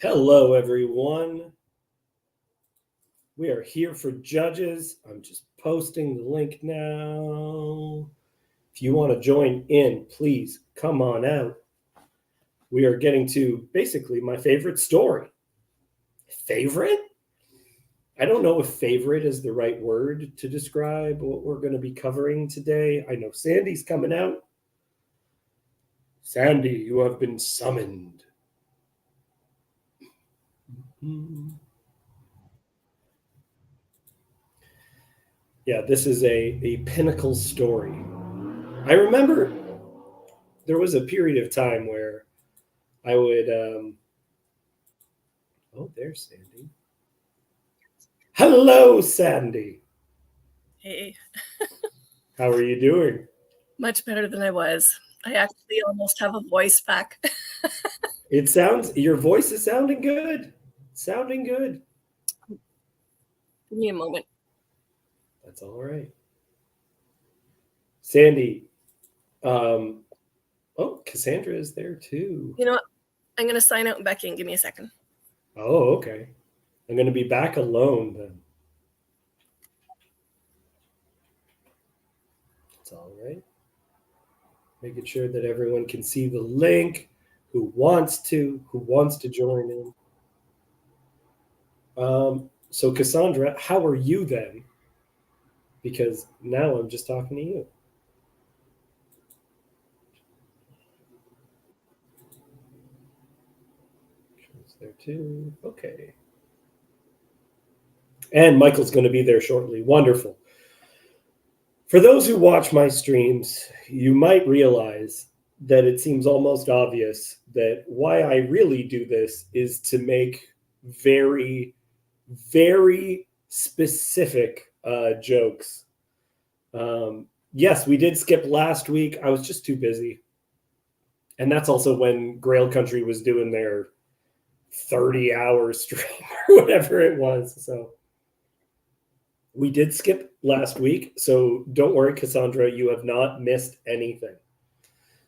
Hello, everyone. We are here for Judges. I'm just posting the link now. If you want to join in, please come on out. We are getting to basically my favorite story. Favorite? I don't know if favorite is the right word to describe what we're going to be covering today. I know Sandy's coming out. Sandy, you have been summoned. Yeah, this is a pinnacle story. I remember there was a period of time where I would, oh, there's Sandy. Hello, Sandy. Hey, How are you doing? much better than I was. I actually almost have a voice back. Your voice is sounding good. Sounding good. Give me a moment. That's all right. Sandy, oh, Cassandra is there too. You know what? I'm going to sign out and back in. Give me a second. Oh, okay. I'm going to be back alone then. That's all right. Making sure that everyone can see the link. Who wants to join in. So Cassandra, how are you then? Because now I'm just talking to you. She's there too. Okay. And Michael's going to be there shortly. Wonderful. For those who watch my streams, you might realize that it seems almost obvious that why I really do this is to make very, very specific jokes. Yes, we did skip last week. I was just too busy. And that's also when Grail Country was doing their 30-hour stream or whatever it was. So we did skip last week. So don't worry, Cassandra, you have not missed anything.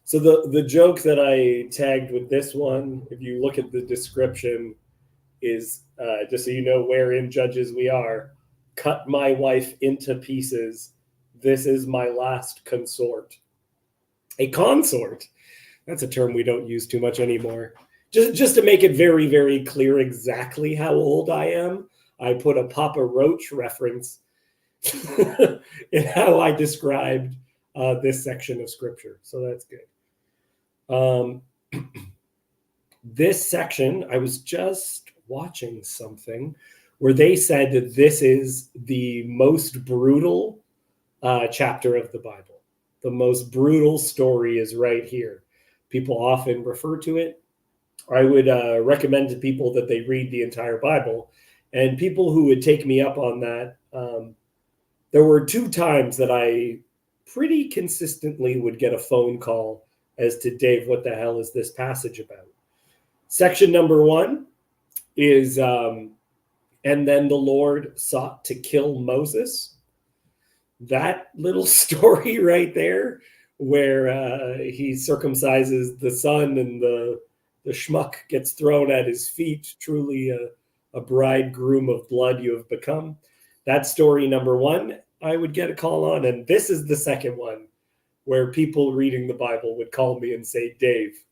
So the joke that I tagged with this one, if you look at the description, is just so you know where in Judges we are. Cut my wife into pieces. This is my last consort. A consort. That's a term we don't use too much anymore. Just to make it very, very clear exactly how old I am, I put a Papa Roach reference in how I described this section of scripture. So that's good. This section, I was just watching something where they said that this is the most brutal chapter of the Bible. The most brutal story is right here. People often refer to it. I would recommend to people that they read the entire Bible. And people who would take me up on that, there were 2 times that I pretty consistently would get a phone call as to, Dave, what the hell is this passage about? Section number 1 is, and then the Lord sought to kill Moses. That little story right there, where he circumcises the son and the schmuck gets thrown at his feet, truly a bridegroom of blood you have become. That's story number 1. I would get a call on, and this is the second one where people reading the Bible would call me and say, Dave,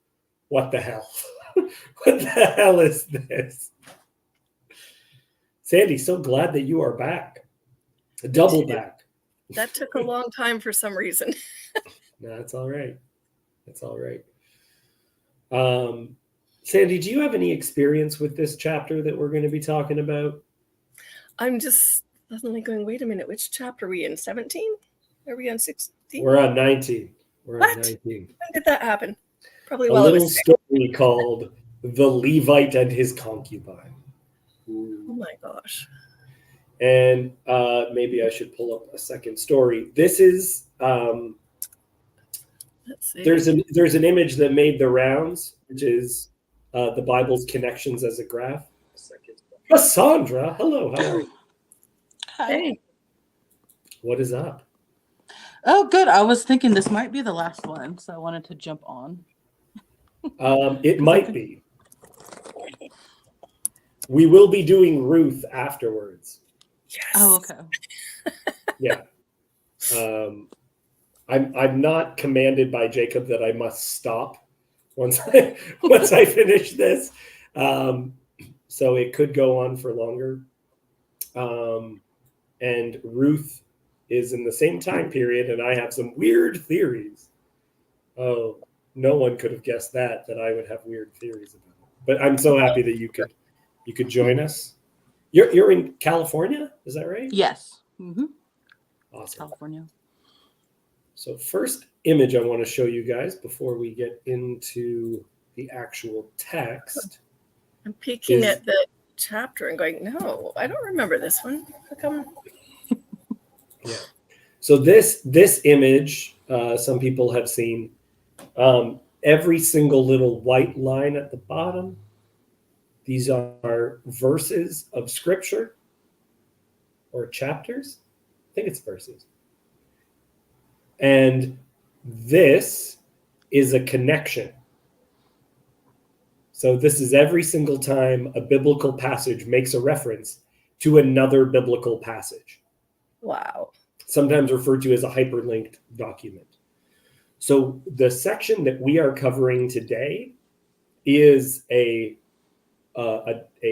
what the hell? What the hell is this? Sandy, so glad that you are back. Double back. That took a long time for some reason. No, that's all right. That's all right. Sandy, do you have any experience with this chapter that we're going to be talking about? I'm just suddenly going, wait a minute, which chapter are we in? 17? Are we on 16? We're on 19. What? 19. When did that happen? Probably A while little I was sick. story called The Levite and His Concubine. Oh my gosh. And maybe I should pull up a second story. This is Let's see. there's an image that made the rounds, which is the Bible's connections as a graph. Cassandra, hello, how are you? Hi. Hey, What is up? Oh, good. I was thinking this might be the last one, so I wanted to jump on. It might be. We will be doing Ruth afterwards. Yes. Oh, okay. Yeah. I'm not commanded by Jacob that I must stop once I finish this. So it could go on for longer. And Ruth is in the same time period, and I have some weird theories. Oh, no one could have guessed that I would have weird theories about it. But I'm so happy that you could join us. You're in California, is that right? Yes. Mm-hmm. Awesome. California. So first image I want to show you guys before we get into the actual text. I'm peeking at the chapter and going, no, I don't remember this one. How come? Yeah. So this image, some people have seen. Every single little white line at the bottom, these are verses of scripture or chapters. I think it's verses. And this is a connection. So this is every single time a biblical passage makes a reference to another biblical passage. Wow. Sometimes referred to as a hyperlinked document. So the section that we are covering today is a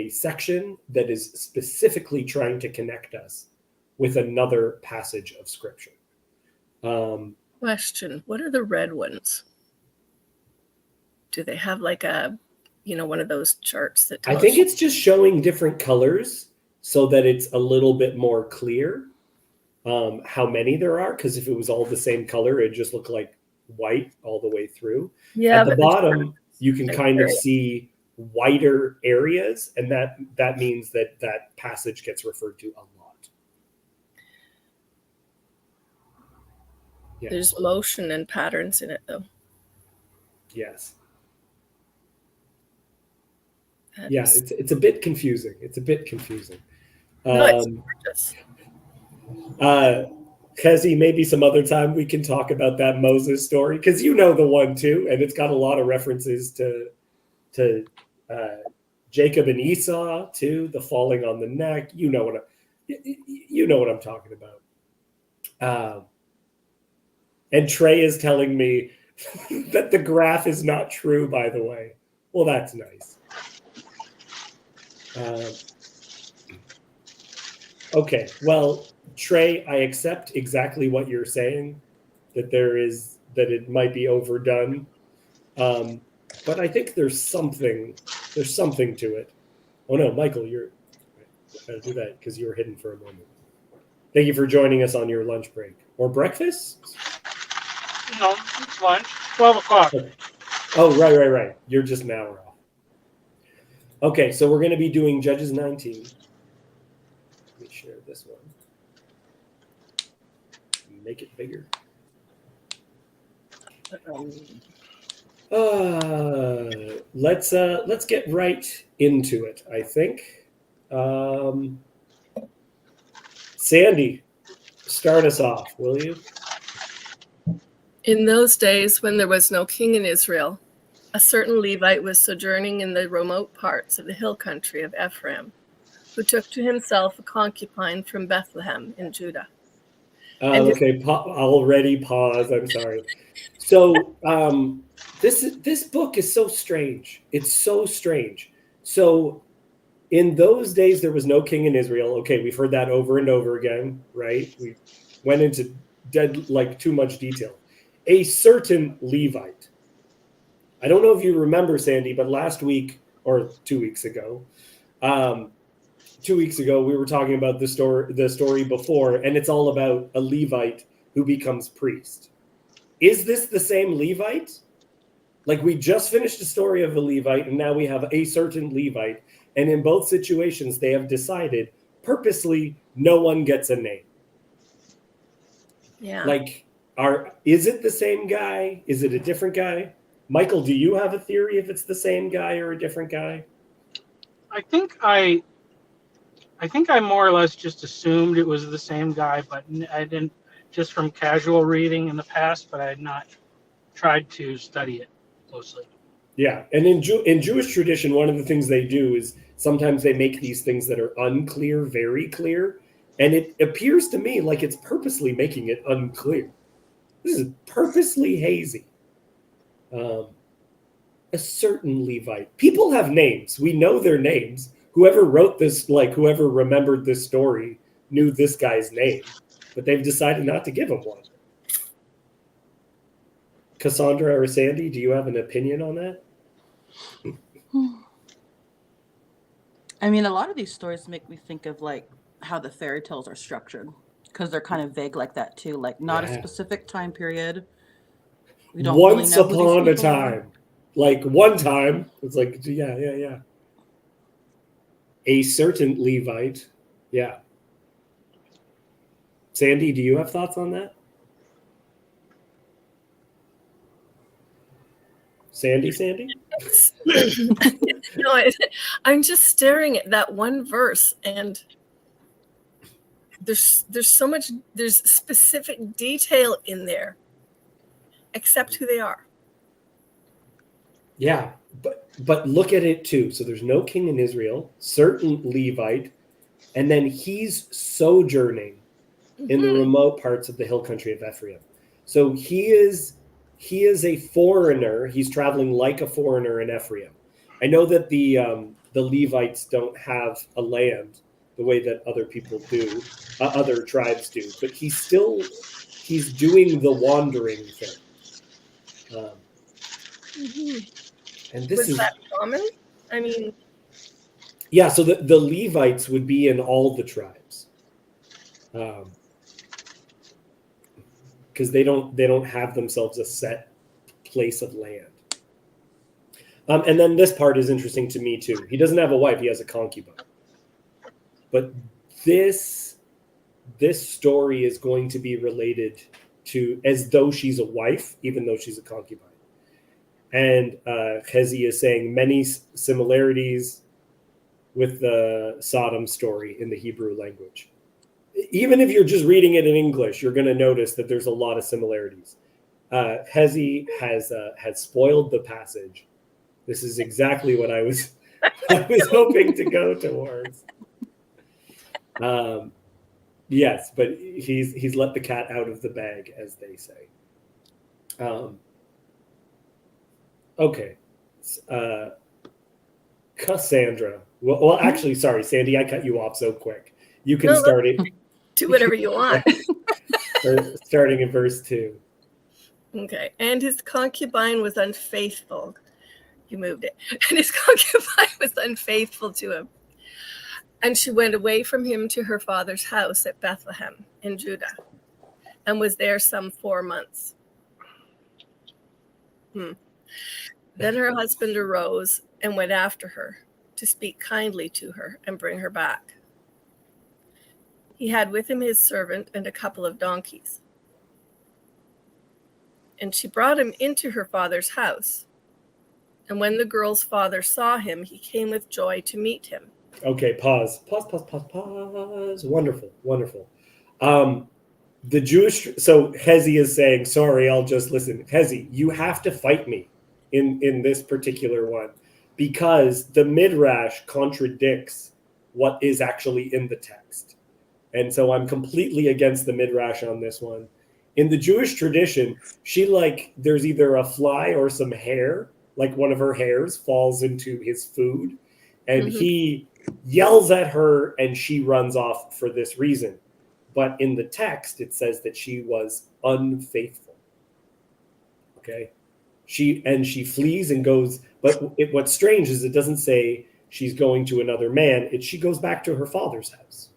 section that is specifically trying to connect us with another passage of scripture. Question: what are the red ones? Do they have like a, one of those charts that tells I think it's just showing different colors so that it's a little bit more clear how many there are. Because if it was all the same color, it'd just look like white all the way through. Yeah, at the bottom, you can kind of see whiter areas, and that means that passage gets referred to a lot. Yeah. There's motion and patterns in it, though. Yes. It's a bit confusing. No, it's gorgeous. Kezi, maybe some other time we can talk about that Moses story, because you know the one too, and it's got a lot of references to Jacob and Esau too, the falling on the neck. You know what I'm talking about. And Trey is telling me that the graph is not true, by the way. Well, that's nice. Okay, well, Trey, I accept exactly what you're saying, that it might be overdone. But I think there's something to it. Oh no, Michael, you're gotta do that because you were hidden for a moment. Thank you for joining us on your lunch break or breakfast. No, it's lunch. 12 o'clock. Oh, right. You're just an hour off. Okay, so we're going to be doing Judges 19. Let me share this one. Make it bigger. Let's get right into it, I think. Sandy, start us off, will you? In those days, when there was no king in Israel, a certain Levite was sojourning in the remote parts of the hill country of Ephraim, who took to himself a concubine from Bethlehem in Judah. Okay, already pause. I'm sorry. So this book is so strange. It's so strange. So in those days, there was no king in Israel. Okay, we've heard that over and over again, right? We went into too much detail. A certain Levite. I don't know if you remember, Sandy, but last week or 2 weeks ago, 2 weeks ago, we were talking about the story before, and it's all about a Levite who becomes priest. Is this the same Levite? Like, we just finished the story of a Levite, and now we have a certain Levite, and in both situations, they have decided purposely no one gets a name. Yeah. Like, is it the same guy? Is it a different guy? Michael, do you have a theory if it's the same guy or a different guy? I think I more or less just assumed it was the same guy, but I didn't, just from casual reading in the past, but I had not tried to study it closely. Yeah, and in Jewish tradition, one of the things they do is sometimes they make these things that are unclear very clear, and it appears to me like it's purposely making it unclear. This is purposely hazy. Um, a certain Levite. People have names. We know their names. Whoever wrote this, like whoever remembered this story, knew this guy's name, but they've decided not to give him one. Cassandra or Sandy, do you have an opinion on that? I mean, a lot of these stories make me think of like how the fairy tales are structured because they're kind of vague like that too. Like not a Yeah. specific time period. We don't really Once know who these upon a people are. time. Like one time, it's like, yeah. A certain Levite. Yeah. Sandy, do you have thoughts on that? Sandy? No, I'm just staring at that one verse, and there's so much, there's specific detail in there, except who they are. Yeah, but look at it too. So there's no king in Israel, certain Levite, and then he's sojourning in the remote parts of the hill country of Ephraim. So he is a foreigner. He's traveling like a foreigner in Ephraim. I know that the Levites don't have a land the way that other people do, other tribes do, but he's doing the wandering thing. And this Was is that common? I mean, yeah. So the Levites would be in all the tribes. Because they don't have themselves a set place of land. And then this part is interesting to me too. He doesn't have a wife; he has a concubine. But this story is going to be related to as though she's a wife, even though she's a concubine. And Hezi is saying many similarities with the Sodom story in the Hebrew language. Even if you're just reading it in English, you're going to notice that there's a lot of similarities. Hezi has spoiled the passage. This is exactly what I was hoping to go towards. Yes, but he's let the cat out of the bag, as they say. Okay, Cassandra. Well, actually, sorry, Sandy, I cut you off so quick. You can start it. do whatever you want. Starting in verse 2. Okay. And his concubine was unfaithful. You moved it. And his concubine was unfaithful to him. And she went away from him to her father's house at Bethlehem in Judah and was there some 4 months. Then her husband arose and went after her to speak kindly to her and bring her back. He had with him his servant and a couple of donkeys. And she brought him into her father's house. And when the girl's father saw him, he came with joy to meet him. Okay, pause. Wonderful. The Jewish, so Hezi is saying, sorry, I'll just listen. Hezi, you have to fight me in this particular one because the Midrash contradicts what is actually in the text. And so I'm completely against the Midrash on this one. In the Jewish tradition, there's either a fly or some hair, like one of her hairs falls into his food, and he yells at her and she runs off for this reason. But in the text, it says that she was unfaithful. Okay? She flees and goes, but what's strange is it doesn't say she's going to another man. She goes back to her father's house.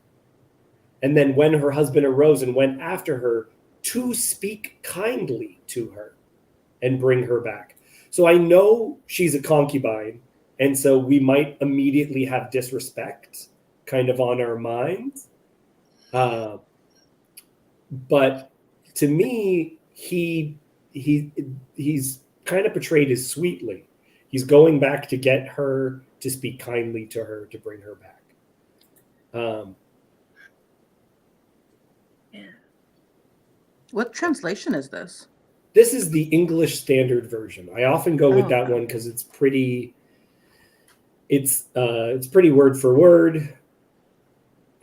And then when her husband arose and went after her to speak kindly to her and bring her back. So I know she's a concubine, and so we might immediately have disrespect kind of on our minds. But to me, he's kind of portrayed as sweetly. He's going back to get her to speak kindly to her to bring her back. What translation is this? This is the English Standard Version. I often go with that okay. one because it's pretty. It's pretty word for word.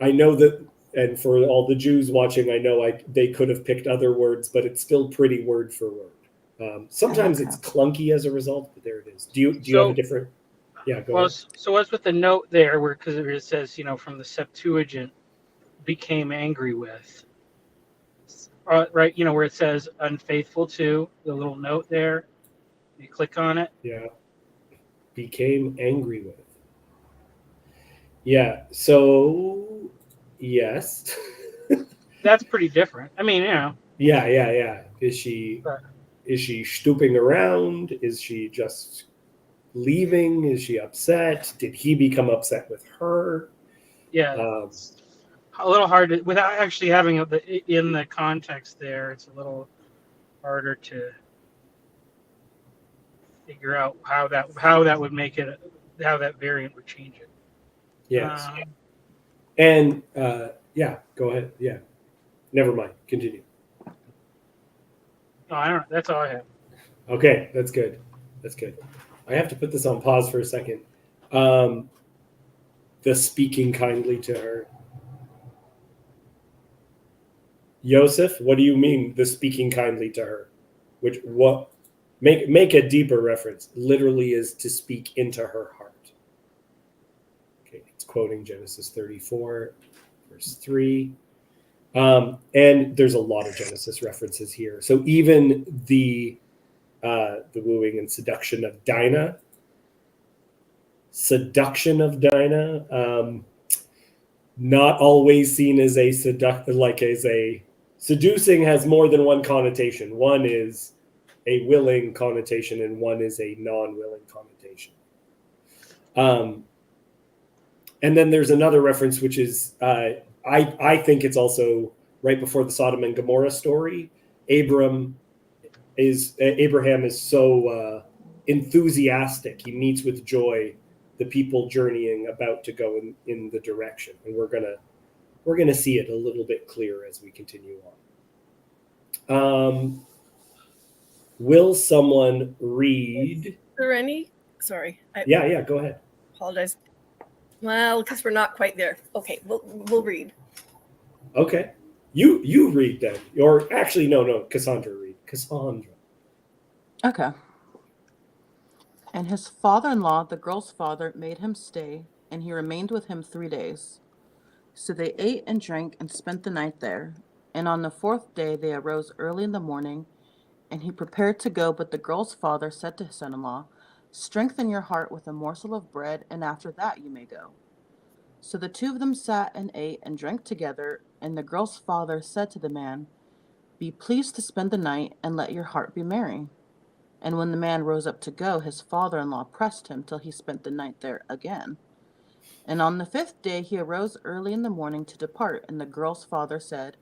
I know that, and for all the Jews watching, I know they could have picked other words, but it's still pretty word for word. Sometimes Okay. it's clunky as a result, but there it is. Do you have a So, different? Yeah, go well, ahead. so what's with the note there, where because it says, from the Septuagint, became angry with, right? Where it says unfaithful to, the little note there. You click on it. Yeah, became angry with. Yeah. So yes. That's pretty different. I mean, Yeah. but Is she stooping around? Is she just leaving? Is she upset? Did he become upset with her? yeah, Um, it's a little hard to, without actually having in the context there. It's a little harder to figure out how that would make it, how that variant would change it. yes. Um, And yeah, go ahead. Yeah. Never mind. Continue. no, I don't. That's all I have. Okay, that's good. That's good. I have to put this on pause for a second. Um, the speaking kindly to her. Yosef, what do you mean the speaking kindly to her? Which what make a deeper reference. Literally is to speak into her heart. Okay, it's quoting Genesis 34, verse 3. And there's a lot of Genesis references here. So even the wooing and seduction of Dinah, not always seen as a seducing has more than one connotation. One is a willing connotation, and one is a non-willing connotation. And then there's another reference, which is I think it's also right before the Sodom and Gomorrah story. Abraham is so enthusiastic. He meets with joy the people journeying about to go in the direction, and we're gonna see it a little bit clearer as we continue on. Will someone read? Is there any? Sorry. Yeah. Go ahead. Apologize. Well, because we're not quite there. Okay, we'll read. Okay, you read then, or actually no, Cassandra read. Cassandra. Okay. And his father-in-law, the girl's father, made him stay, and he remained with him 3 days. So they ate and drank and spent the night there. And on the 4th day they arose early in the morning, and he prepared to go, but the girl's father said to his son-in-law, "Strengthen your heart with a morsel of bread, and after that you may go." So the two of them sat and ate and drank together, and the girl's father said to the man, "Be pleased to spend the night, and let your heart be merry." And when the man rose up to go, his father-in-law pressed him till he spent the night there again. And on the 5th day he arose early in the morning to depart, and the girl's father said,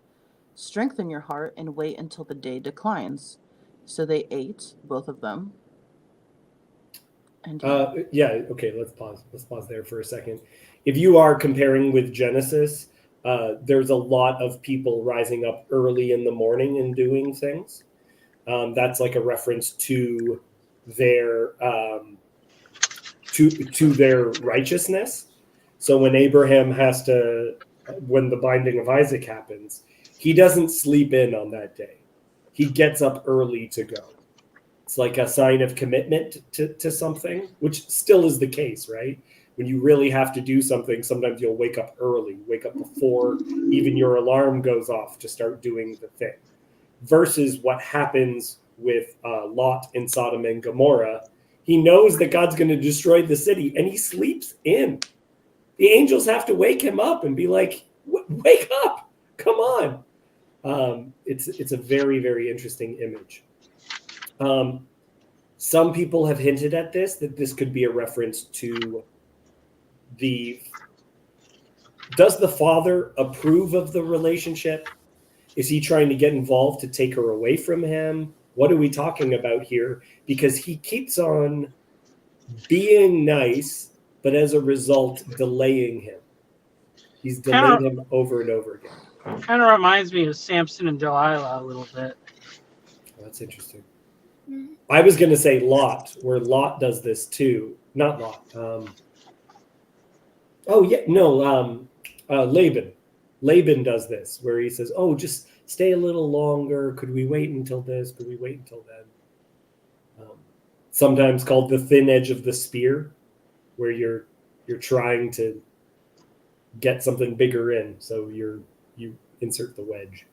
"Strengthen your heart, and wait until the day declines." So they ate, both of them. And Yeah. Okay. Let's pause there for a second. If you are comparing with Genesis, there's a lot of people rising up early in the morning and doing things. That's like a reference to their to their righteousness. So when when the binding of Isaac happens, he doesn't sleep in on that day. He gets up early to go. It's like a sign of commitment to something, which still is the case, right? When you really have to do something, sometimes you'll wake up early, wake up before even your alarm goes off to start doing the thing. Versus what happens with Lot in Sodom and Gomorrah. He knows that God's going to destroy the city, and he sleeps in. The angels have to wake him up and be like, "Wake up! Come on!" It's a very, very interesting image. Some people have hinted at that this could be a reference to does the father approve of the relationship? Is he trying to get involved to take her away from him? What are we talking about here? Because he keeps on being nice, but as a result, delaying him. He's delayed him over and over again. Kind of reminds me of Samson and Delilah a little bit. That's interesting. Mhm. I was going to say Lot, where Lot does this too. Not Lot. Laban. Laban does this, where he says, "Oh, just stay a little longer. Could we wait until this? Could we wait until then?" Sometimes called the thin edge of the spear, where you're trying to get something bigger in, so you insert the wedge.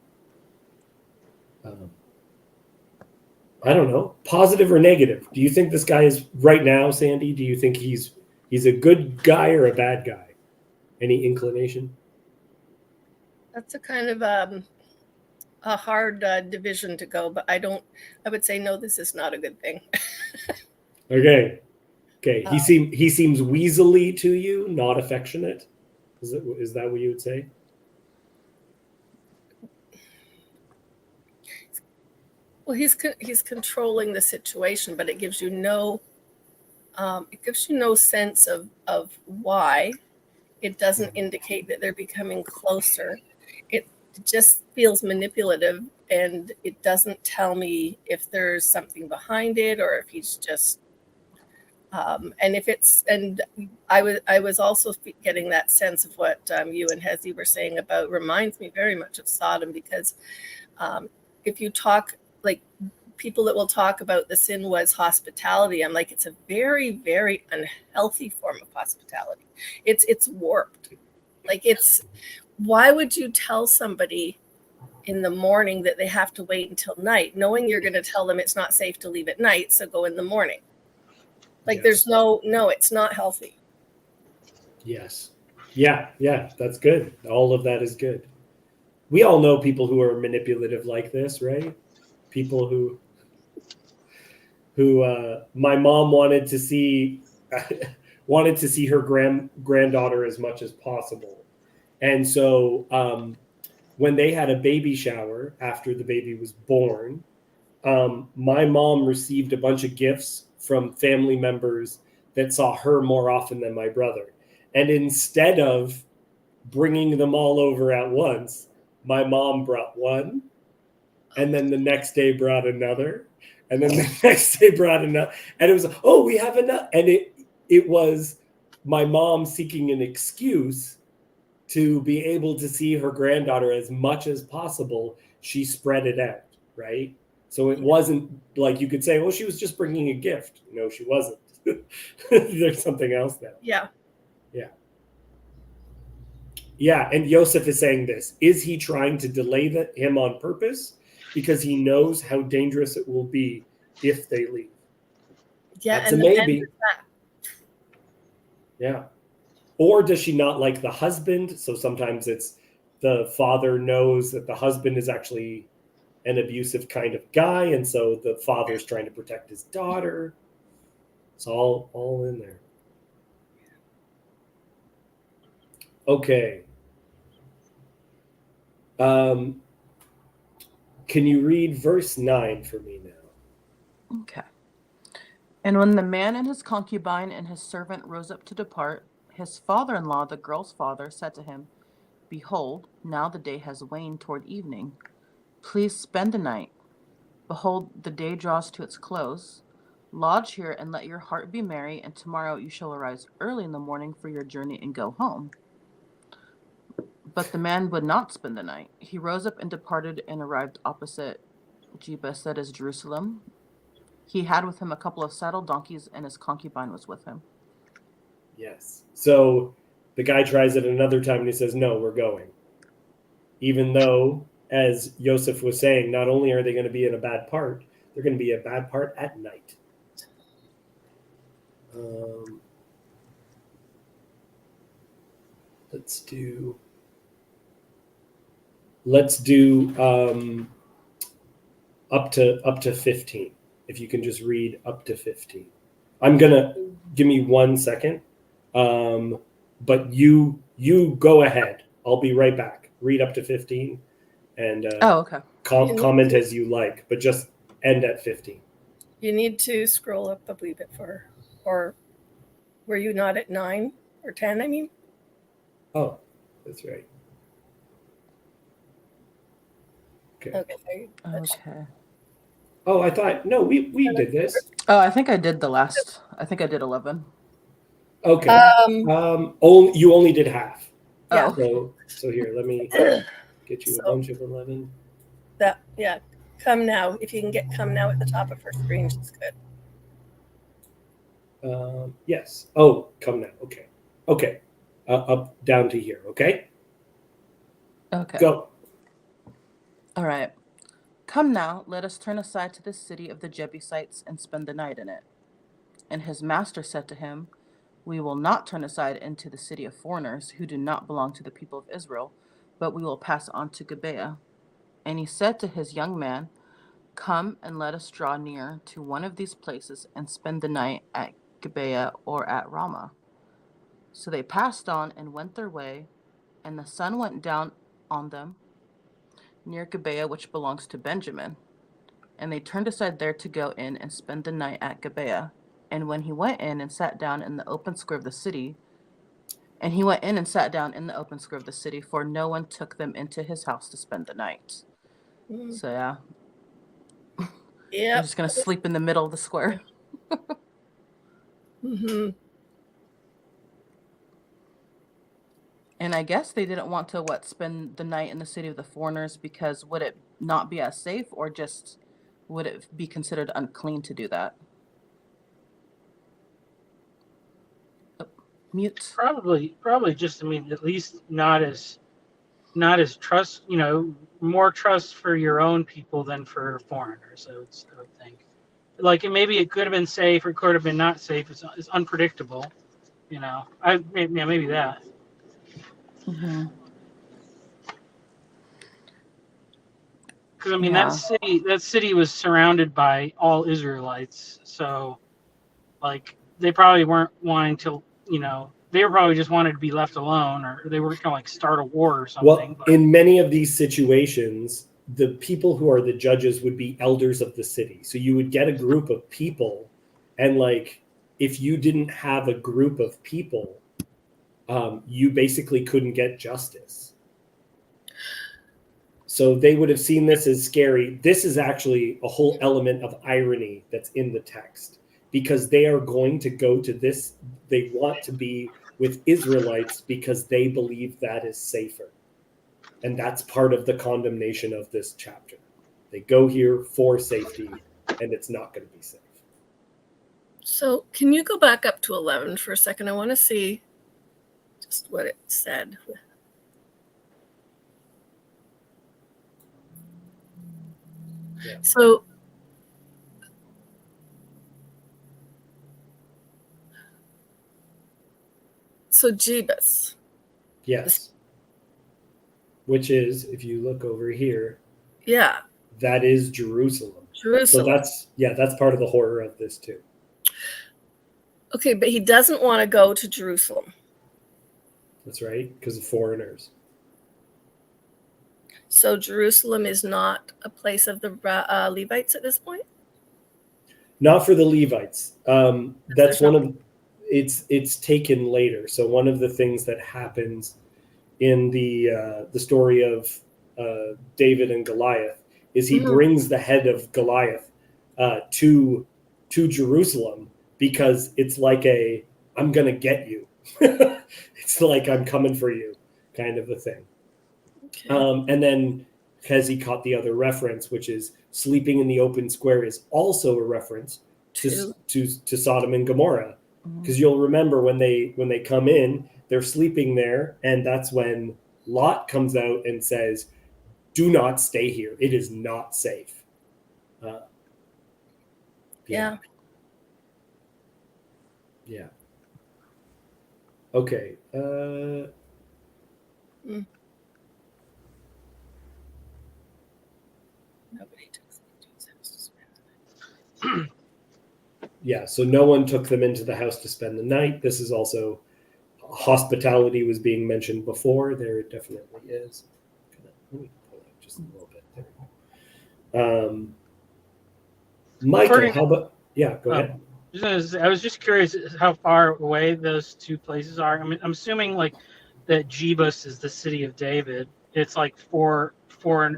I don't know, positive or negative. Do you think this guy is right now, Sandy? Do you think he's a good guy or a bad guy? Any inclination? That's a kind of a hard division to go, but I would say no, this is not a good thing. Okay. He seems weaselly to you, not affectionate. Is that what you would say? Well, he's controlling the situation, but it gives you no sense of why. It doesn't indicate that they're becoming closer. It just feels manipulative, and it doesn't tell me if there's something behind it or if he's just. And I was also getting that sense of what you and Hezi were saying about, reminds me very much of Sodom, because if you talk, like, people that will talk about the sin was hospitality, I'm like, it's a very, very unhealthy form of hospitality. It's warped. Like, why would you tell somebody in the morning that they have to wait until night, knowing you're going to tell them it's not safe to leave at night, so go in the morning? Like, Yes. there's no, it's not healthy. Yes. Yeah, that's good. All of that is good. We all know people who are manipulative like this, right? People who my mom wanted to see her granddaughter as much as possible. And so when they had a baby shower after the baby was born, my mom received a bunch of gifts from family members that saw her more often than my brother. And instead of bringing them all over at once, my mom brought one, and then the next day brought another, and then the next day brought another. And it was, oh, we have enough. And it was my mom seeking an excuse to be able to see her granddaughter as much as possible. She spread it out, right? So it wasn't like you could say, well, she was just bringing a gift. No, she wasn't. There's something else there. Yeah. Yeah, and Yosef is saying this. Is he trying to delay him on purpose because he knows how dangerous it will be if they leave? Yeah, That's and a the maybe. Yeah. Or does she not like the husband? So sometimes it's the father knows that the husband is actually an abusive kind of guy, and so the father's trying to protect his daughter. It's all in there. Okay. Can you read verse 9 for me now? Okay. And when the man and his concubine and his servant rose up to depart, his father-in-law, the girl's father, said to him, Behold, now the day has waned toward evening. Please spend the night. Behold, the day draws to its close. Lodge here and let your heart be merry, and tomorrow you shall arise early in the morning for your journey and go home. But the man would not spend the night. He rose up and departed and arrived opposite Jebus, that is Jerusalem. He had with him a couple of saddled donkeys, and his concubine was with him. Yes. So the guy tries it another time and he says, no, we're going. Even though, as Yosef was saying, not only are they going to be in a bad part, they're going to be a bad part at night. Let's do up to 15. If you can just read up to 15. I'm gonna give me 1 second. But you go ahead. I'll be right back. Read up to 15 and okay. Comment as you like, but just end at 15. You need to scroll up a wee bit or were you not at 9 or 10, I mean? Oh, that's right. Okay. Okay. Okay. Oh, I thought, no, we did this. Oh, I think I did the last. I think I did 11. Okay. You only did half. Yeah. So here, let me get you a So- bunch of 11. Come now. If you can get come now at the top of her screen, she's good. Yes. Oh, come now. Okay. Okay. Up, down to here. Okay. Okay. Go. All right. Come now, let us turn aside to the city of the Jebusites and spend the night in it. And his master said to him, We will not turn aside into the city of foreigners who do not belong to the people of Israel, but we will pass on to Gibeah. And he said to his young man, Come and let us draw near to one of these places and spend the night at Gibeah or at Ramah. So they passed on and went their way, and the sun went down on them near Gibeah, which belongs to Benjamin. And they turned aside there to go in and spend the night at Gibeah. And when he went in and sat down in the open square of the city, for no one took them into his house to spend the night. So yeah, they're Yeah. just gonna sleep in the middle of the square. Mm-hmm. And I guess they didn't want to spend the night in the city of the foreigners because would it not be as safe, or just would it be considered unclean to do that? Oh, mute. Probably just, I mean, at least not as trust, more trust for your own people than for foreigners. I would think. Like, maybe it could have been safe or could have been not safe. It's unpredictable, maybe that. Mm-hmm. Because I mean, Yeah. that city was surrounded by all Israelites, so like they probably weren't wanting to, they were probably just wanted to be left alone, or they were going to like start a war or something. Well, in many of these situations, the people who are the judges would be elders of the city. So you would get a group of people, and like if you didn't have a group of people, you basically couldn't get justice. So they would have seen this as scary. This is actually a whole element of irony that's in the text, because they are going to go to this. They want to be with Israelites because they believe that is safer. And that's part of the condemnation of this chapter. They go here for safety, and it's not going to be safe. So can you go back up to 11 for a second? I want to see just what it said. Yeah. So Jebus. Yes. Which is, if you look over here, Yeah. that is Jerusalem. So that's part of the horror of this too. Okay, but he doesn't want to go to Jerusalem. That's right, because of foreigners. So Jerusalem is not a place of the Levites at this point? Not for the Levites. That's one of it's taken later. So one of the things that happens in the story of David and Goliath is he brings the head of Goliath to Jerusalem, because it's like I'm gonna get you. It's like I'm coming for you kind of a thing. Okay. And then Hezi caught the other reference, which is sleeping in the open square is also a reference to Sodom and Gomorrah, because you'll remember when they come in, they're sleeping there, and that's when Lot comes out and says, "Do not stay here. It is not safe." Yeah. Yeah. Okay. Nobody took them to his house to spend the night. Yeah, so no one took them into the house to spend the night. This is also hospitality was being mentioned before. There it definitely is. Let me pull it just a little bit. There we go. Michael, how about? Yeah, go ahead. I was just curious how far away those two places are. I mean, I'm assuming like that Jebus is the city of David. It's like 4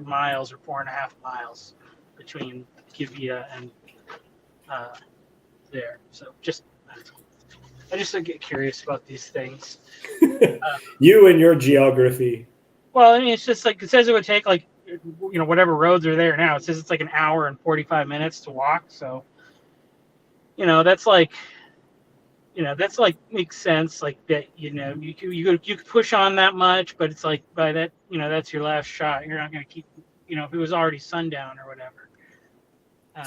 miles or 4.5 miles between Gibeah and there. So I just get curious about these things. You and your geography. Well, I mean, it's just like it says it would take like whatever roads are there now. It says it's like an hour and 45 minutes to walk. So that's like makes sense. Like that you could push on that much, but it's like by that that's your last shot. You're not going to keep if it was already sundown or whatever.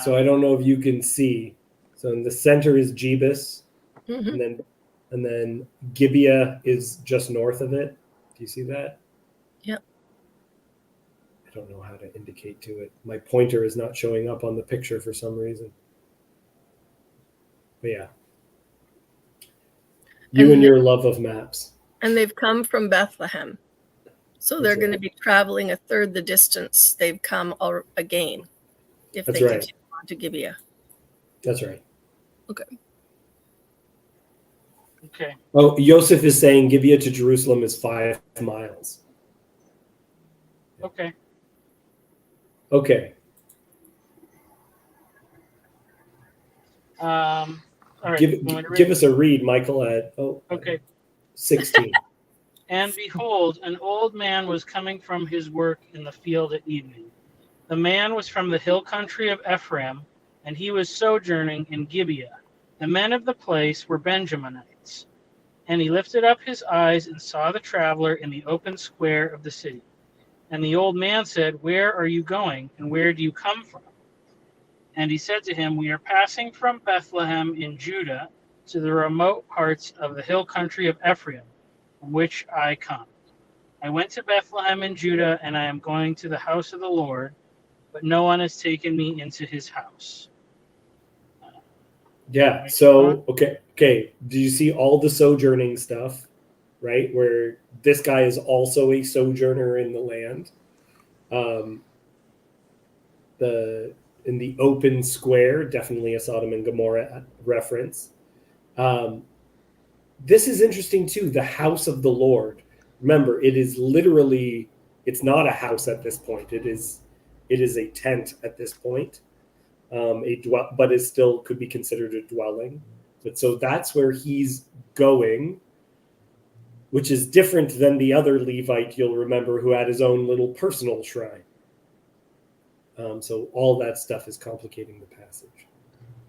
So I don't know if you can see. So in the center is Jebus, Mhm. and then Gibeah is just north of it. Do you see that? Yep. I don't know how to indicate to it. My pointer is not showing up on the picture for some reason. But yeah. You and your love of maps. And they've come from Bethlehem. So they're That's going to right. be traveling a third the distance they've come again if That's they right. continue on to Gibeah. That's right. Okay. Okay. Oh, Yosef is saying Gibeah to Jerusalem is 5 miles. Okay. Okay. All right. Give us a read, Michael, at Okay. 16. And behold, an old man was coming from his work in the field at evening. The man was from the hill country of Ephraim, and he was sojourning in Gibeah. The men of the place were Benjaminites. And he lifted up his eyes and saw the traveler in the open square of the city. And the old man said, Where are you going, and where do you come from? And he said to him, We are passing from Bethlehem in Judah to the remote parts of the hill country of Ephraim, from which I come. I went to Bethlehem in Judah, and I am going to the house of the Lord, but no one has taken me into his house. Yeah. So, okay. Do you see all the sojourning stuff, right? Where this guy is also a sojourner in the land. In the open square, definitely a Sodom and Gomorrah reference. This is interesting too. The house of the Lord. Remember, it is literally. It's not a house at this point. It is a tent at this point. But it still could be considered a dwelling. But so that's where he's going, which is different than the other Levite you'll remember who had his own little personal shrine. So all that stuff is complicating the passage.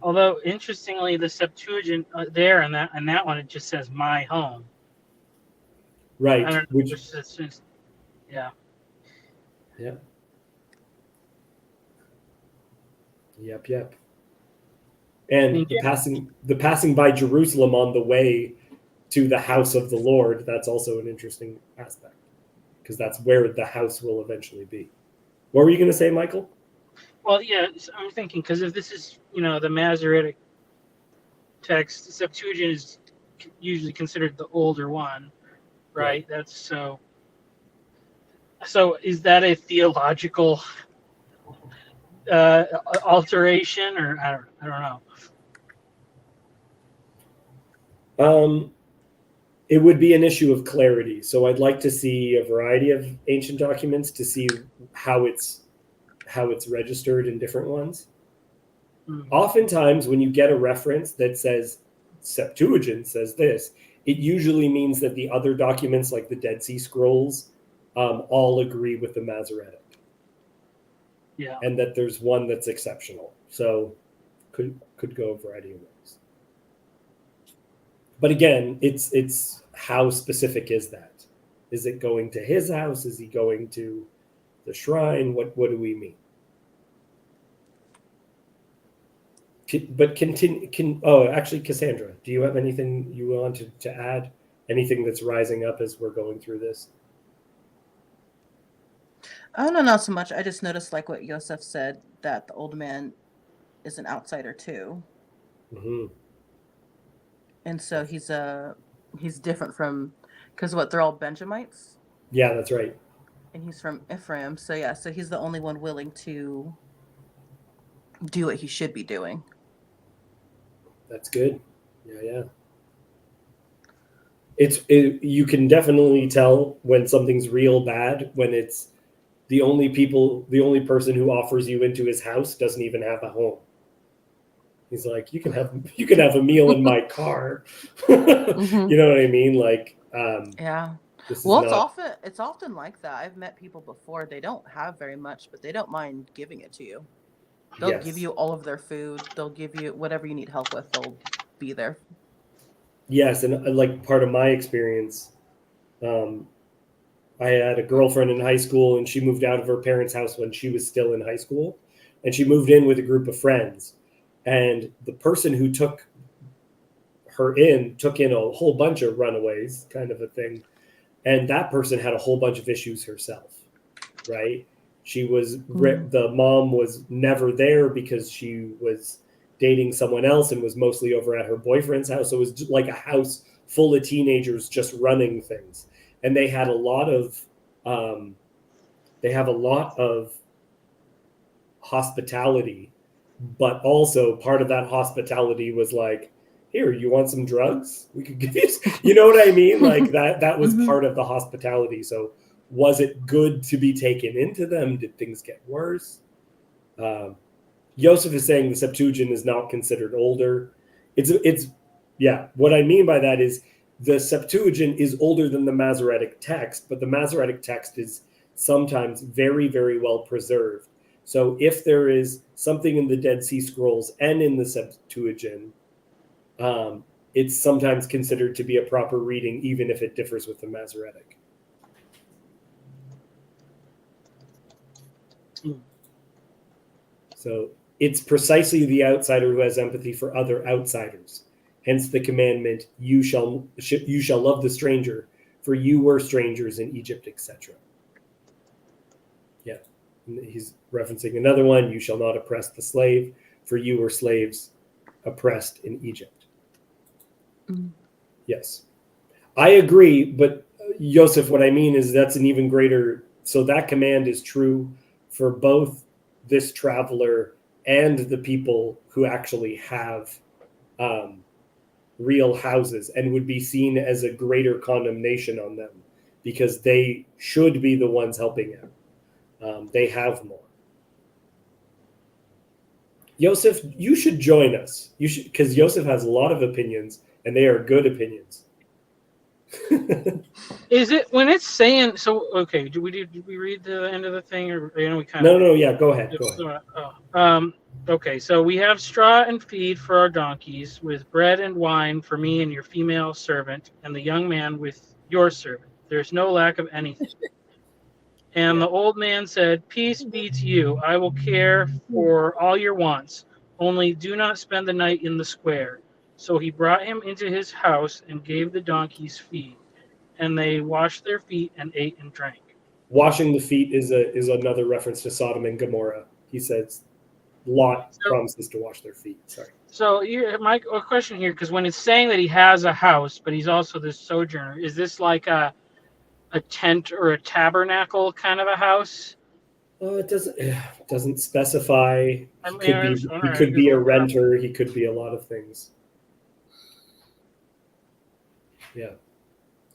Although interestingly, the Septuagint there and that one it just says "my home." Right. I don't know. Which is just, yeah. Yeah. Yep. And the passing by Jerusalem on the way to the house of the Lord, that's also an interesting aspect because that's where the house will eventually be. What were you going to say, Michael? Well, yeah, I'm thinking because if this is the Masoretic text, the Septuagint is usually considered the older one, right? That's so. So is that a theological alteration, or I don't know. It would be an issue of clarity. So I'd like to see a variety of ancient documents to see how it's registered in different ones. Mm-hmm. Oftentimes, when you get a reference that says Septuagint says this, it usually means that the other documents, like the Dead Sea Scrolls, all agree with the Masoretic. Yeah. And that there's one that's exceptional. So could go a variety of ways. But again, it's how specific is that? Is it going to his house? Is he going to the shrine? What do we mean? But actually, Cassandra, do you have anything you wanted to add? Anything that's rising up as we're going through this? Oh, no, not so much. I just noticed, like what Yosef said, that the old man is an outsider too. Mm-hmm. And so he's different from, because they're all Benjamites? Yeah, that's right. And he's from Ephraim. So yeah, so he's the only one willing to do what he should be doing. That's good. Yeah. You can definitely tell when something's real bad when it's the only person who offers you into his house doesn't even have a home. He's like, you can have a meal in my car. Mhm. You know what I mean? Like, Yeah. this is Well, not. it's often like that. I've met people before. They don't have very much, but they don't mind giving it to you. They'll give Yes. you all of their food. They'll give you whatever you need help with. They'll be there. Yes, and like part of my experience, um, I had a girlfriend in high school, and she moved out of her parents' house when she was still in high school, and she moved in with a group of friends, and the person who took took in a whole bunch of runaways, kind of a thing, and that person had a whole bunch of issues herself, right? She was Mm. the mom was never there because she was dating someone else and was mostly over at her boyfriend's house. So it was like a house full of teenagers just running things, and they had a lot of um, they have a lot of hospitality, but also part of that hospitality was like, here, you want some drugs, we could give you, you know what I mean, like that was Mhm. part of the hospitality. So was it good to be taken into them? Did things get worse? um, Joseph is saying the Septuagint is not considered older. It's yeah, what I mean by that is the Septuagint is older than the Masoretic text, but the Masoretic text is sometimes very, very well preserved. So if there is something in the Dead Sea Scrolls and in the Septuagint, um, it's sometimes considered to be a proper reading, even if it differs with the Masoretic. Mm. So it's precisely the outsider who has empathy for other outsiders. Hence the commandment, you shall love the stranger, for you were strangers in Egypt, etc. Yeah. He's referencing another one, you shall not oppress the slave, for you were slaves oppressed in Egypt. Mm. Yes. I agree, but Joseph, what I mean is that's an even greater. So that command is true for both this traveler and the people who actually have um, real houses, and would be seen as a greater condemnation on them because they should be the ones helping out. They have more. Joseph, you should join us. You should, because Joseph has a lot of opinions, and they are good opinions. Is it when it's saying so? Okay, did we read the end of the thing, or we kind of? No, yeah, go ahead. Okay, so we have straw and feed for our donkeys, with bread and wine for me and your female servant, and the young man with your servant. There's no lack of anything. And Yeah. the old man said, peace be to you. I will care for all your wants. Only do not spend the night in the square. So he brought him into his house and gave the donkeys feed. And they washed their feet and ate and drank. Washing the feet is another reference to Sodom and Gomorrah. He says Lot So, promises to wash their feet. Sorry. so my question here, because when it's saying that he has a house, but he's also this sojourner, is this like a tent or a tabernacle kind of a house? It doesn't specify. I mean, I just He wonder. I could just be a look it up. renter. He could be a lot of things. Yeah.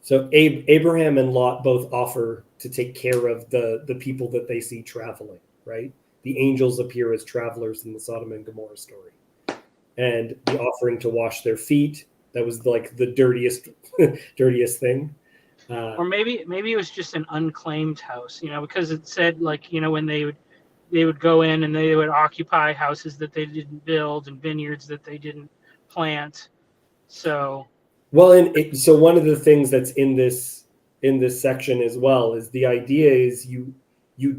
So Abraham and Lot both offer to take care of the people that they see traveling, right? The angels appear as travelers in the Sodom and Gomorrah story. And the offering to wash their feet, that was like the dirtiest dirtiest thing. Or maybe it was just an unclaimed house, because it said, like, when they would go in and they would occupy houses that they didn't build and vineyards that they didn't plant. So Well, so one of the things that's in this section as well is the idea is you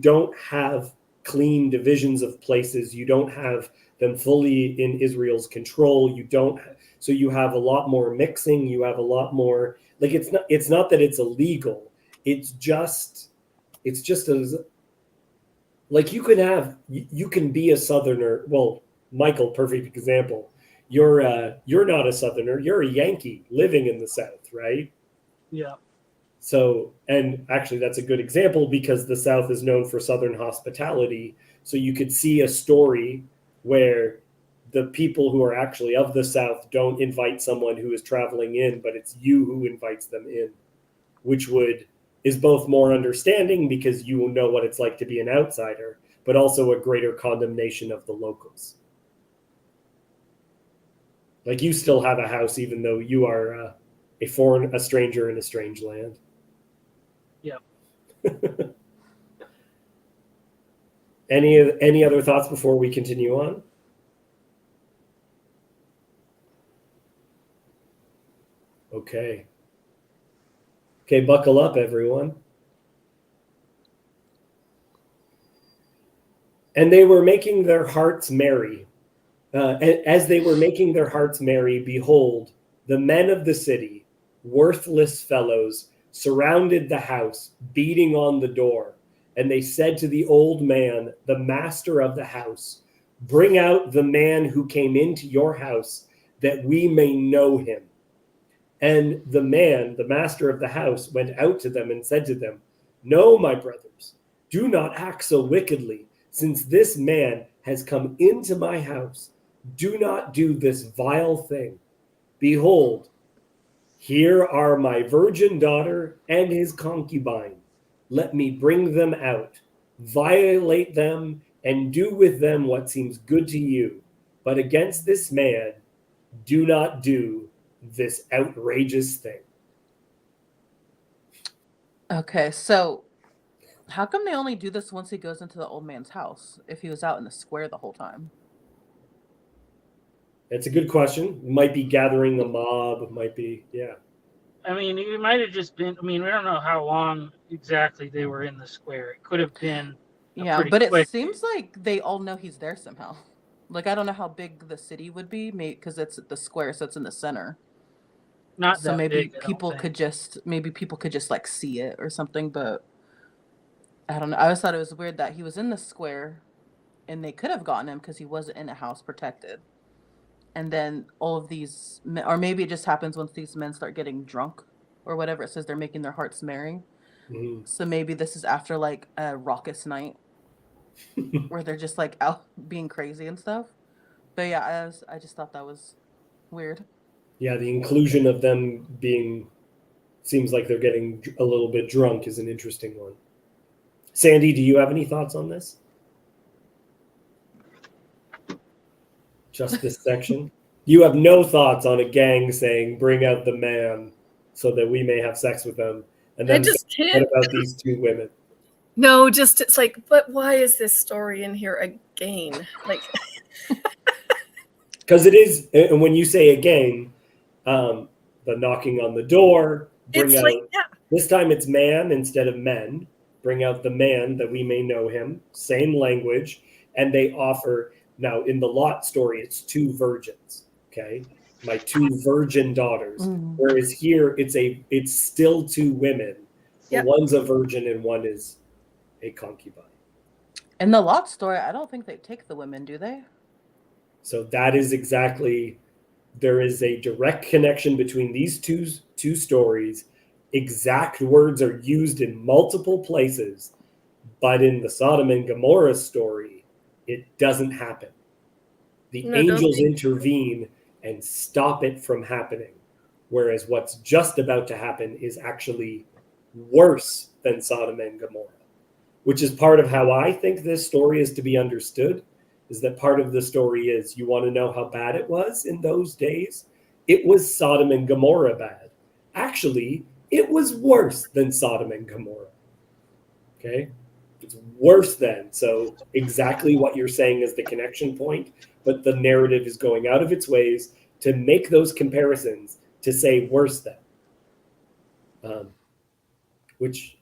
don't have clean divisions of places. You don't have them fully in Israel's control. You don't. So you have a lot more mixing. You have a lot more. Like it's not that it's illegal. It's just as like you can be a Southerner. Well, Michael, perfect example. You're not a Southerner. You're a Yankee living in the South, right? yeah, So, and actually, that's a good example because the South is known for Southern hospitality. So you could see a story where the people who are actually of the South don't invite someone who is traveling in, but it's you who invites them in, which would is both more understanding because you will know what it's like to be an outsider, but also a greater condemnation of the locals. Like, you still have a house even though you are a stranger in a strange land. Yep. Any other thoughts before we continue on? Okay, buckle up, everyone. And they were making their hearts merry. As they were making their hearts merry, behold, the men of the city, worthless fellows, surrounded the house, beating on the door. And they said to the old man, the master of the house, bring out the man who came into your house, that we may know him. And the man, the master of the house, went out to them and said to them, no, my brothers, do not act so wickedly, since this man has come into my house. Do not do this vile thing. Behold, here are my virgin daughter and his concubine. Let me bring them out, violate them, and do with them what seems good to you. But against this man, do not do this outrageous thing. Okay, so how come they only do this once he goes into the old man's house if he was out in the square the whole time? That's a good question. Might be gathering a mob, might be, yeah. I mean, it might have just been. I mean, we don't know how long exactly they were in the square. It could have been Yeah, pretty but it quick. seems like they all know he's there somehow. Like, I don't know how big the city would be, because it's the square, so it's in the center. Not So that maybe big, I don't people think. could just like see it or something, but I don't know. I always thought it was weird that he was in the square and they could have gotten him because he wasn't in a house protected. And then all of these men, or maybe it just happens once these men start getting drunk or whatever. It says they're making their hearts merry. Mhm. So maybe this is after like a raucous night where they're just like out being crazy and stuff. But yeah, I just thought that was weird. Yeah, the inclusion of them being seems like they're getting a little bit drunk is an interesting one. Sandy, do you have any thoughts on this? Just this section? You have no thoughts on a gang saying, bring out the man so that we may have sex with them, and I then just say, what can't. about these two women? No, just it's like, but why is this story in here again? Like, Because it is, and when you say a gang, the knocking on the door, bring it's like, out, yeah, this time it's man instead of men, bring out the man that we may know him, same language, and they offer, now in the Lot story, it's two virgins, okay? My two virgin daughters. Mm. Whereas here it's still two women, but yeah. one's a virgin and one is a concubine. In the Lot story, I don't think they take the women, do they? So that is exactly, there is a direct connection between these two stories. Exact words are used in multiple places, but in the Sodom and Gomorrah story, it doesn't happen. The No, don't angels they? intervene and stop it from happening. Whereas what's just about to happen is actually worse than Sodom and Gomorrah, which is part of how I think this story is to be understood. Is that part of the story is, you want to know how bad it was in those days? It was Sodom and Gomorrah bad. Actually, it was worse than Sodom and Gomorrah. Okay? It's worse than. So exactly what you're saying is the connection point, but the narrative is going out of its ways to make those comparisons to say worse than. Which,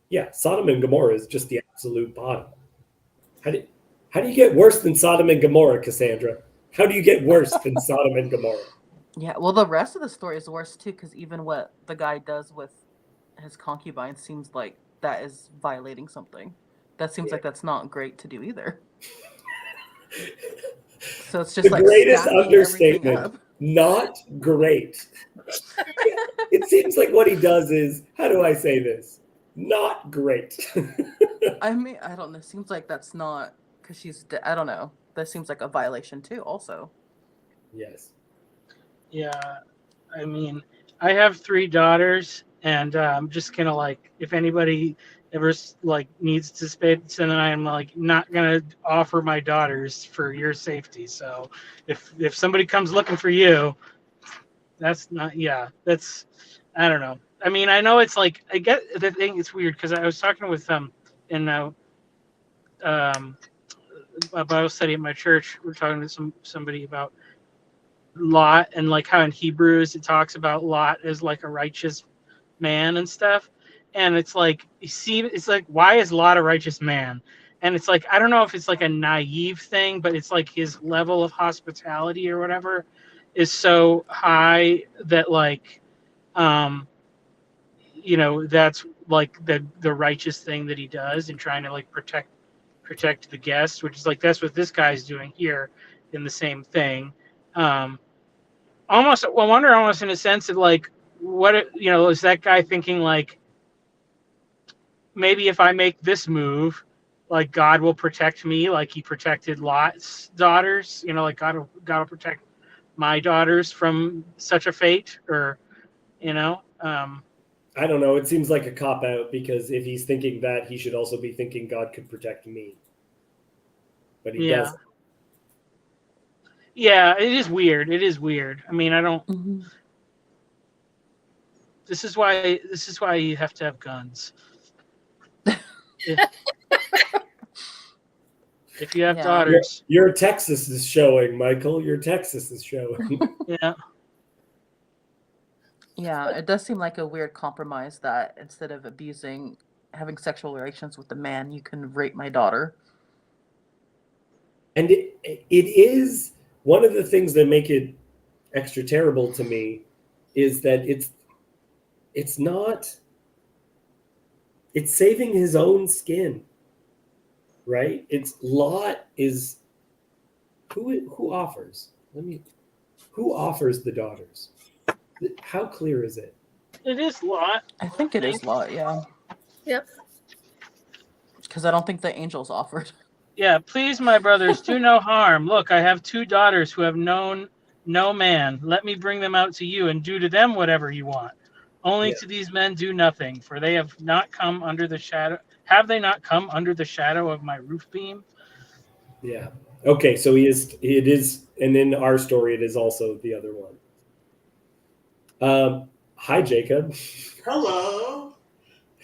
yeah, Sodom and Gomorrah is just the absolute bottom. How do you get worse than Sodom and Gomorrah, Cassandra? How do you get worse than Sodom and Gomorrah? Yeah, well, the rest of the story is worse too, because even what the guy does with his concubine seems like that is violating something. That seems like that's not great to do either. So it's just The like greatest stacking everything understatement. up. Not great. It seems like what he does is, how do I say this? Not great. I mean, I don't know. Seems like that's not because I don't know. That seems like a violation too. Also, Yes. Yeah, I mean, I have 3 daughters, And I'm just gonna like, if anybody ever like needs to spend, then I'm like not gonna offer my daughters for your safety. So if somebody comes looking for you, that's not, yeah, that's, I don't know. I mean, I know it's like, I get the thing. It's weird because I was talking with in um a Bible study at my church. We're talking to somebody about Lot, and like how in Hebrews it talks about Lot as like a righteous man and stuff. And it's like, you see, it's like, why is Lot a righteous man? And it's like, I don't know if it's like a naive thing, but it's like his level of hospitality or whatever is so high that like, um, that's like the righteous thing that he does in trying to like protect the guest, which is like, that's what this guy's doing here in the same thing. Um, almost, I wonder almost in a sense that like, is that guy thinking like, maybe if I make this move, like God will protect me, like He protected Lot's daughters. Like God will protect my daughters from such a fate, or you know. I don't know. It seems like a cop out, because if he's thinking that, he should also be thinking God could protect me. But he Yeah, doesn't. yeah, it is weird. It is weird. I mean, I don't. Hmm. This is why you have to have guns. If, if you have Yeah. daughters, Your Texas is showing, Michael. Your Texas is showing. yeah. Yeah, it does seem like a weird compromise that instead of having sexual relations with the man, you can rape my daughter. And it is one of the things that make it extra terrible to me, is that it's not, it's saving his own skin, right? It's Lot is who offers. Who offers the daughters? How clear is it? It is Lot. I think it is Lot, yeah. Yep. Because I don't think the angels offered. Yeah, please, my brothers, do no harm. Look, I have 2 daughters who have known no man. Let me bring them out to you, and do to them whatever you want. Only Yeah. to these men do nothing, for they have not come under the shadow. Have they not come under the shadow of my roof beam? Yeah. Okay, so it is, and in our story, it is also the other one. Hi, Jacob. Hello.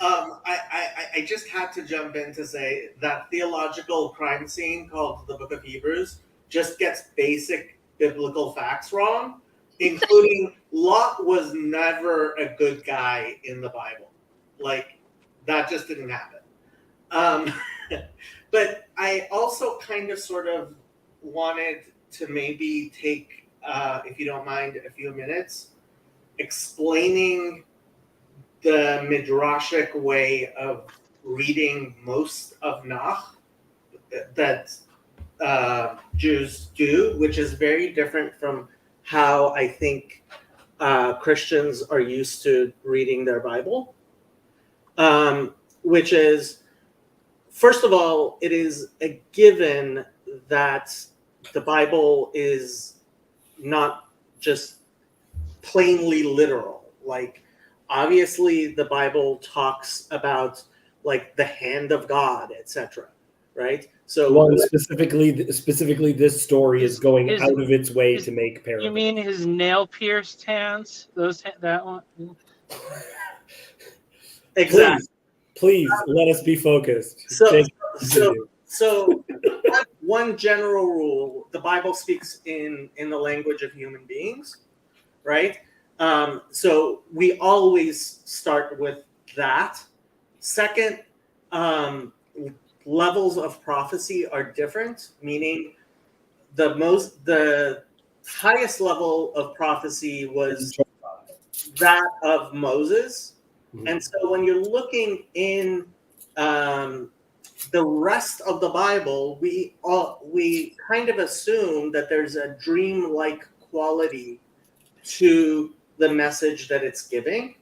I just had to jump in to say that theological crime scene called the Book of Hebrews just gets basic biblical facts wrong, including Lot was never a good guy in the Bible. Like, that just didn't happen. But I also kind of sort of wanted to maybe take, if you don't mind, a few minutes explaining the midrashic way of reading most of Nach that Jews do, which is very different from how I think Christians are used to reading their Bible. Which is, first of all, it is a given that the Bible is not just plainly literal. Like, obviously the Bible talks about like the hand of God, etc. Right? So Well, specifically, this story is going His- out of its way his- to make You parables. mean his nail-pierced hands? That one? exactly. Please let us be focused. So, Jacob, so, continue. so one general rule: the Bible speaks in the language of human beings, right? So we always start with that. Second, levels of prophecy are different, meaning the highest level of prophecy was that of Moses. And so when you're looking in the rest of the Bible, we kind of assume that there's a dream-like quality to the message that it's giving,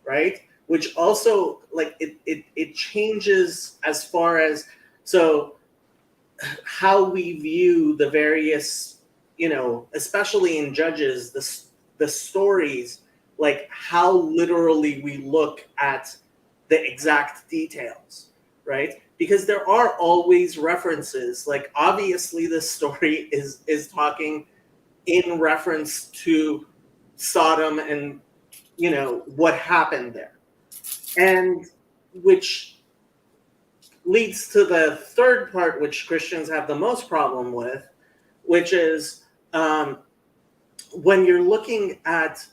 right? Which also, like, it changes as far as, so how we view the various, especially in Judges, the stories like how literally we look at the exact details, right? Because there are always references. Like obviously this story is talking in reference to Sodom and what happened there. And which leads to the third part, which Christians have the most problem with, which is when you're looking at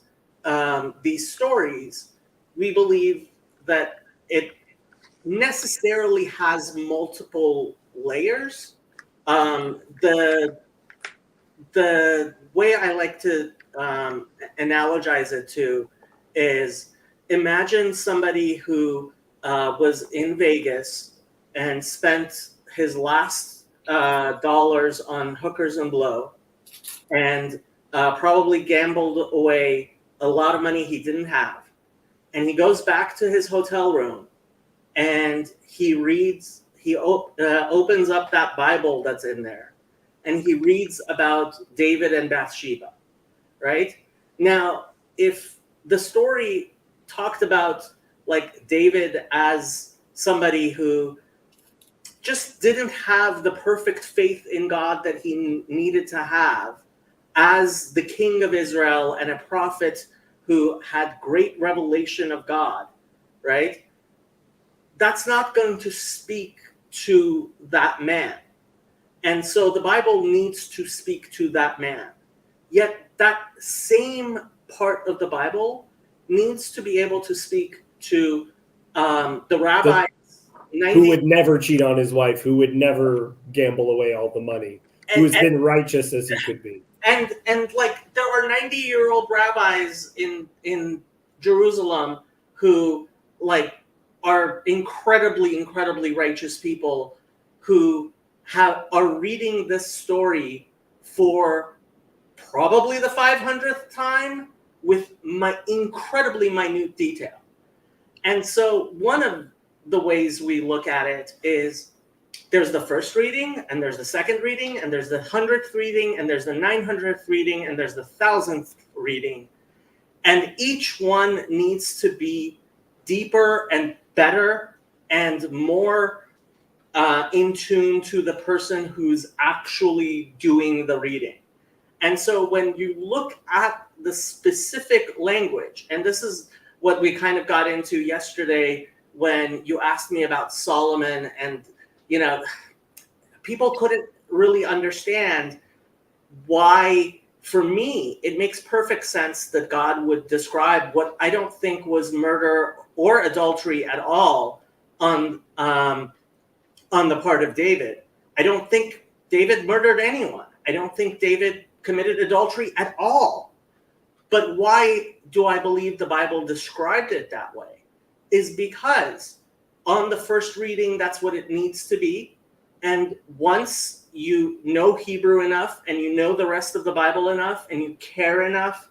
these stories, we believe that it necessarily has multiple layers. The way I like to analogize it to is imagine somebody who was in Vegas and spent his last dollars on hookers and blow, and probably gambled away a lot of money he didn't have. And he goes back to his hotel room and he opens up that Bible that's in there, and he reads about David and Bathsheba, right? Now, if the story talked about like David as somebody who just didn't have the perfect faith in God that he needed to have as the king of Israel and a prophet who had great revelation of God, right? That's not going to speak to that man. And so the Bible needs to speak to that man. Yet that same part of the Bible needs to be able to speak to the rabbis. Who would never cheat on his wife, who would never gamble away all the money, who has been righteous as he could be. And like there are 90-year-old rabbis in Jerusalem who like are incredibly righteous people who are reading this story for probably the 500th time with my incredibly minute detail. And so one of the ways we look at it is there's the first reading, and there's the second reading, and there's the 100th reading, and there's the 900th reading, and there's the 1000th reading. And each one needs to be deeper and better and more in tune to the person who's actually doing the reading. And so when you look at the specific language, and this is what we kind of got into yesterday when you asked me about Solomon, and people couldn't really understand why. For me, it makes perfect sense that God would describe what I don't think was murder or adultery at all on the part of David. I don't think David murdered anyone. I don't think David committed adultery at all. But why do I believe the Bible described it that way? Is because on the first reading, that's what it needs to be. And once you know Hebrew enough and you know the rest of the Bible enough and you care enough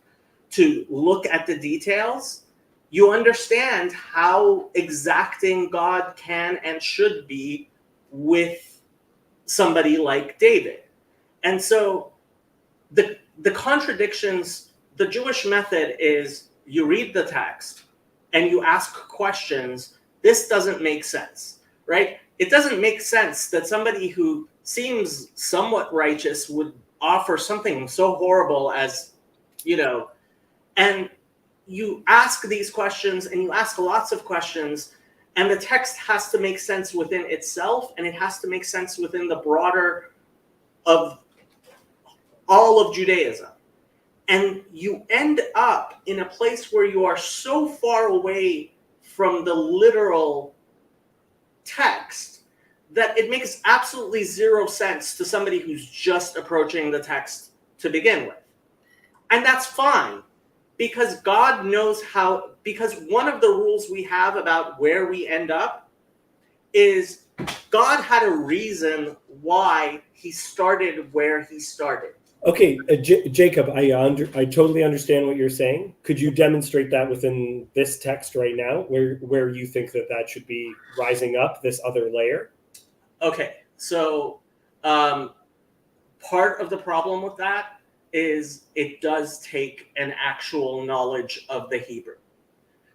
to look at the details, you understand how exacting God can and should be with somebody like David. And so the contradictions, the Jewish method is you read the text and you ask questions. This doesn't make sense, right? It doesn't make sense that somebody who seems somewhat righteous would offer something so horrible as, and you ask these questions and you ask lots of questions, and the text has to make sense within itself, and it has to make sense within the broader of all of Judaism. And you end up in a place where you are so far away from the literal text that it makes absolutely zero sense to somebody who's just approaching the text to begin with. And that's fine, because God knows how, because one of the rules we have about where we end up is God had a reason why he started where he started. Okay, Jacob, I totally understand what you're saying. Could you demonstrate that within this text right now, where you think that should be rising up, this other layer? Okay, so part of the problem with that is it does take an actual knowledge of the Hebrew.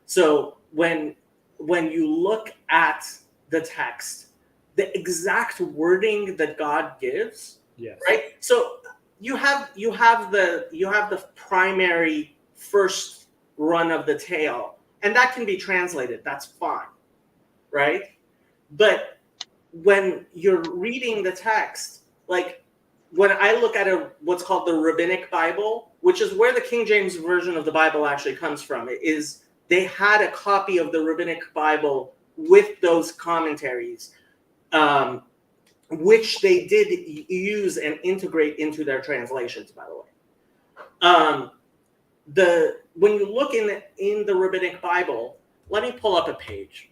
So when you look at the text, the exact wording that God gives, Yes. right? So you have the primary first run of the tale, and that can be translated. That's fine, right? But when you're reading the text, like when I look at what's called the Rabbinic Bible, which is where the King James version of the Bible actually comes from, it is they had a copy of the Rabbinic Bible with those commentaries, which they did use and integrate into their translations, by the way. When you look in the Rabbinic Bible, let me pull up a page.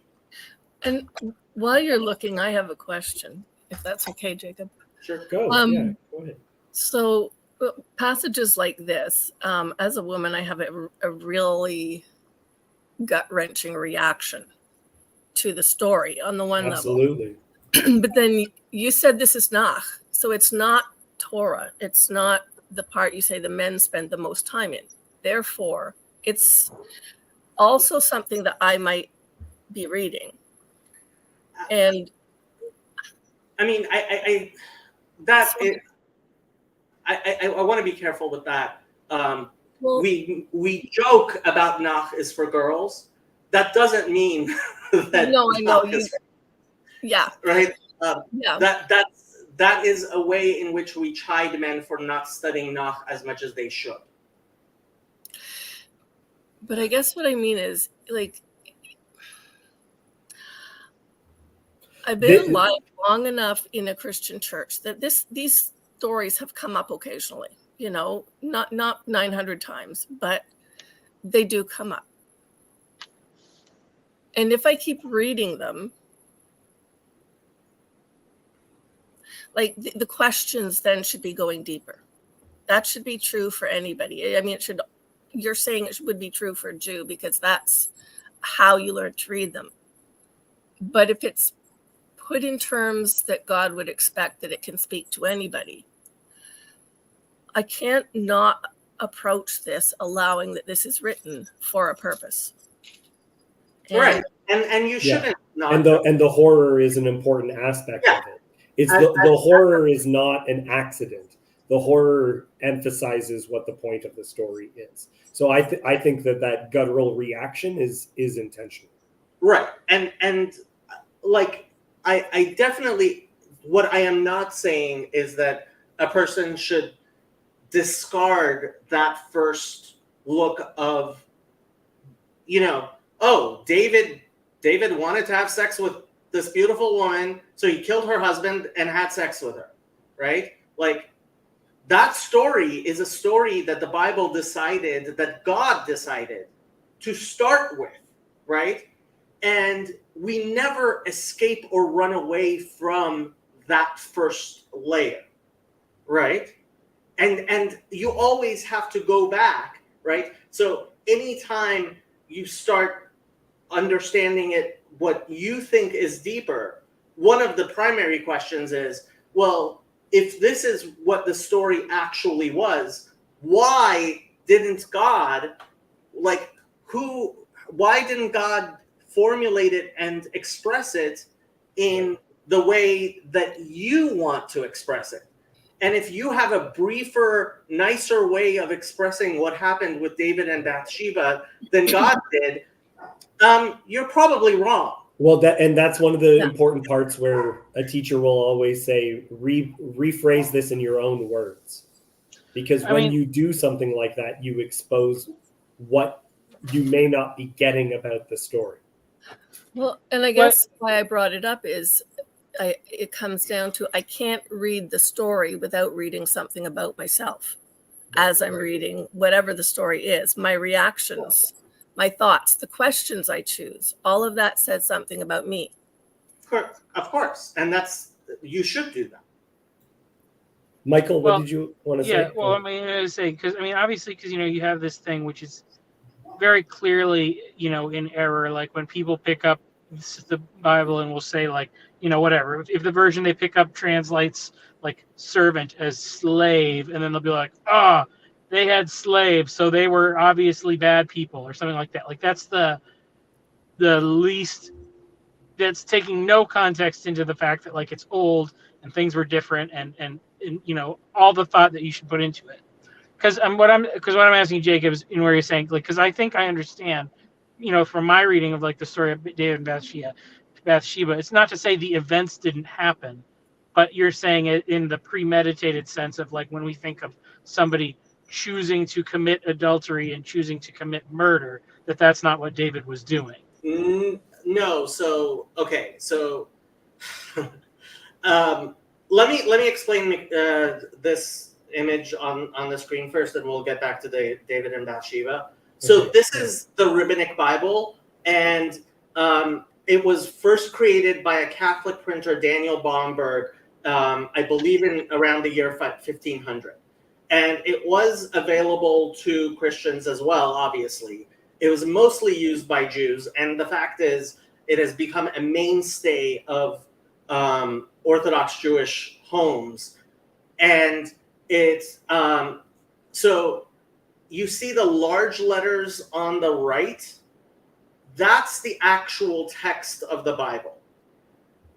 And while you're looking, I have a question, if that's okay, Jacob. Sure. Go. Yeah, go ahead. So passages like this, as a woman, I have a really gut-wrenching reaction to the story on the one Absolutely. level. But then you said this is Nach, so it's not Torah. It's not the part you say the men spend the most time in. Therefore, it's also something that I might be reading. And I mean, I want to be careful with that. well, we joke about Nach is for girls. That doesn't mean that no, I know Nach you. is Yeah. right. Yeah. That is a way in which we chide men for not studying Nach as much as they should. But I guess what I mean is, like, I've been alive long enough in a Christian church that these stories have come up occasionally, you know, not 900 times, but they do come up. And if I keep reading them, like the questions then should be going deeper. That should be true for anybody. I mean, you're saying it would be true for a Jew because that's how you learn to read them. But if it's put in terms that God would expect that it can speak to anybody, I can't not approach this allowing that this is written for a purpose. Right. And you shouldn't not. And the horror is an important aspect of it. It's the horror is not an accident. The horror emphasizes what the point of the story is. So I think that guttural reaction is intentional. Right. And like I definitely, what I am not saying is that a person should discard that first look of, you know, oh, David wanted to have sex with this beautiful woman, so he killed her husband and had sex with her, right? Like, that story is a story that the Bible decided, that God decided to start with, right? And we never escape or run away from that first layer, right? And you always have to go back, right? So anytime you start understanding it, what you think is deeper, one of the primary questions is, well, if this is what the story actually was, why didn't God, why didn't God formulate it and express it in the way that you want to express it? And if you have a briefer, nicer way of expressing what happened with David and Bathsheba than God did, you're probably wrong. Well, that's one of the important parts where a teacher will always say, rephrase this in your own words. Because when you do something like that, you expose what you may not be getting about the story. Well, and I guess why I brought it up is it comes down to I can't read the story without reading something about myself as I'm reading whatever the story is. My reactions, my thoughts, the questions I choose, all of that says something about me. Of course. And you should do that. Michael, what did you want to say? Yeah, well, I mean, I was saying, because, I mean, obviously, because, you know, you have this thing which is very clearly, you know, in error. Like when people pick up the Bible and will say, like, whatever. If the version they pick up translates like servant as slave, and then they'll be like, oh, they had slaves, so they were obviously bad people or something like that. Like that's the least, that's taking no context into the fact that like it's old and things were different and all the thought that you should put into it. Because what I'm asking Jacob is, where you're saying, like, because I think I understand, from my reading of like the story of David and Bathsheba, it's not to say the events didn't happen, but you're saying it in the premeditated sense of like when we think of somebody choosing to commit adultery and choosing to commit murder, that's not what David was doing. No. So okay. So let me explain this image on the screen first, and we'll get back to David and Bathsheba. So this is the Rabbinic Bible, and it was first created by a Catholic printer, Daniel Baumberg, I believe in around the year 1500. And it was available to Christians as well, obviously. It was mostly used by Jews, and the fact is it has become a mainstay of Orthodox Jewish homes. And it's so you see the large letters on the right, that's the actual text of the Bible.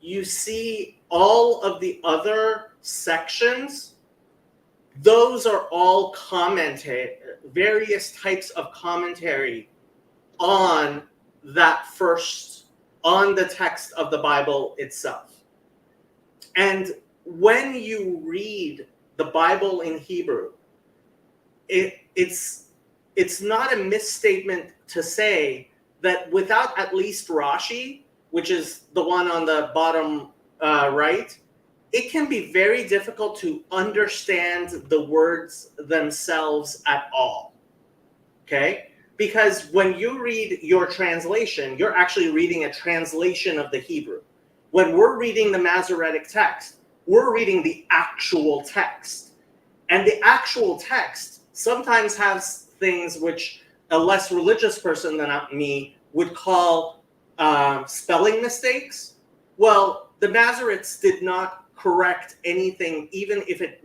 You see all of the other sections, those are all commentary, various types of commentary on on the text of the Bible itself. And when you read the Bible in Hebrew, it's not a misstatement to say that without at least Rashi, which is the one on the bottom right, it can be very difficult to understand the words themselves at all. Okay? Because when you read your translation, you're actually reading a translation of the Hebrew. When we're reading the Masoretic text, we're reading the actual text. And the actual text sometimes has things which a less religious person than me would call spelling mistakes. Well, the Masoretes did not correct anything, even if it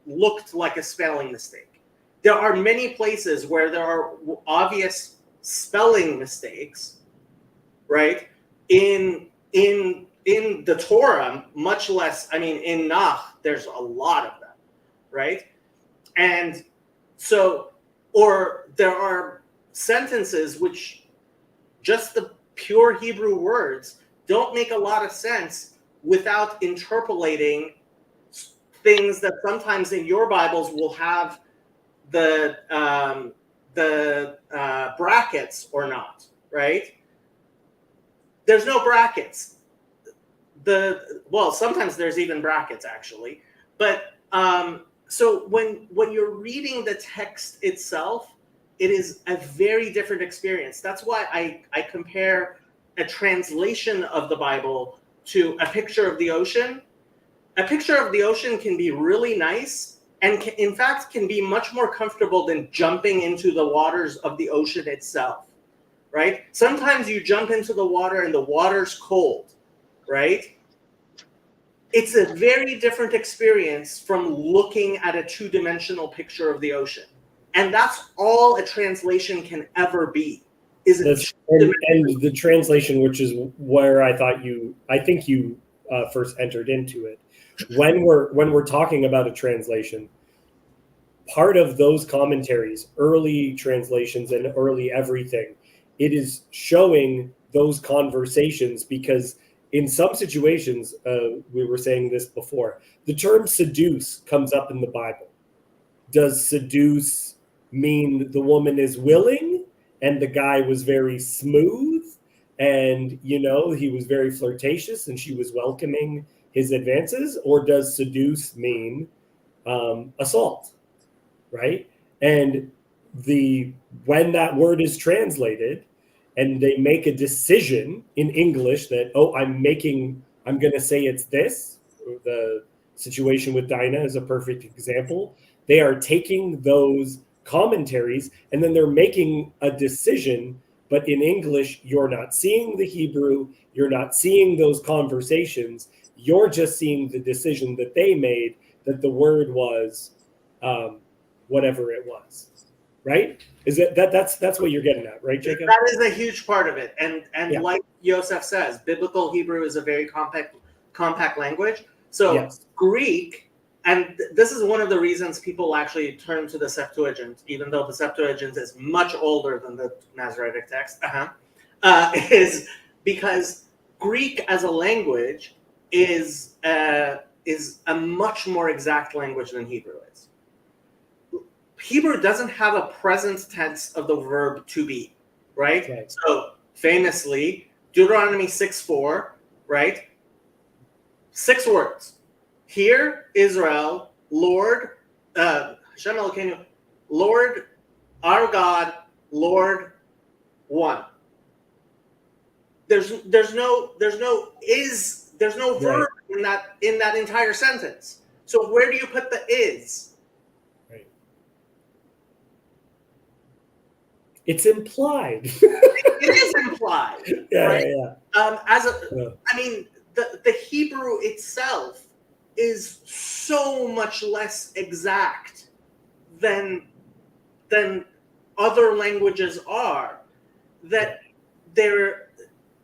looked like a spelling mistake. There are many places where there are obvious spelling mistakes, right? In the Torah, much less, in Nach, there's a lot of them, right? And so, or there are sentences which just the pure Hebrew words don't make a lot of sense without interpolating things that sometimes in your Bibles will have the brackets or not, right? There's no brackets. Sometimes there's even brackets actually, but so when you're reading the text itself, it is a very different experience. That's why I compare a translation of the Bible to a picture of the ocean. A picture of the ocean can be really nice and in fact can be much more comfortable than jumping into the waters of the ocean itself, right? Sometimes you jump into the water and the water's cold, right? It's a very different experience from looking at a two-dimensional picture of the ocean. And that's all a translation can ever be. And the translation, which is where I think you first entered into it. When we're talking about a translation, part of those commentaries, early translations and early everything, it is showing those conversations because in some situations, we were saying this before, the term seduce comes up in the Bible. Does seduce mean the woman is willing and the guy was very smooth and, he was very flirtatious and she was welcoming his advances? Or does seduce mean assault, right? And when that word is translated, and they make a decision in English that, I'm going to say it's this. The situation with Dinah is a perfect example. They are taking those commentaries and then they're making a decision But in English, you're not seeing the Hebrew, you're not seeing those conversations, you're just seeing the decision that they made, that the word was whatever it was, right? Is it that's what you're getting at, right, Jacob? That is a huge part of it, and Yeah. like Yosef says, biblical Hebrew is a very compact language. So Yes. Greek, and this is one of the reasons people actually turn to the Septuagint, even though the Septuagint is much older than the Masoretic text, is because Greek as a language is a much more exact language than Hebrew is. Hebrew doesn't have a present tense of the verb to be, right? So famously, Deuteronomy 6:4, right? 6 words. Hear, Israel, Lord, Hashem Elokeinu, Lord, our God, Lord, one. There's no verb in that entire sentence. So where do you put the is? It's implied. It is implied. Right? I mean, the Hebrew itself is so much less exact than other languages are, that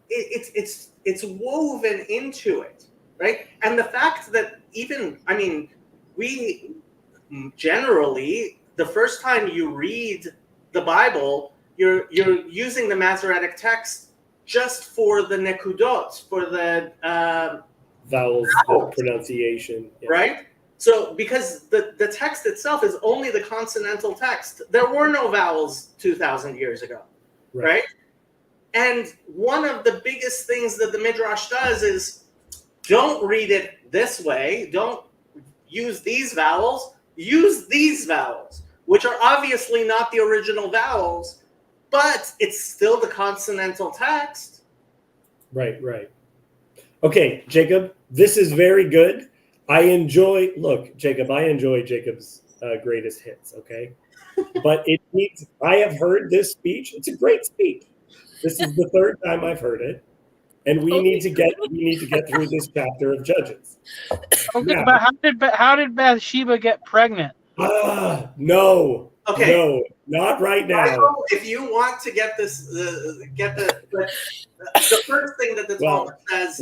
it's woven into it, right? And the fact that we generally, the first time you read the Bible, you're using the Masoretic text just for the nekudot, for the vowels, pronunciation, right? So because the text itself is only the consonantal text, there were no vowels 2,000 years ago, right? And one of the biggest things that the Midrash does is don't read it this way, don't use these vowels, use these vowels, which are obviously not the original vowels, but it's still the consonantal text. Right. Okay, Jacob, this is very good. I enjoy Jacob's greatest hits, okay? But I have heard this speech. It's a great speech. This is the third time I've heard it. And we need to get through this chapter of Judges. Okay, now, but how did Bathsheba get pregnant? No. Okay. No, not right now. Michael, if you want to get this, the first thing that the Talmud says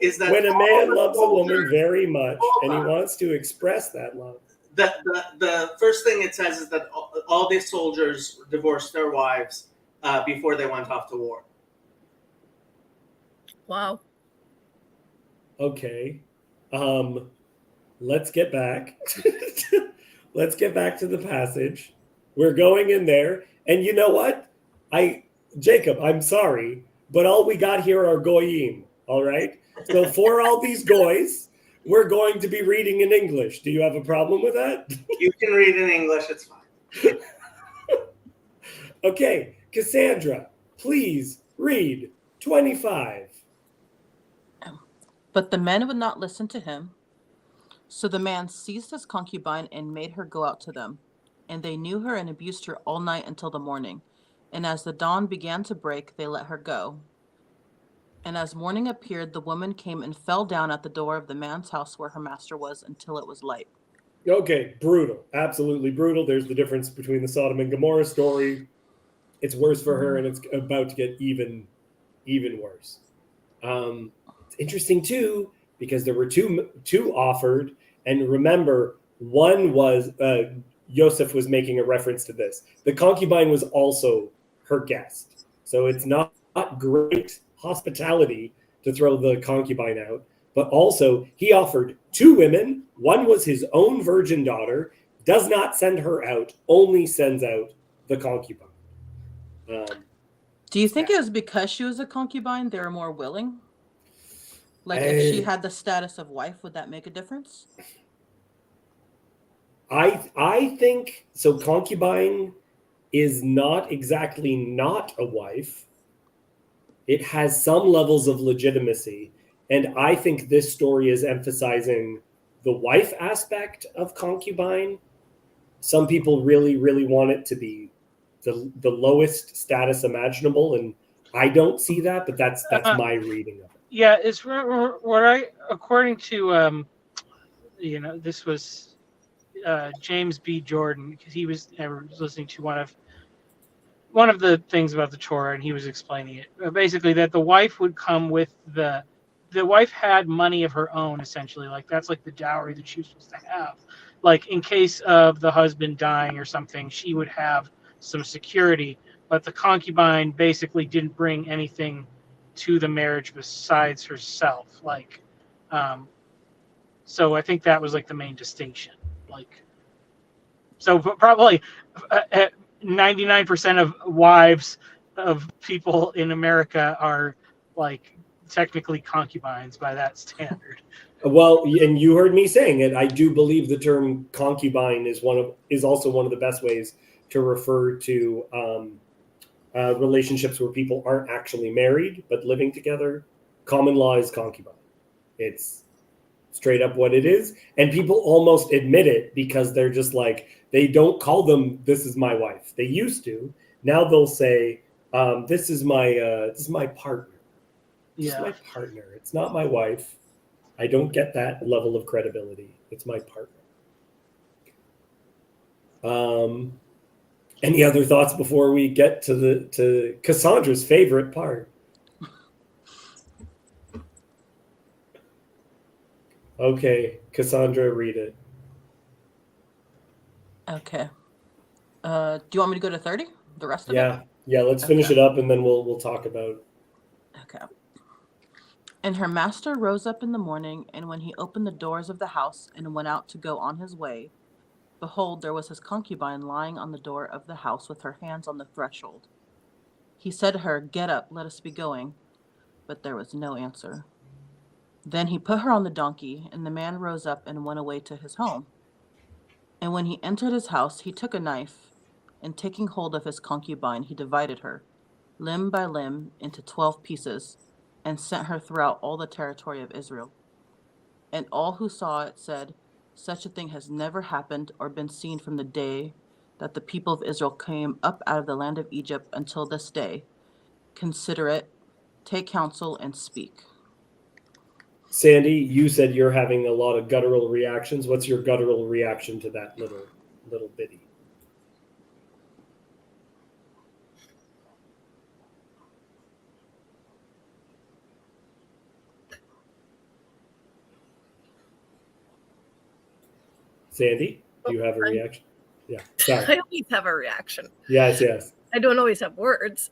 is that when a man loves a woman very much and he wants to express that love, the first thing it says is that all these soldiers divorced their wives before they went off to war. Wow. Okay. Let's get back. Let's get back to the passage. We're going in there. And you know what? Jacob, I'm sorry, but all we got here are goyim, all right? So for all these goys, we're going to be reading in English. Do you have a problem with that? You can read in English, it's fine. Okay, Cassandra, please read 25. But the men would not listen to him. So the man seized his concubine and made her go out to them. And they knew her and abused her all night until the morning. And as the dawn began to break, they let her go. And as morning appeared, the woman came and fell down at the door of the man's house where her master was until it was light. Okay, brutal. Absolutely brutal. There's the difference between the Sodom and Gomorrah story. It's worse for her, and it's about to get even worse. It's interesting, too, because there were two offered. And remember, one was, Yosef was making a reference to this. The concubine was also her guest. So it's not great hospitality to throw the concubine out. But also, he offered 2 women. One was his own virgin daughter, does not send her out, only sends out the concubine. Do you think it was because she was a concubine, they were more willing? Like, if she had the status of wife, would that make a difference? I think so. Concubine is not exactly not a wife. It has some levels of legitimacy. And I think this story is emphasizing the wife aspect of concubine. Some people really, really want it to be the lowest status imaginable, and I don't see that, but that's my reading of it. Yeah, it's what I, according to this was James B. Jordan, because I was listening to one of the things about the Torah, and he was explaining it. Basically, that the wife would come with the wife had money of her own, essentially. Like, that's like the dowry that she was supposed to have. Like, in case of the husband dying or something, she would have some security. But the concubine basically didn't bring anything to the marriage besides herself. Like, so I think that was like the main distinction. Like, so probably 99% of wives of people in America are like technically concubines by that standard. Well, and you heard me saying it. I do believe the term concubine is also one of the best ways to refer to relationships where people aren't actually married but living together. Common law is concubine. It's straight up what it is, and people almost admit it because they're just like, they don't call them "this is my wife." They used to. Now they'll say, "This is my partner." This is my partner. It's not my wife. I don't get that level of credibility. It's my partner. Any other thoughts before we get to Cassandra's favorite part? Okay, Cassandra, read it. Okay. Do you want me to go to 30? The rest of it? Yeah. Let's finish it up, and then we'll talk about. Okay. And her master rose up in the morning, and when he opened the doors of the house and went out to go on his way, behold, there was his concubine lying on the door of the house with her hands on the threshold. He said to her, "Get up, let us be going." But there was no answer. Then he put her on the donkey, and the man rose up and went away to his home. And when he entered his house, he took a knife, and taking hold of his concubine, he divided her, limb by limb, into 12 pieces, and sent her throughout all the territory of Israel. And all who saw it said, "Such a thing has never happened or been seen from the day that the people of Israel came up out of the land of Egypt until this day. Consider it, take counsel, and speak." Sandy, you said you're having a lot of guttural reactions. What's your guttural reaction to that little bitty? Sandy, do you have a reaction? Yeah, sorry. I always have a reaction. Yes. I don't always have words.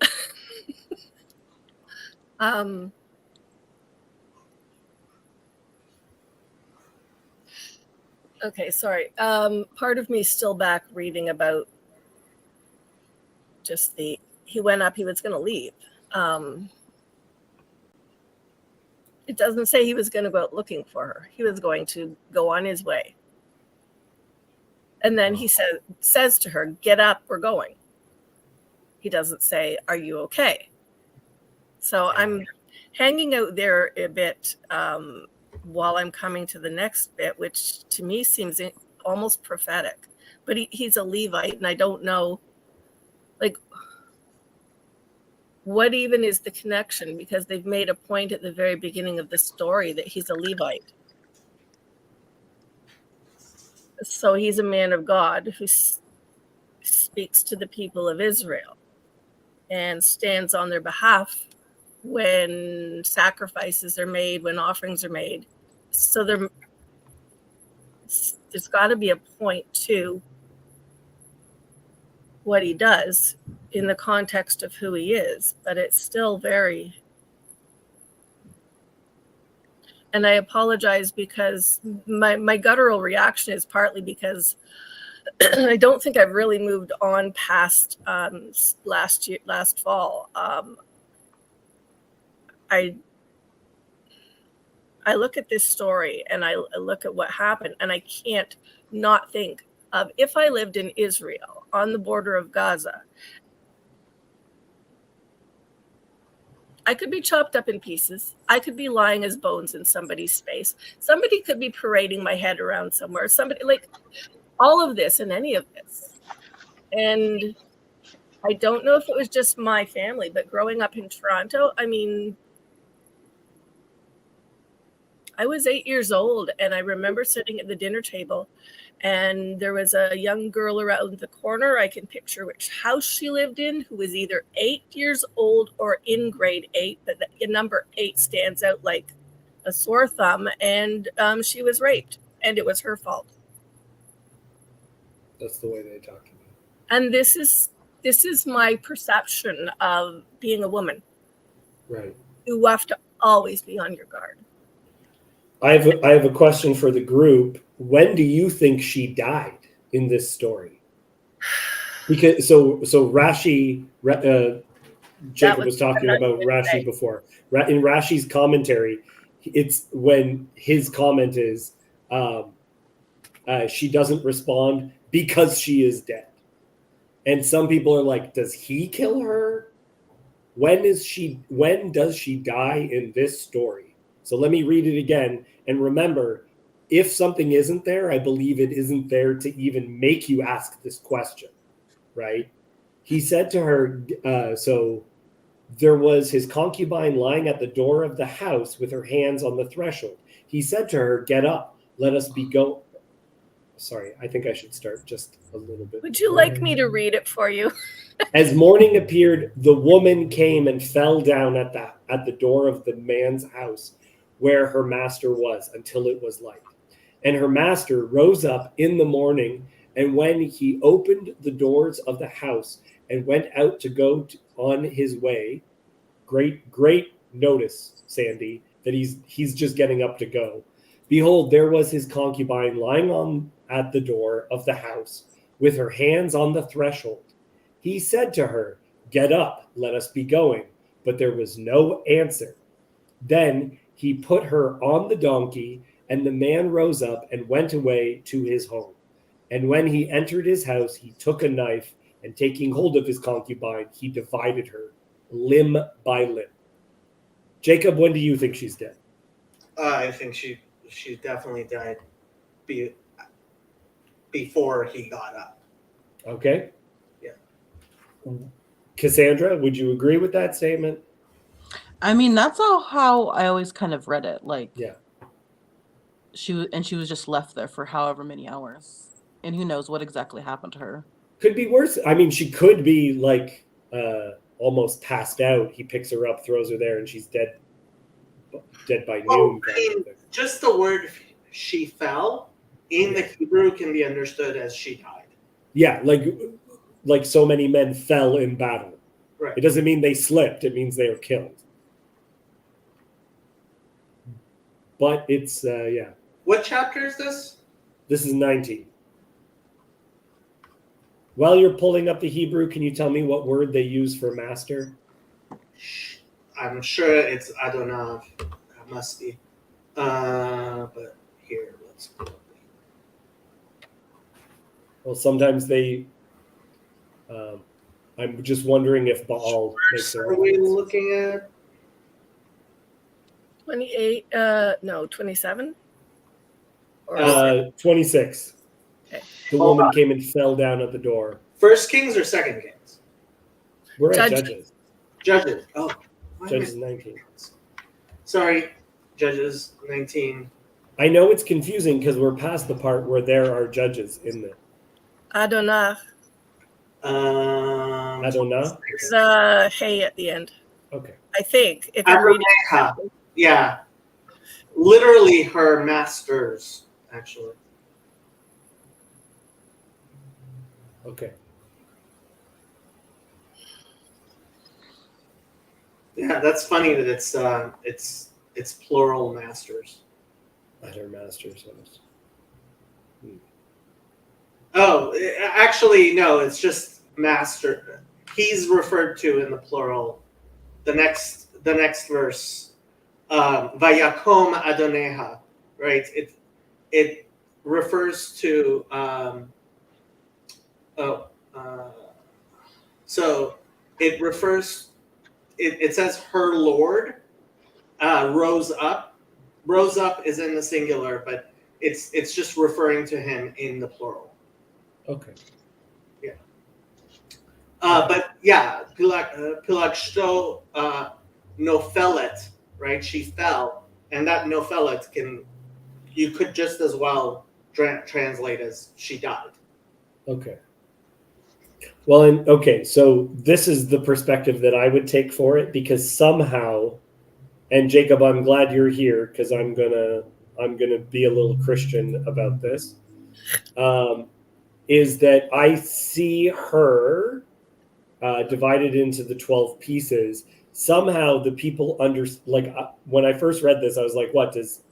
Okay, sorry. Part of me is still back reading about just he went up, he was going to leave. It doesn't say he was going to go out looking for her. He was going to go on his way. And then he says to her, "Get up, we're going." He doesn't say, "Are you okay?" So I'm hanging out there a bit while I'm coming to the next bit, which to me seems almost prophetic. But he's a Levite, and I don't know, like, what even is the connection? Because they've made a point at the very beginning of the story that he's a Levite. So he's a man of God who speaks to the people of Israel and stands on their behalf when sacrifices are made, when offerings are made. So there's got to be a point to what he does in the context of who he is, but it's still very... And I apologize because my guttural reaction is partly because I don't think I've really moved on past last fall. I look at this story and I look at what happened, and I can't not think of if I lived in Israel on the border of Gaza. I could be chopped up in pieces. I could be lying as bones in somebody's space. Somebody could be parading my head around somewhere. Somebody, like, all of this and any of this. And I don't know if it was just my family, but growing up in Toronto, I mean, I was 8 years old, and I remember sitting at the dinner table, and there was a young girl around the corner. I can picture which house she lived in, who was either 8 years old or in grade 8, but the number 8 stands out like a sore thumb, and she was raped, and it was her fault. That's the way they talk about it. And this is my perception of being a woman. Right. You have to always be on your guard. I have a question for the group. When do you think she died in this story? Because so Rashi, Jacob was talking about Rashi before. In Rashi's commentary, it's when his comment is she doesn't respond because she is dead. And some people are like, does he kill her? When does she die in this story? So let me read it again. And remember, if something isn't there, I believe it isn't there to even make you ask this question, right? He said to her, so there was his concubine lying at the door of the house with her hands on the threshold. He said to her, get up, let us be go. Sorry, I think I should start just a little bit. Would you like me to read it for you? As morning appeared, the woman came and fell down at the door of the man's house where her master was until it was light. And her master rose up in the morning, and when he opened the doors of the house and went out to go on his way, great notice, Sandy, that he's just getting up to go. Behold, there was his concubine lying at the door of the house with her hands on the threshold. He said to her, get up, let us be going. But there was no answer. Then he put her on the donkey, and the man rose up and went away to his home. And when he entered his house, he took a knife, and taking hold of his concubine, he divided her limb by limb. Jacob, when do you think she's dead? I think she definitely died before he got up. Okay. Yeah. Cassandra, would you agree with that statement? I mean, that's how I always kind of read it. Like, yeah, she was just left there for however many hours, and who knows what exactly happened to her. Could be worse. I mean, she could be like almost passed out. He picks her up, throws her there, and she's dead by noon. I mean, just the word "she fell" in the Hebrew can be understood as she died. Yeah, like so many men fell in battle. Right. It doesn't mean they slipped. It means they were killed. But it's yeah. What chapter is this? This is 19. While you're pulling up the Hebrew, can you tell me what word they use for master? I'm sure it's Adonai. It must be. But here, let's go. Well, sometimes they. I'm just wondering if Baal makes a Are we looking at? 28, no, 27? 26. Okay. The woman came and fell down at the door. First Kings or Second Kings? We're at Judges. Judges. Judges. Oh. Judges 19. Sorry, Judges 19. I know it's confusing because we're past the part where there are judges in the Adonai. Adonai. The hey at the end. Okay. I think. If I'm reading. Yeah. Literally her masters, actually. Okay. Yeah, that's funny that it's plural masters. At her master's house. Oh, actually, no. It's just master. He's referred to in the plural. The next verse, Vayakom Adoneha, right? It refers to. So it refers. It says her Lord rose up. Rose up is in the singular, but it's just referring to him in the plural. Okay. Yeah. But Pilagsto nofelet, right? She fell, and that nofelet you could just as well translate as she died. Okay. Well, okay, so this is the perspective that I would take for it, because somehow, and Jacob, I'm glad you're here, because I'm gonna be a little Christian about this. Is that I see her divided into the 12 pieces. Somehow the people when I first read this, I was like, what does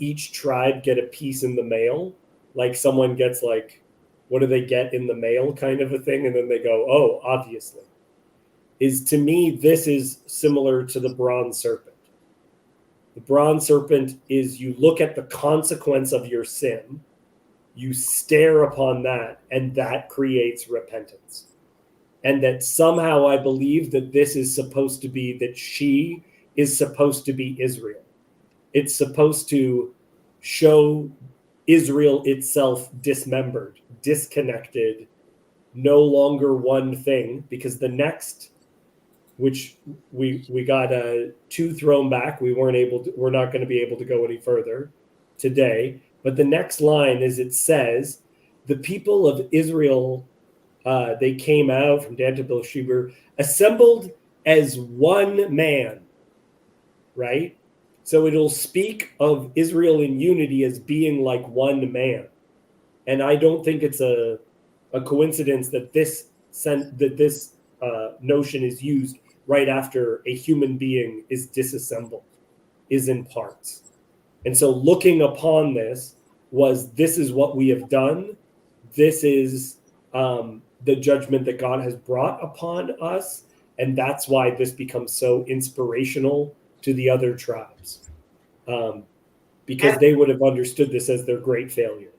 each tribe get a piece in the mail? Like someone gets like, what do they get in the mail kind of a thing? And then they go, oh, obviously. To me, this is similar to the bronze serpent. The bronze serpent is you look at the consequence of your sin, you stare upon that, and that creates repentance. And that somehow I believe that this is supposed to be, that she is supposed to be Israel. It's supposed to show Israel itself dismembered, disconnected, no longer one thing, because the next, which we got two thrown back, we're not going to be able to go any further today. But the next line is, it says, the people of Israel, they came out from Dan to Beersheba, assembled as one man, right? So it'll speak of Israel in unity as being like one man. And I don't think it's a coincidence that this notion is used right after a human being is disassembled, is in parts. And so looking upon this is what we have done. This is the judgment that God has brought upon us. And that's why this becomes so inspirational to the other tribes, because they would have understood this as their great failure.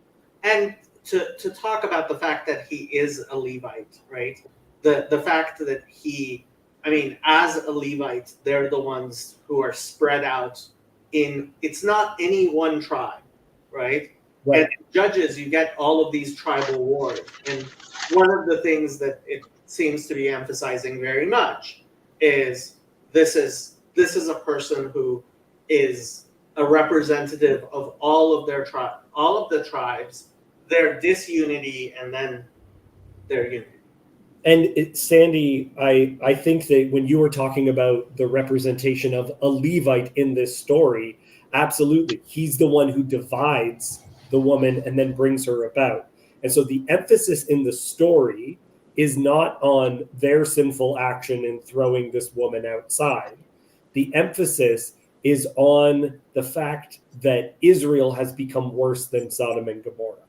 And to talk about the fact that he is a Levite, right? The fact that as a Levite, they're the ones who are spread out it's not any one tribe, right? Right. And in Judges, you get all of these tribal wars. And one of the things that it seems to be emphasizing very much is this is a person who is a representative of all of the tribes, their disunity, and then their unity. And Sandy, I think that when you were talking about the representation of a Levite in this story, absolutely, he's the one who divides the woman and then brings her about. And so the emphasis in the story is not on their sinful action in throwing this woman outside. The emphasis is on the fact that Israel has become worse than Sodom and Gomorrah.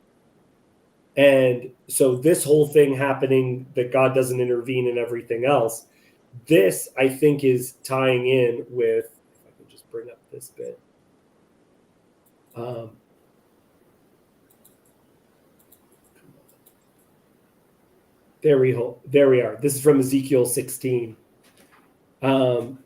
And so this whole thing happening, that God doesn't intervene in everything else, this, I think, is tying in with, if I can just bring up this bit. There we are. This is from Ezekiel 16. From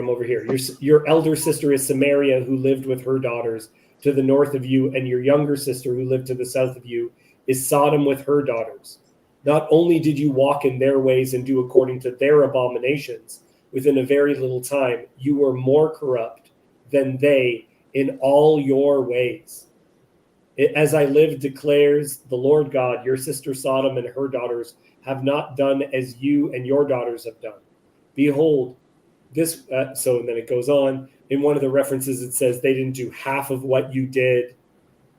over here. Your elder sister is Samaria, who lived with her daughters to the north of you, and your younger sister, who lived to the south of you, is Sodom with her daughters. Not only did you walk in their ways and do according to their abominations, within a very little time, you were more corrupt than they in all your ways. As I live, declares the Lord God, your sister Sodom and her daughters have not done as you and your daughters have done. Behold, this, and then it goes on. In one of the references, it says they didn't do half of what you did.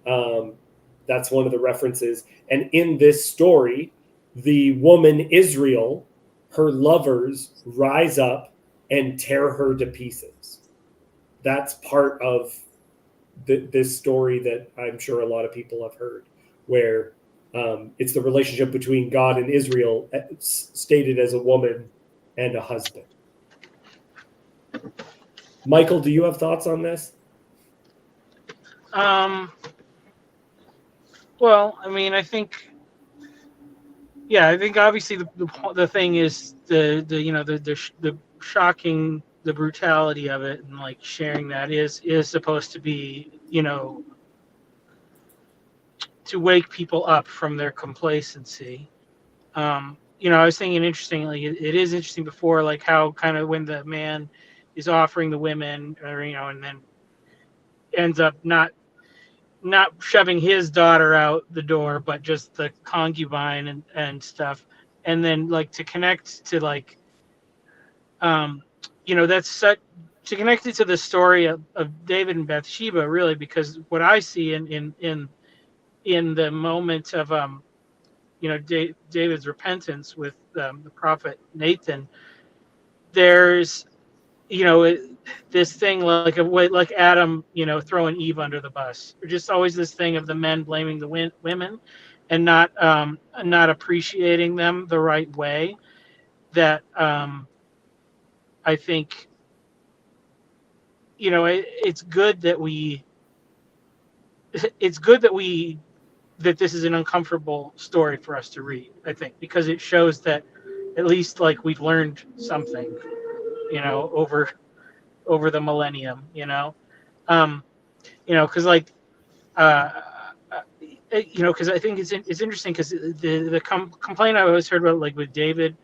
That's one of the references. And in this story, the woman Israel, her lovers rise up and tear her to pieces. That's part of this story that I'm sure a lot of people have heard, where it's the relationship between God and Israel, stated as a woman and a husband. Michael, do you have thoughts on this? Well, I think obviously the thing is the shocking, the brutality of it, and like sharing that is supposed to be to wake people up from their complacency. I was thinking interestingly, it is interesting before, like how kind of when the man is offering the women, or and then ends up not shoving his daughter out the door, but just the concubine and stuff, and then like to connect to like, that's such to connect it to the story of David and Bathsheba, really, because what I see in the moment of David's repentance with the prophet Nathan, there's this thing like like Adam, throwing Eve under the bus. There's just always this thing of the men blaming the women and not appreciating them the right way. That I think it's good that that this is an uncomfortable story for us to read, I think, because it shows that at least like we've learned something, over the millennium, because like, because I think it's interesting because the complaint I always heard about, like with David,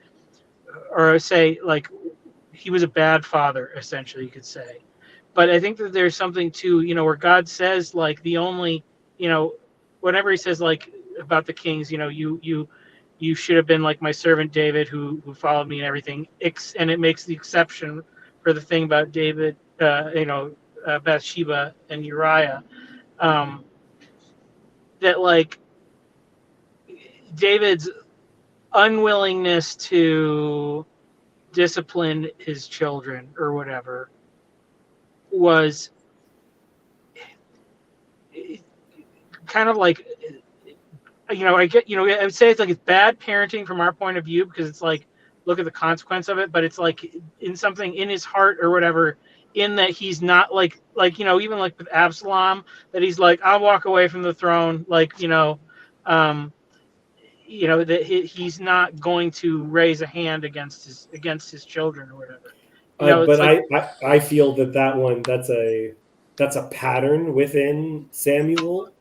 or say like he was a bad father, essentially, you could say. But I think that there's something to, where God says like the only, whenever he says like about the kings, you should have been like my servant David who followed me and everything. And it makes the exception for the thing about David, Bathsheba and Uriah, that like David's unwillingness to discipline his children or whatever was kind of like, I would say it's like it's bad parenting from our point of view, because it's like, look at the consequence of it, but it's like in something in his heart or whatever, in that he's not like, even like with Absalom, that he's like, I'll walk away from the throne. Like, that he's not going to raise a hand against his children or whatever. But like, I feel that one, that's a pattern within Samuel,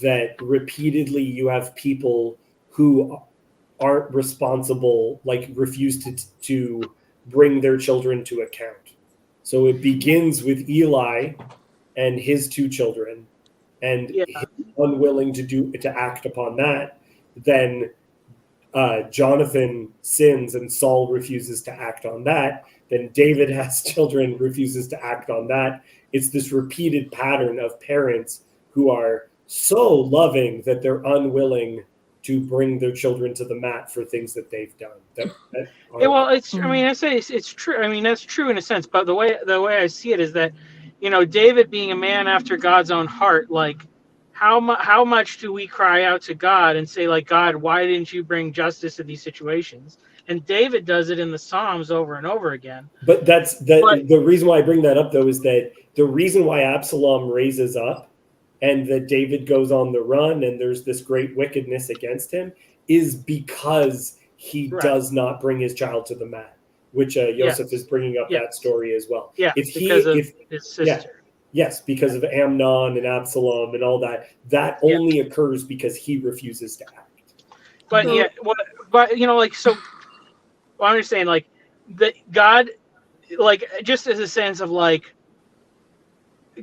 that repeatedly you have people who aren't responsible, like refuse to bring their children to account. So it begins with Eli and his two children, and he's unwilling to act upon that. Then Jonathan sins and Saul refuses to act on that. Then David has children, refuses to act on that. It's this repeated pattern of parents who are so loving that they're unwilling to bring their children to the mat for things that they've done. Well, it's. I mean, I say it's true. I mean, that's true in a sense. But the way I see it is that, David being a man after God's own heart, like, how much do we cry out to God and say, like, God, why didn't you bring justice to these situations? And David does it in the Psalms over and over again. But the reason why I bring that up, though, is that the reason why Absalom raises up and that David goes on the run and there's this great wickedness against him is because he does not bring his child to the mat, which Joseph is bringing up that story as well. Yeah, because of his sister. Yes, because of Amnon and Absalom and all that. That only occurs because he refuses to act. But so I'm just saying, like, that God, like, just as a sense of like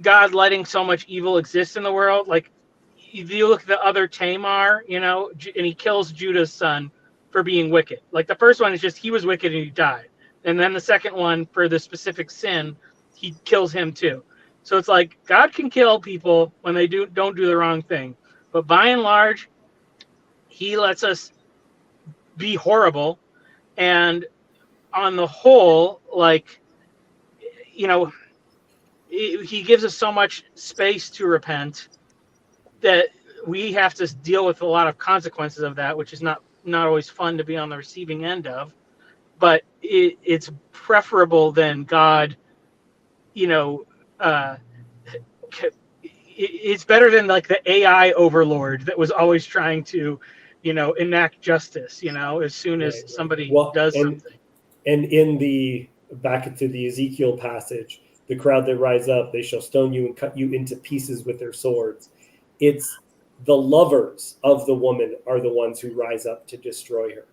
God letting so much evil exist in the world, like, if you look at the other Tamar, and he kills Judah's son for being wicked. Like, the first one is just he was wicked and he died, and then the second one, for the specific sin, he kills him too. So it's like God can kill people when they don't do the wrong thing, but by and large, he lets us be horrible. And on the whole, like, he gives us so much space to repent that we have to deal with a lot of consequences of that, which is not always fun to be on the receiving end of. But it's preferable than God, it's better than like the AI overlord that was always trying to, enact justice, as soon as somebody does something. And in back to the Ezekiel passage, the crowd that rise up, they shall stone you and cut you into pieces with their swords. It's the lovers of the woman are the ones who rise up to destroy her.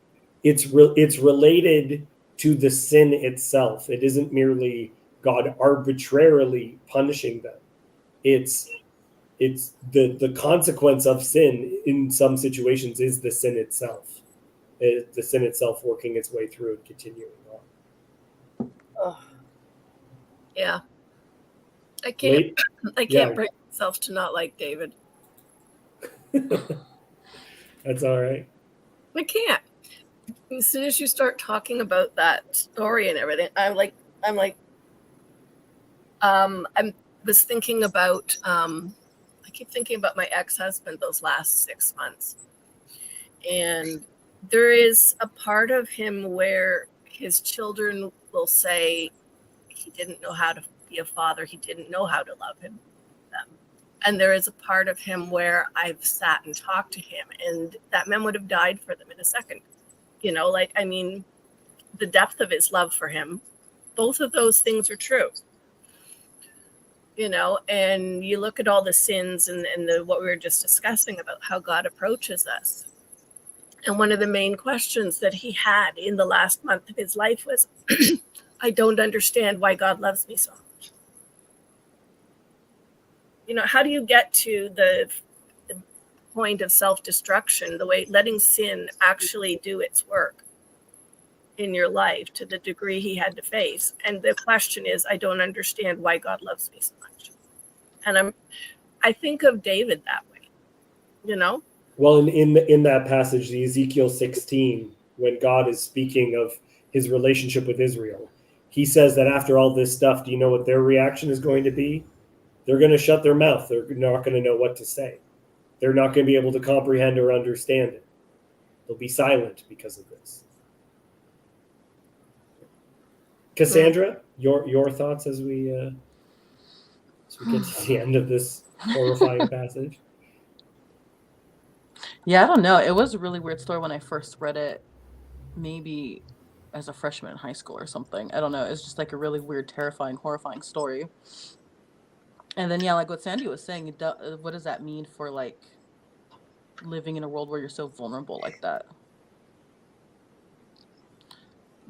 It's related to the sin itself. It isn't merely God arbitrarily punishing them. It's the consequence of sin in some situations is the sin itself. The sin itself working its way through and continuing on. Oh. Yeah. I can't bring myself to not like David. That's all right. I can't. As soon as you start talking about that story and everything, I was thinking about, I keep thinking about my ex-husband those last 6 months. And there is a part of him where his children will say he didn't know how to be a father. He didn't know how to love them. And there is a part of him where I've sat and talked to him, and that man would have died for them in a second. You know, like, I mean, the depth of his love for him, both of those things are true. You know, and you look at all the sins and what we were just discussing about how God approaches us. And one of the main questions that he had in the last month of his life was, I don't understand why God loves me so much. You know, how do you get to the point of self-destruction, the way letting sin actually do its work in your life to the degree he had to face? And the question is, I don't understand why God loves me so much. And I think of David that way, you know? Well, in that passage, the Ezekiel 16, when God is speaking of his relationship with Israel, he says that after all this stuff, do you know what their reaction is going to be? They're going to shut their mouth. They're not going to know what to say. They're not going to be able to comprehend or understand it. They'll be silent because of this. Cassandra, your thoughts as we get to the end of this horrifying passage? Yeah, I don't know. It was a really weird story when I first read it, maybe as a freshman in high school or something. I don't know. It's just like a really weird, terrifying, horrifying story. And then, yeah, like what Sandy was saying, what does that mean for, like, living in a world where you're so vulnerable like that?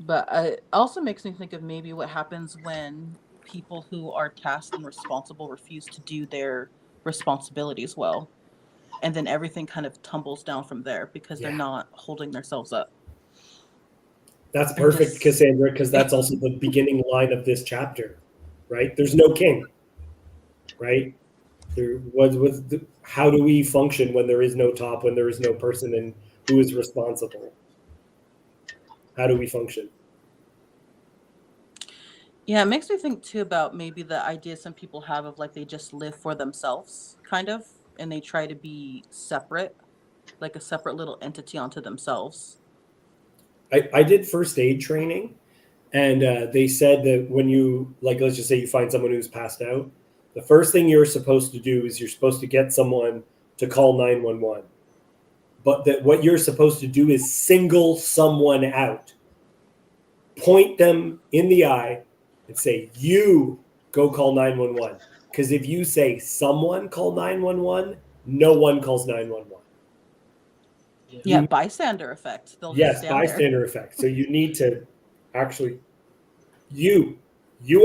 But it also makes me think of maybe what happens when people who are tasked and responsible refuse to do their responsibilities well. And then everything kind of tumbles down from there because they're not holding themselves up. That's perfect, Cassandra, because that's also the beginning line of this chapter, right? There's no king, right? How do we function when there is no top, when there is no person, and who is responsible? How do we function? Yeah, it makes me think too about maybe the idea some people have of like they just live for themselves, kind of, and they try to be separate, like a separate little entity onto themselves. I did first aid training, and they said that when you, like, let's just say you find someone who's passed out, the first thing you're supposed to do is you're supposed to get someone to call 911. But that what you're supposed to do is single someone out, point them in the eye, and say, you go call 911. Because if you say someone call 911, no one calls 911. Yeah, bystander effect. They'll just stand bystander there. effect. So you need to actually, you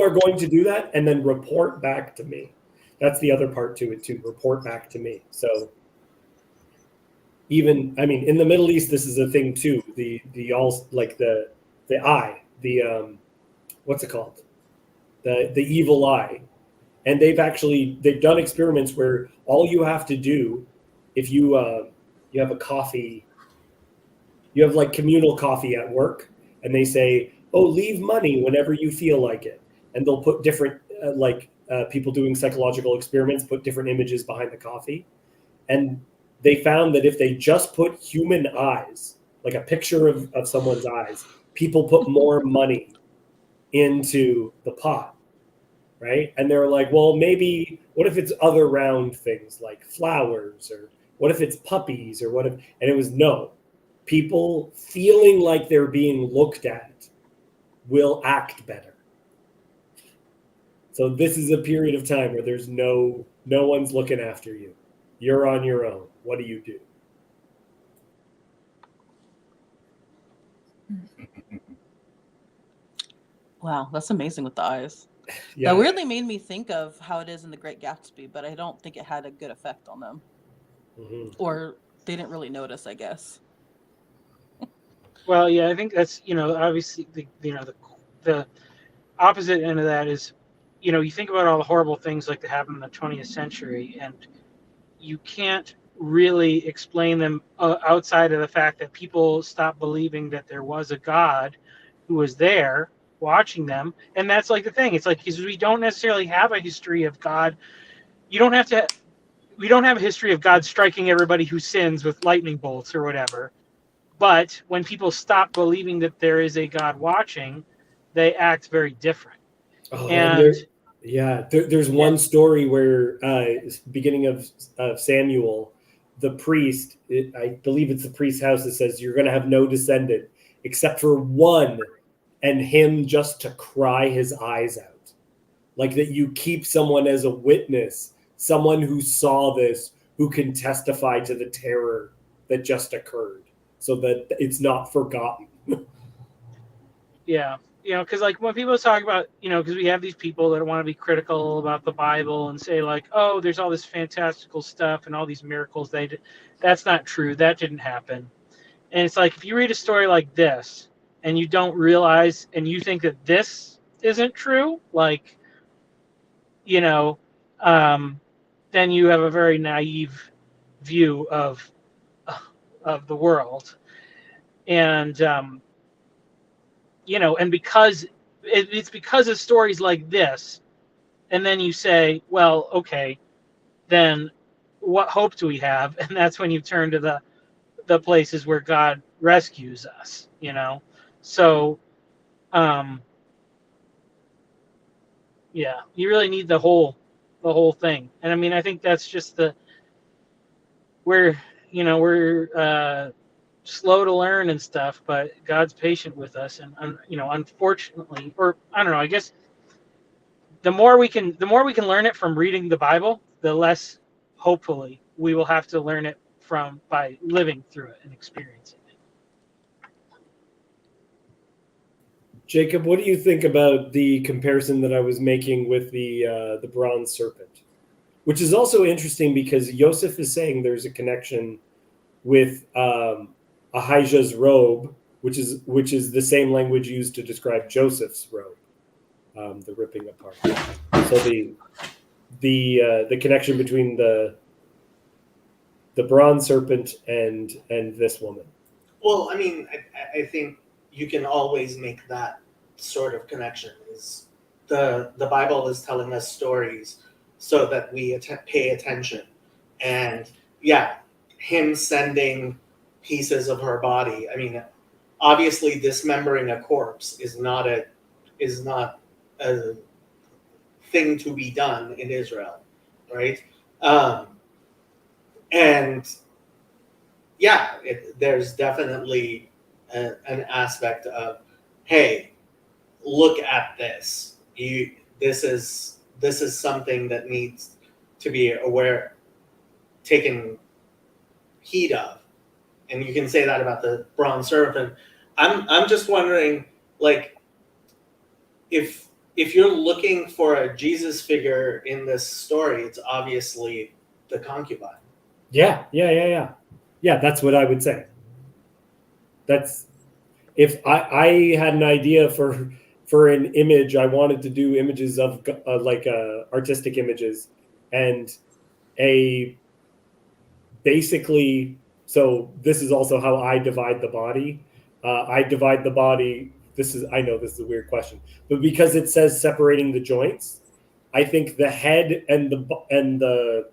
are going to do that and then report back to me. That's the other part to it too. Report back to me. So even, I mean, in the Middle East, this is a thing too. The all, like the eye, what's it called? The evil eye. And they've done experiments where all you have to do, if you have a coffee, you have like communal coffee at work, and they say, oh, leave money whenever you feel like it. And they'll put different, people doing psychological experiments, put different images behind the coffee. And they found that if they just put human eyes, like a picture of someone's eyes, people put more money into the pot, right? And they're like, well, maybe, what if it's other round things like flowers, or what if it's puppies, or what if, and it was no. People feeling like they're being looked at will act better. So this is a period of time where there's no one's looking after you. You're on your own. What do you do? Wow, that's amazing with the eyes. Yeah. That weirdly made me think of how it is in The Great Gatsby, but I don't think it had a good effect on them. Mm-hmm. Or they didn't really notice, I guess. Well, yeah, I think that's, obviously the opposite end of that is, you think about all the horrible things like that happened in the 20th century, and you can't really explain them outside of the fact that people stopped believing that there was a God who was there watching them. And that's like the thing. It's like, because we don't necessarily have a history of God. We don't have a history of God striking everybody who sins with lightning bolts or whatever. But when people stop believing that there is a God watching, they act very different. Oh, And there's one story where beginning of Samuel, the priest, I believe it's the priest's house, that says you're going to have no descendant except for one, and him just to cry his eyes out. Like that you keep someone as a witness, someone who saw this, who can testify to the terror that just occurred, so that it's not forgotten. yeah, because like when people talk about, because we have these people that want to be critical about the Bible and say like, oh, there's all this fantastical stuff and all these miracles. That's not true. That didn't happen. And it's like, if you read a story like this and you don't realize and you think that this isn't true, like, then you have a very naive view of the world. And, and because it's because of stories like this, and then you say, well, okay, then what hope do we have? And that's when you turn to the places where God rescues us, So, yeah, you really need the whole thing. And I mean, I think that's just we're slow to learn and stuff, but God's patient with us. And, unfortunately, or I don't know, I guess the more we can learn it from reading the Bible, the less hopefully we will have to learn it by living through it and experiencing it. Jacob, what do you think about the comparison that I was making with the bronze serpent? Which is also interesting because Yosef is saying there's a connection with Ahijah's robe, which is the same language used to describe Joseph's robe, the ripping apart. So the connection between the bronze serpent and this woman. Well, I mean, I think you can always make that sort of connection. Is the Bible is telling us stories so that we pay attention, and yeah, him sending pieces of her body. I mean, obviously, dismembering a corpse is not a thing to be done in Israel, right? And yeah, there's definitely an aspect of, hey, look at this. This is something that needs to be taken heed of, and you can say that about the bronze serpent. I'm just wondering, like, if you're looking for a Jesus figure in this story, it's obviously the concubine. Yeah. That's what I would say. That's if I had an idea for an image, I wanted to do images of artistic images, and basically. So this is also how I divide the body. I divide the body. I know this is a weird question, but because it says separating the joints, I think the head and the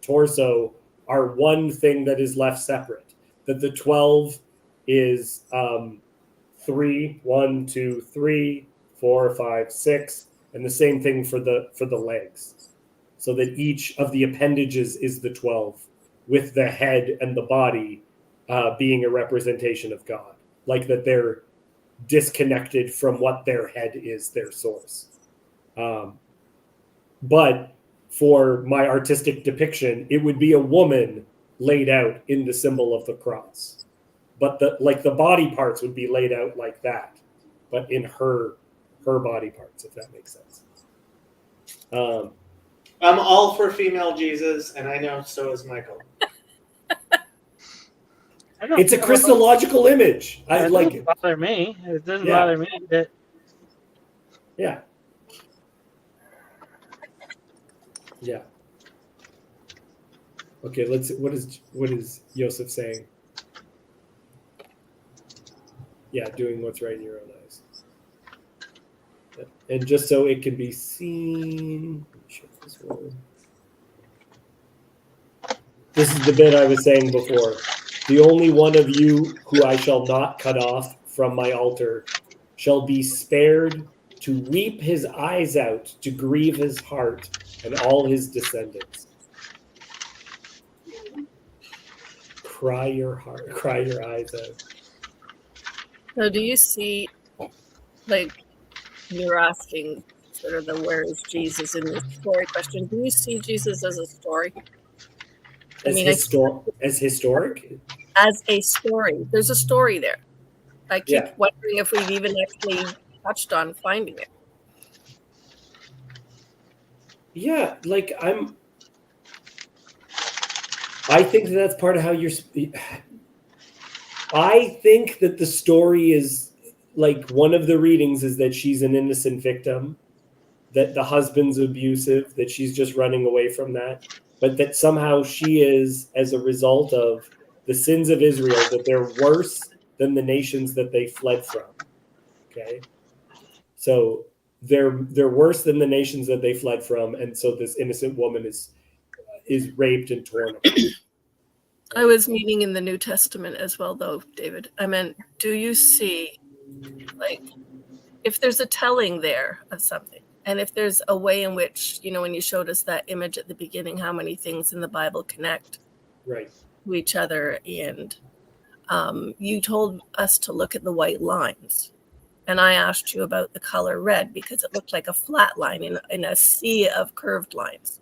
torso are one thing that is left separate. That the 12 is 3, 1, 2, 3, 4, 5, 6, and the same thing for the legs. So that each of the appendages is the 12, with the head and the body being a representation of God, like that they're disconnected from what their head is, their source. But for my artistic depiction, it would be a woman laid out in the symbol of the cross. But the body parts would be laid out like that, but in her body parts, if that makes sense. I'm all for female Jesus, and I know so is Michael. It's a Christological image. I like it. Doesn't bother me. It doesn't Yeah. bother me that. Yeah. Yeah. Okay, let's. What is Joseph saying? Yeah, doing what's right in your own eyes. And just so it can be seen. Let me shift this one. This is the bit I was saying before. The only one of you who I shall not cut off from my altar shall be spared to weep his eyes out, to grieve his heart and all his descendants. Cry your eyes out. So do you see, like, you're asking sort of the where is Jesus in this story question. Do you see Jesus as a story? As historic? As a story. There's a story there. I keep Yeah. wondering if we've even actually touched on finding it. Yeah, like I think that's part of how you're. I think that the story is like one of the readings is that she's an innocent victim, that the husband's abusive, that she's just running away from that, but that somehow she is, as a result of the sins of Israel, that they're worse than the nations that they fled from. Okay, so they're worse than the nations that they fled from, and so this innocent woman is raped and torn apart. I was meaning in the New Testament as well, though, David. I meant, do you see, like, if there's a telling there of something, and if there's a way in which, you know, when you showed us that image at the beginning, how many things in the Bible connect Right. to each other, and you told us to look at the white lines, and I asked you about the color red because it looked like a flat line in a sea of curved lines.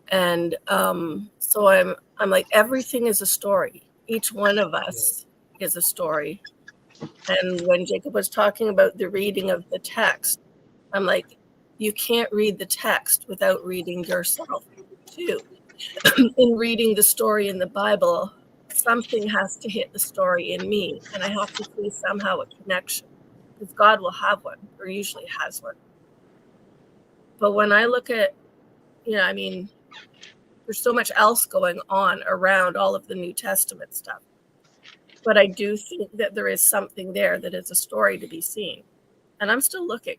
And so I'm like, everything is a story. Each one of us is a story. And when Jacob was talking about the reading of the text, I'm like, you can't read the text without reading yourself too. In reading the story in the Bible, something has to hit the story in me, and I have to see somehow a connection, because God will have one, or usually has one. But when I look at, you know, I mean, there's so much else going on around all of the New Testament stuff. But I do think that there is something there that is a story to be seen. And I'm still looking.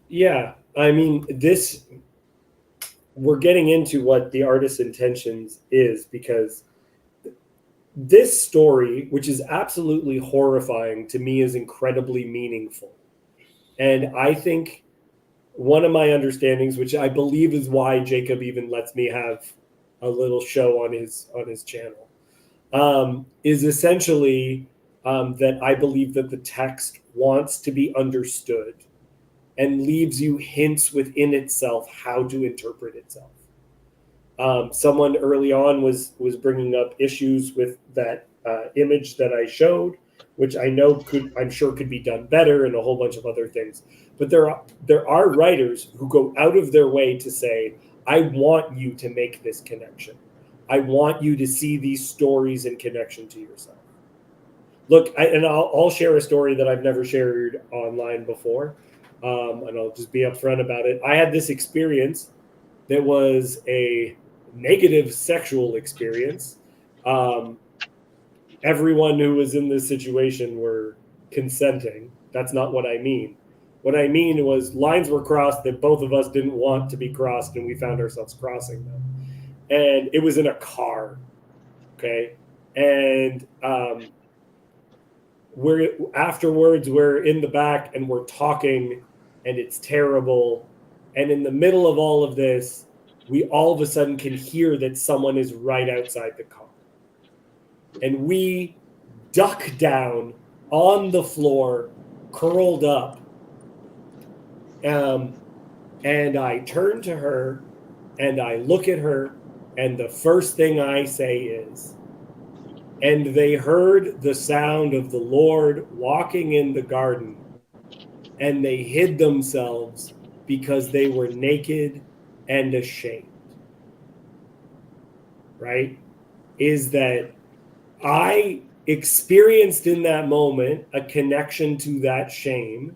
Yeah, I mean, we're getting into what the artist's intentions is, because this story, which is absolutely horrifying, to me is incredibly meaningful. And I think one of my understandings, which I believe is why Jacob even lets me have a little show on his channel, is essentially that I believe that the text wants to be understood and leaves you hints within itself how to interpret itself. Someone early on was bringing up issues with that image that I showed, which I'm sure could be done better, and a whole bunch of other things. But there are writers who go out of their way to say, I want you to make this connection. I want you to see these stories in connection to yourself. Look, I'll share a story that I've never shared online before, and I'll just be upfront about it. I had this experience that was a negative sexual experience. Everyone who was in this situation were consenting. That's not what I mean. What I mean was lines were crossed that both of us didn't want to be crossed, and we found ourselves crossing them. And it was in a car, okay? And we're in the back and we're talking, and it's terrible. And in the middle of all of this, we all of a sudden can hear that someone is right outside the car. And we duck down on the floor, curled up, And I turn to her and I look at her, and the first thing I say is, "And they heard the sound of the Lord walking in the garden, and they hid themselves because they were naked and ashamed." Right? Is that I experienced in that moment a connection to that shame,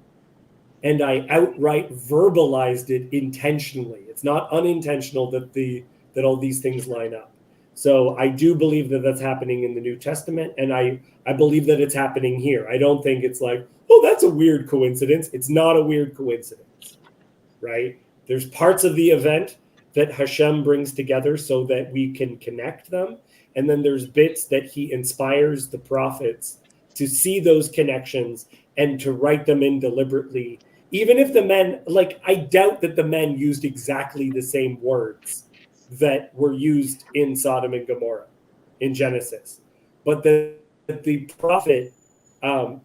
and I outright verbalized it intentionally. It's not unintentional that all these things line up. So I do believe that that's happening in the New Testament, and I believe that it's happening here. I don't think it's like, oh, that's a weird coincidence. It's not a weird coincidence, right? There's parts of the event that Hashem brings together so that we can connect them, and then there's bits that he inspires the prophets to see those connections and to write them in deliberately. Even if the men, like, I doubt that the men used exactly the same words that were used in Sodom and Gomorrah in Genesis, but the prophet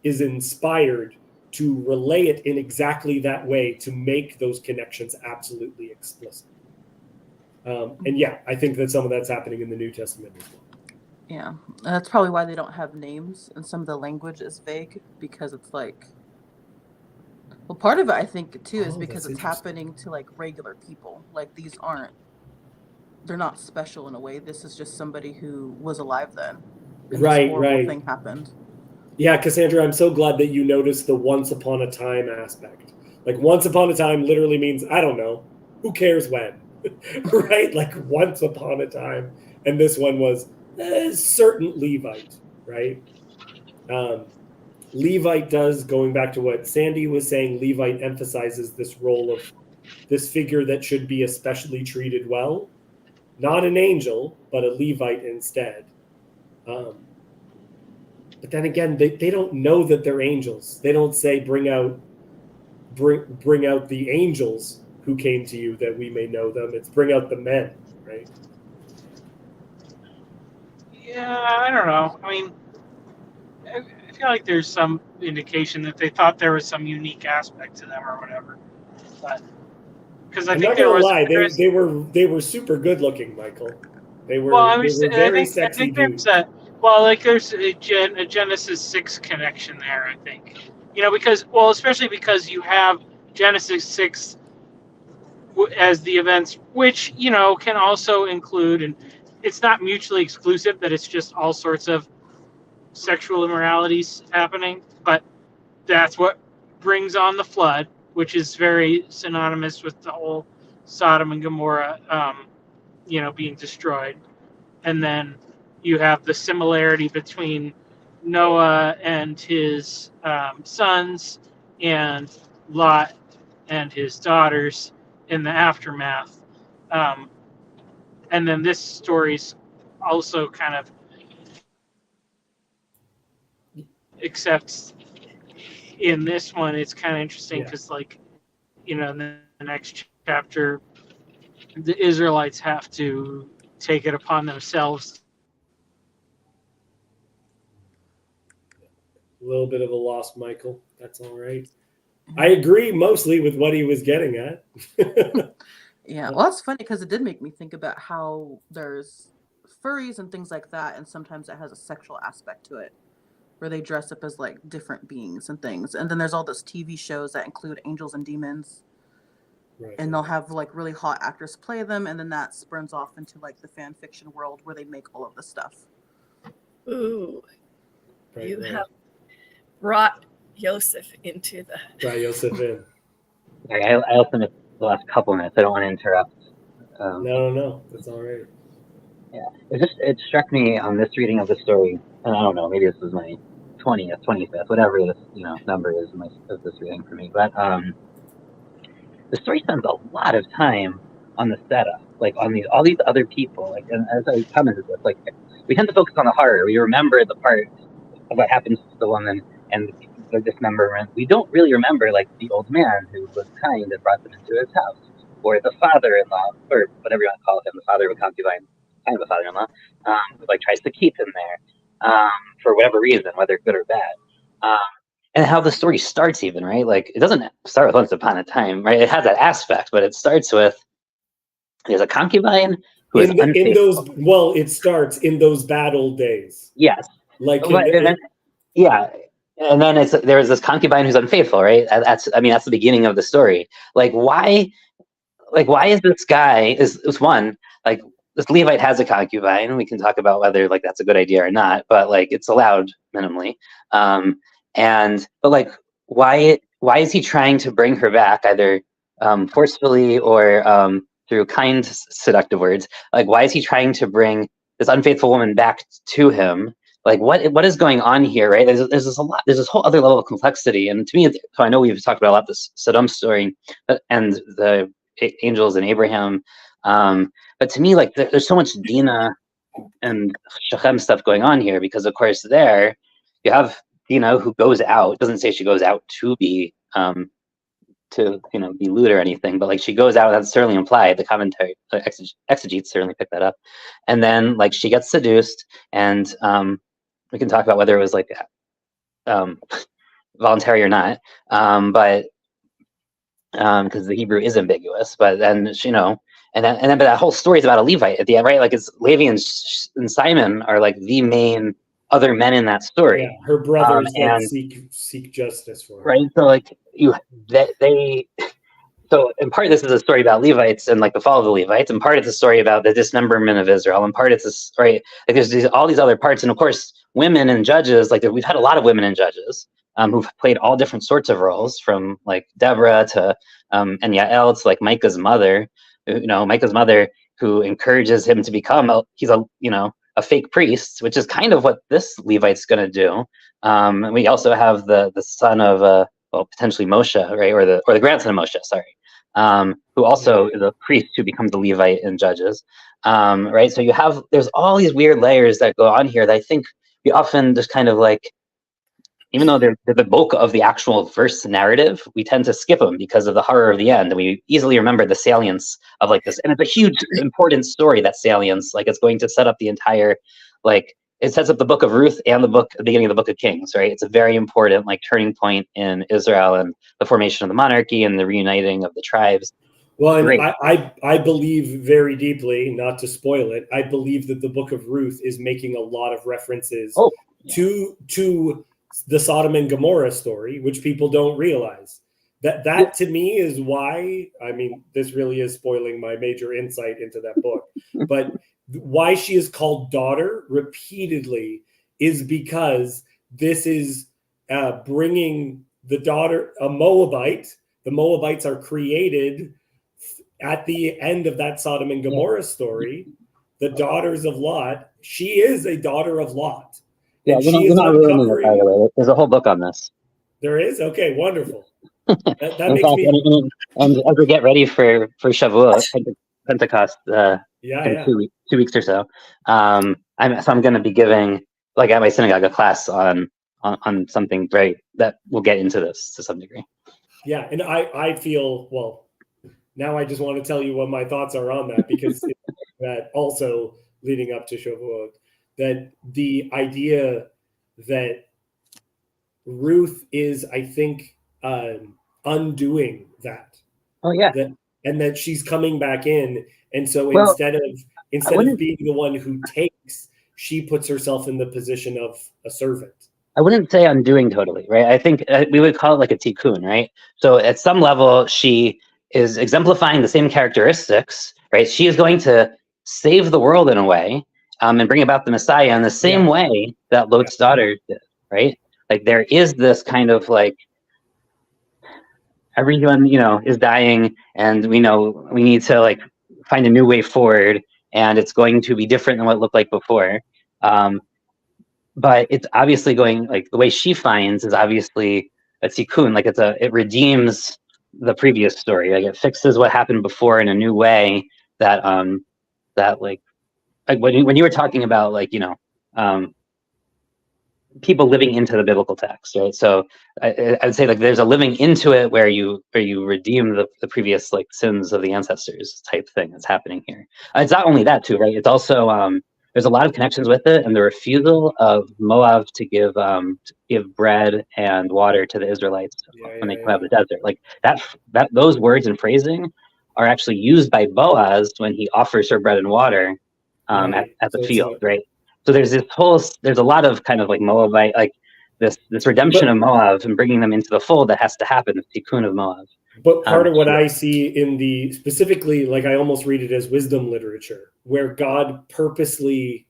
is inspired to relay it in exactly that way to make those connections absolutely explicit. And yeah, I think that some of that's happening in the New Testament as well. Yeah, that's probably why they don't have names and some of the language is vague, because it's like, well, part of it I think too is because it's happening to like regular people. Like they're not special in a way. This is just somebody who was alive then, and this horrible thing happened. Yeah, Cassandra, I'm so glad that you noticed the once upon a time aspect. Like, once upon a time literally means, I don't know, who cares when, right? Like, once upon a time. And this one was a certain Levite, right? Levite does, going back to what Sandy was saying, Levite emphasizes this role of this figure that should be especially treated well. Not an angel, but a Levite instead. But then again, they don't know that they're angels. They don't say, bring out the angels who came to you that we may know them. It's bring out the men, right? Yeah, I don't know. I mean, I feel like there's some indication that they thought there was some unique aspect to them or whatever. But because I I'm think not there gonna was lie, they were super good looking, Michael. They were well, they were very sexy dudes. There's a Genesis 6 connection there. I think especially because you have Genesis 6 as the events, which can also include, and it's not mutually exclusive that it's just all sorts of sexual immoralities happening, but that's what brings on the flood, which is very synonymous with the whole Sodom and Gomorrah, being destroyed. And then you have the similarity between Noah and his sons and Lot and his daughters in the aftermath. And then this story's also kind of, except in this one, it's kind of interesting because, in the next chapter, the Israelites have to take it upon themselves. A little bit of a loss, Michael. That's all right. I agree mostly with what he was getting at. Yeah, well, that's funny because it did make me think about how there's furries and things like that, and sometimes it has a sexual aspect to it, where they dress up as like different beings and things. And then there's all those TV shows that include angels and demons. Right. And they'll have like really hot actors play them, and then that spurns off into like the fan fiction world where they make all of this stuff. Ooh, you have brought Yosef into the. Brought Yosef in. I also missed the last couple minutes. I don't want to interrupt. No, that's all right. Yeah, it struck me on this reading of the story, and I don't know, maybe this is my 20th, 25th, whatever this number is of this reading for me. But the story spends a lot of time on the setup, like on all these other people. Like, and as I commented this, like we tend to focus on the horror. We remember the part of what happens to the woman and the dismemberment. We don't really remember like the old man who was kind and brought them into his house, or the father-in-law, or whatever you want to call him, the father of a concubine, kind of a father-in-law, who like tries to keep him there for whatever reason, whether good or bad. and how the story starts even, right? Like it doesn't start with once upon a time, right? It has that aspect, but it starts with there's a concubine who is unfaithful. It starts in those bad old days. Yes. Like Yeah, and then there's this concubine who's unfaithful, right? That's the beginning of the story. Why is this guy is one like this Levite has a concubine? We can talk about whether like that's a good idea or not, but like it's allowed minimally. But like why is he trying to bring her back either forcefully or through kind seductive words? Like why is he trying to bring this unfaithful woman back to him? Like what is going on here, right? There's this whole other level of complexity, and to me, so I know we've talked about a lot this Sodom story and the angels and Abraham, but to me, like there's so much Dinah and Shechem stuff going on here, because of course there you have Dinah who goes out. It doesn't say she goes out to be be lewd or anything, but like she goes out, that's certainly implied. The commentary exegetes certainly pick that up, and then like she gets seduced, and we can talk about whether it was like voluntary or not, but because the Hebrew is ambiguous. But then but that whole story is about a Levite at the end, right? Like it's Levi and Simon are like the main other men in that story. Yeah, her brothers that seek justice for her. Right. So like so in part this is a story about Levites and like the fall of the Levites, and part it's a story about the dismemberment of Israel, and part it's a story like there's all these other parts, and of course women and judges, like we've had a lot of women and judges who've played all different sorts of roles, from like Deborah to and Yael to like Micah's mother, Micah's mother who encourages him to become a fake priest, which is kind of what this Levite's going to do. And we also have the son of potentially Moshe, right, or the grandson of Moshe, sorry, who also is a priest who becomes a Levite in Judges, right? So there's all these weird layers that go on here that I think we often just kind of like, even though they're the bulk of the actual verse narrative, we tend to skip them because of the horror of the end, and we easily remember the salience of like this. And it's a huge, important story, that salience. Like it's going to set up the entire, like it sets up the book of Ruth and the beginning of the book of Kings, right? It's a very important like turning point in Israel and the formation of the monarchy and the reuniting of the tribes. Well, and I believe very deeply, not to spoil it, I believe that the book of Ruth is making a lot of references to the Sodom and Gomorrah story, which people don't realize. That to me is why, I mean, this really is spoiling my major insight into that book, but why she is called daughter repeatedly is because this is bringing the daughter, a Moabite. The Moabites are created at the end of that Sodom and Gomorrah story. The daughters of Lot, she is a daughter of Lot. Yeah, you're not ruining it, by the way. There's a whole book on this. There is? Okay, wonderful. That in makes fact, me... and as we get ready for Shavuot, Pentecost, in 2 weeks or so, I'm going to be giving, like at my synagogue, a class on something that will get into this to some degree. Yeah, and I feel, well, now I just want to tell you what my thoughts are on that, because that also leading up to Shavuot, that the idea that Ruth is, I think, undoing that. Oh yeah. And that she's coming back in, and so instead of being the one who takes, she puts herself in the position of a servant. I wouldn't say undoing totally, right? I think we would call it like a tikkun, right? So at some level, she is exemplifying the same characteristics, right? She is going to save the world in a way, and bring about the Messiah in the same way that Lot's daughter did, right? Like there is this kind of like, everyone, is dying, and we know we need to like find a new way forward, and it's going to be different than what it looked like before. But it's obviously going, like the way she finds is obviously a tikkun, like it redeems the previous story, like it fixes what happened before in a new way that like when you were talking about like people living into the biblical text, right? So I would say like there's a living into it where you redeem the previous like sins of the ancestors type thing that's happening here. It's not only that too, right? It's also there's a lot of connections with it, and the refusal of Moab to give bread and water to the Israelites when they come out of the desert, like that those words and phrasing are actually used by Boaz when he offers her bread and water at the field, right? So there's a lot of kind of like Moabite, like this redemption of Moab and bringing them into the fold that has to happen, the tikkun of Moab. But part of what I see in the specifically, like I almost read it as wisdom literature, where God purposely,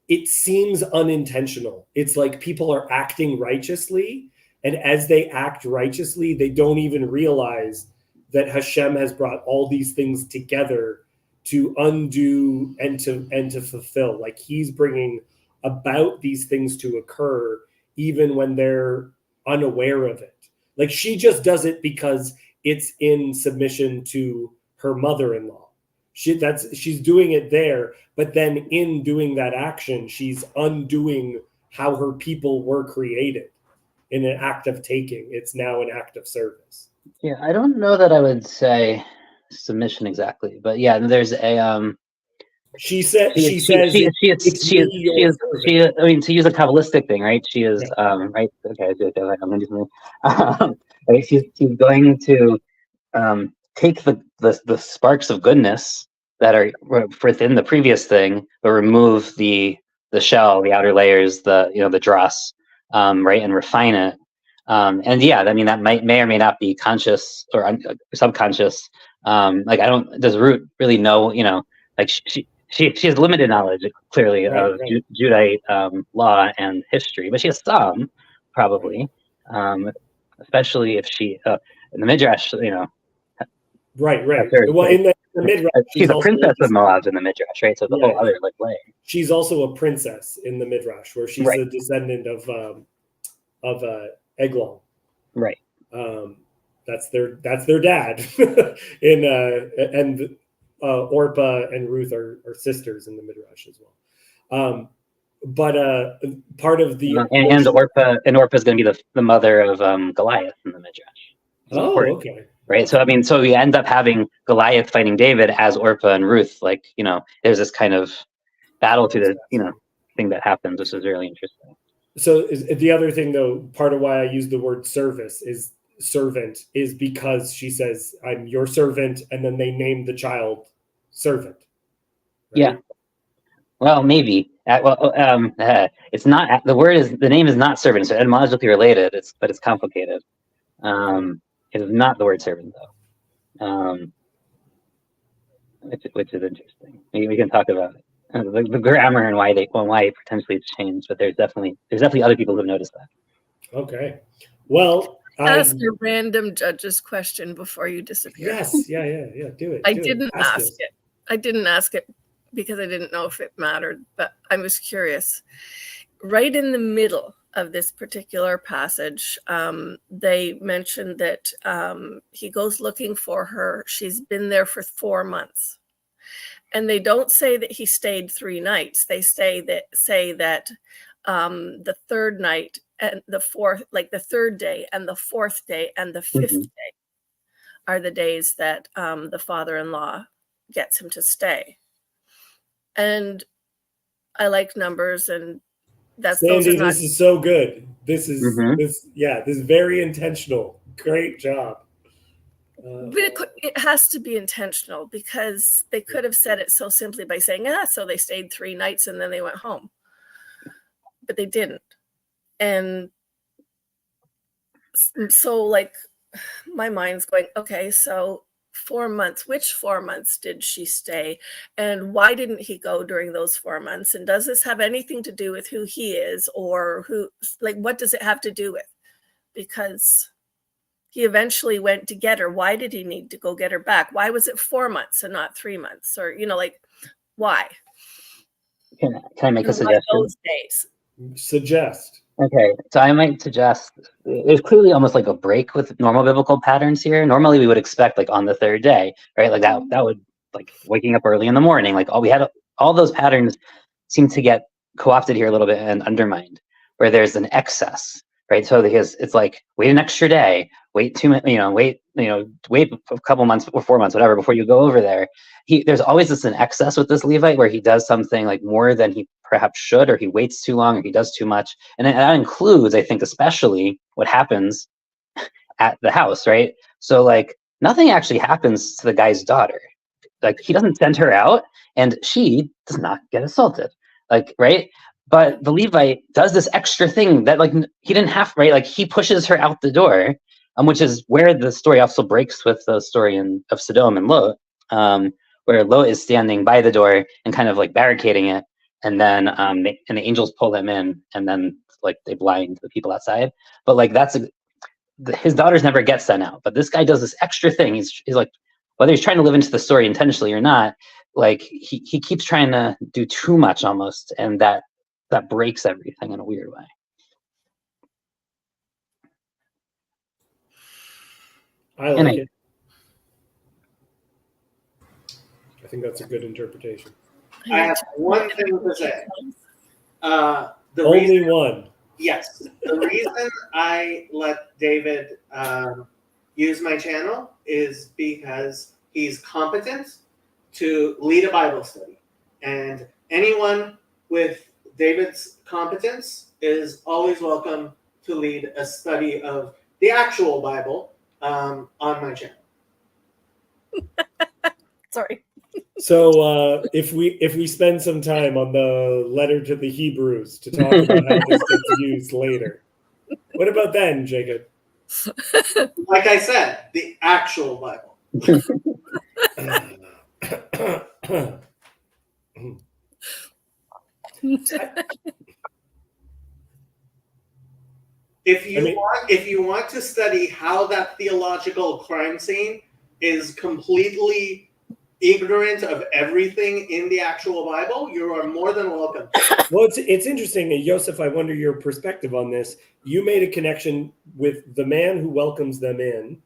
it seems unintentional. It's like people are acting righteously, and as they act righteously, they don't even realize that Hashem has brought all these things together to undo and to fulfill. Like he's bringing about these things to occur even when they're unaware of it. Like she just does it because it's in submission to her mother-in-law. She's doing it there, but then in doing that action, she's undoing how her people were created in an act of taking. It's now an act of service. Yeah, I don't know that I would say submission exactly, but yeah, there's a she says I mean, to use a Kabbalistic thing, right? She is right. Okay, I'm gonna do something. Right, she's going to take the sparks of goodness that are within the previous thing, but remove the shell, the outer layers, the dross, right, and refine it. And yeah, I mean that may or may not be conscious or subconscious. Like does Ruth really know? Like she has limited knowledge clearly of Judite law and history, but she has some probably, especially if she in the Midrash, Right. Well, in the Midrash, she's a princess of Moab in the Midrash, right? So the whole other way. She's also a princess in the Midrash, where she's a descendant of Eglon. Right. That's their dad. And Orpah and Ruth are sisters in the Midrash as well. But part of the and Orpah is going to be the mother of Goliath in the Midrash. Okay. Right. So I mean, so we end up having Goliath fighting David as Orpah and Ruth. Like, there's this kind of battle to the thing that happens, which is really interesting. So the other thing, though, part of why I use the word servant is because she says, "I'm your servant," and then they name the child servant. Right? Yeah. Well, maybe. It's not. The name is not servant. So etymologically related. But it's complicated. It is not the word servant, though. Which is interesting. Maybe we can talk about it. The grammar and why potentially it's changed. But there's definitely other people who've noticed that. Okay. Well, ask a random judge's question before you disappear. Yes. Yeah. Do it. I didn't ask it. I didn't ask it because I didn't know if it mattered, but I was curious. Right in the middle of this particular passage, they mentioned that he goes looking for her. She's been there for 4 months. And they don't say that he stayed 3 nights. They say that the third night and the fourth, like the third day and the fourth day and the fifth day are the days that the father-in-law gets him to stay. And I like numbers, and Sandy, this is so good. This is this is very intentional. Great job. But it has to be intentional, because they could have said it so simply by saying, so they stayed 3 nights and then they went home. But they didn't. And so, like, my mind's going, okay, so 4 months, which 4 months did she stay? And why didn't he go during those 4 months? And does this have anything to do with who he is, or what does it have to do with? Because he eventually went to get her. Why did he need to go get her back? Why was it 4 months and not 3 months? Or, why? Can I make a suggestion? Those days. Suggest. Okay, so I might suggest there's clearly almost like a break with normal biblical patterns here. Normally we would expect like on the third day, right? Like that would, like, waking up early in the morning, like all those patterns seem to get co-opted here a little bit and undermined, where there's an excess, right? So it's like, wait an extra day, wait wait a couple months or 4 months, whatever, before you go over there. There's always this an excess with this Levite where he does something like more than he perhaps should, or he waits too long, or he does too much. And that includes, I think, especially what happens at the house, right? So like nothing actually happens to the guy's daughter. Like he doesn't send her out, and she does not get assaulted, like, right? But the Levite does this extra thing that like he didn't have, right? Like he pushes her out the door, which is where the story also breaks with the story of Sodom and Lot, where Lot is standing by the door and kind of like barricading it, and then the angels pull them in, and then like they blind the people outside. But like his daughters never get sent out, but this guy does this extra thing. He's like, whether he's trying to live into the story intentionally or not, like he keeps trying to do too much almost, and that breaks everything in a weird way. I like it. I think that's a good interpretation. I have one thing to say. Only one. Yes. The reason I let David use my channel is because he's competent to lead a Bible study. And anyone with David's competence is always welcome to lead a study of the actual Bible on my channel. Sorry. So if we spend some time on the letter to the Hebrews to talk about how this gets used later, what about then, Jacob? Like I said, the actual Bible. If you want to study how that theological crime scene is completely ignorant of everything in the actual Bible, you are more than welcome. Well, it's interesting, Joseph. I wonder your perspective on this. You made a connection with the man who welcomes them in,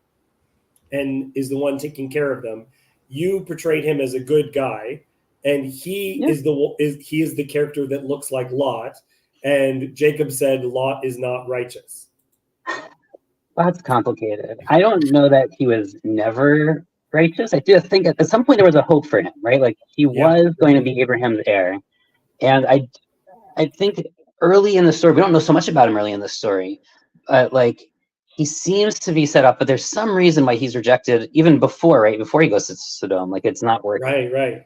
and is the one taking care of them. You portrayed him as a good guy, and he is the character that looks like Lot. And Jacob said Lot is not righteous. Well, that's complicated. I don't know that he was never righteous. I do think at some point there was a hope for him, right? Like he was going to be Abraham's heir. And I think early in the story, we don't know so much about him early in the story, but like he seems to be set up, but there's some reason why he's rejected even before, right? Before he goes to Sodom, like it's not working. Right.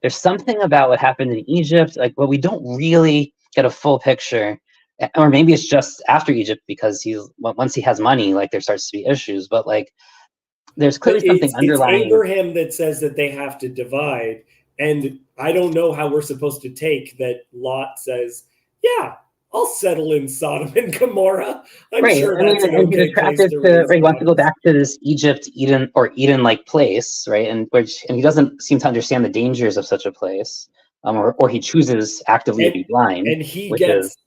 There's something about what happened in Egypt, like, well, we don't really get a full picture, or maybe it's just after Egypt because once he has money, like there starts to be issues, but like there's clearly something underlying. It's Abraham that says that they have to divide, and I don't know how we're supposed to take that Lot says, yeah, I'll settle in Sodom and Gomorrah. I'm sure that's an okay place to raise. He wants to go back to this Eden-like place, right? And he doesn't seem to understand the dangers of such a place, or he chooses actively to be blind, and he gets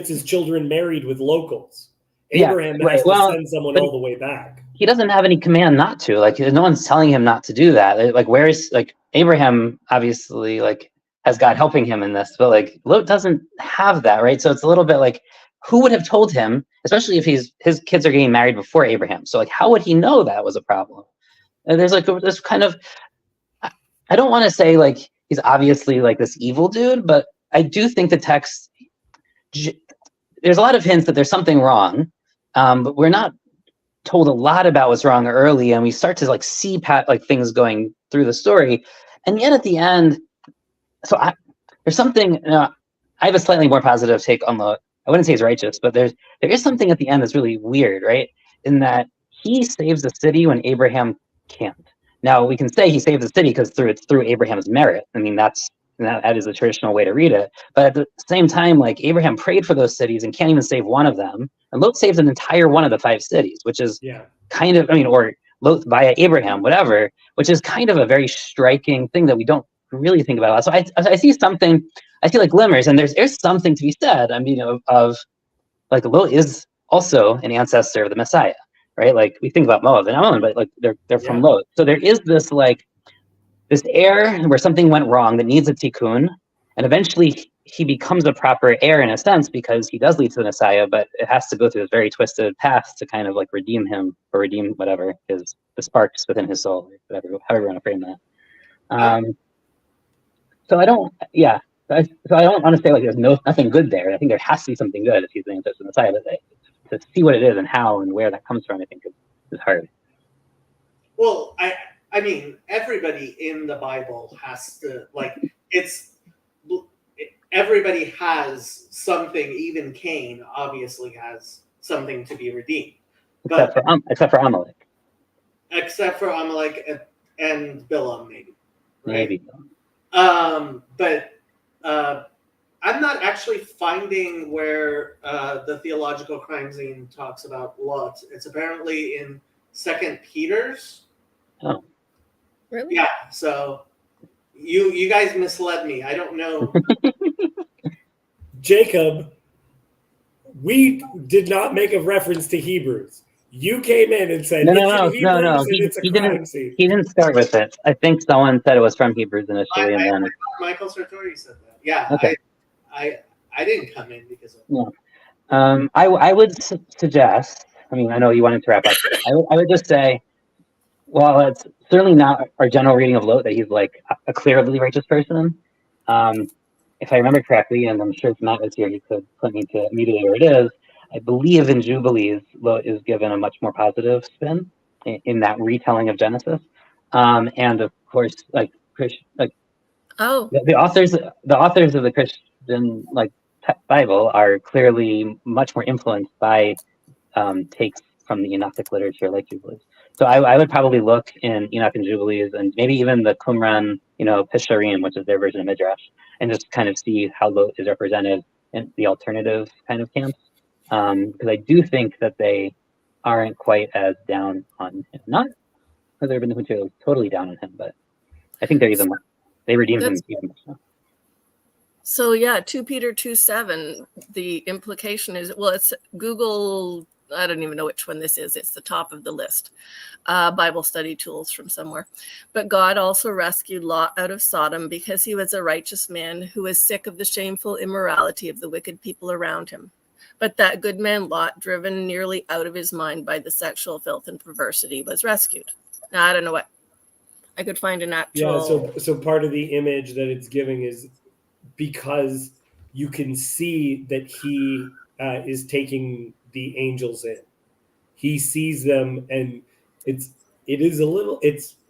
his children married with locals. Abraham has to send someone all the way back. He doesn't have any command not to. Like no one's telling him not to do that. Like where's like Abraham obviously like has God helping him in this, but like Lot doesn't have that, right? So it's a little bit like, who would have told him, especially if his kids are getting married before Abraham? So like, how would he know that was a problem? And there's like this kind of, I don't want to say like he's obviously like this evil dude, but I do think the text, there's a lot of hints that there's something wrong, but we're not told a lot about what's wrong early, and we start to like see like things going through the story, and yet at the end, there's something. I have a slightly more positive take on Lot. I wouldn't say he's righteous, but there is something at the end that's really weird, right? In that he saves the city when Abraham can't. Now we can say he saves the city because it's through Abraham's merit. I mean that is the traditional way to read it. But at the same time, like Abraham prayed for those cities and can't even save one of them. And Lot saves an entire one of the 5 cities, which is kind of, or Lot via Abraham, whatever, which is kind of a very striking thing that we don't really think about a lot. So I see something, I see like glimmers, and there's something to be said. I mean, of like Lot is also an ancestor of the Messiah, right? Like we think about Moab and Ammon, but like they're from Lot. So there is this heir where something went wrong that needs a tikkun, and eventually he becomes a proper heir in a sense because he does lead to the Messiah, but it has to go through this very twisted path to kind of like redeem him or redeem whatever his the sparks within his soul, whatever, however you want to frame that. So I don't, yeah. So I don't want to say like there's nothing good there. I think there has to be something good if he's leading to the Messiah. But to see what it is and how and where that comes from, I think is hard. Well, I mean, everybody in the Bible has to, like, everybody has something. Even Cain obviously has something to be redeemed, Except for Amalek. Except for Amalek and Bilam, maybe. Right? Maybe. But I'm not actually finding where the theological crime scene talks about Lot. It's apparently in 2 Peter's. Oh. Really? Yeah. So you guys misled me. I don't know. Jacob, we did not make a reference to Hebrews. You came in and said, No. It's a crime scene. He didn't start with it. I think someone said it was from Hebrews initially, and then Michael Sartori said that. Yeah. Okay. I didn't come in because of. Yeah. I would suggest. I mean, I know you wanted to wrap up. I would just say, well, it's certainly not our general reading of Lot that he's like a clearly righteous person. If I remember correctly, and I'm sure if Matt was here, he could point me to immediately where it is. I believe in Jubilees, Lot is given a much more positive spin in that retelling of Genesis, and of course, the authors of the Christian Bible are clearly much more influenced by takes from the Enochic literature like Jubilees. So I would probably look in Enoch and Jubilees, and maybe even the Qumran, Pisharim, which is their version of Midrash, and just kind of see how Lot is represented in the alternative kind of camps. Because I do think that they aren't quite as down on him. Not because Urban material is totally down on him, but I think they redeemed him even more so. So yeah, 2 Peter 2:7, the implication is, well, it's Google, I don't even know which one this is. It's the top of the list. Bible study tools from somewhere. But God also rescued Lot out of Sodom because he was a righteous man who was sick of the shameful immorality of the wicked people around him. But that good man Lot, driven nearly out of his mind by the sexual filth and perversity, was rescued. Now, I don't know what. I could find an actual... Yeah, so part of the image that it's giving is because you can see that he is taking the angels in. He sees them, and it's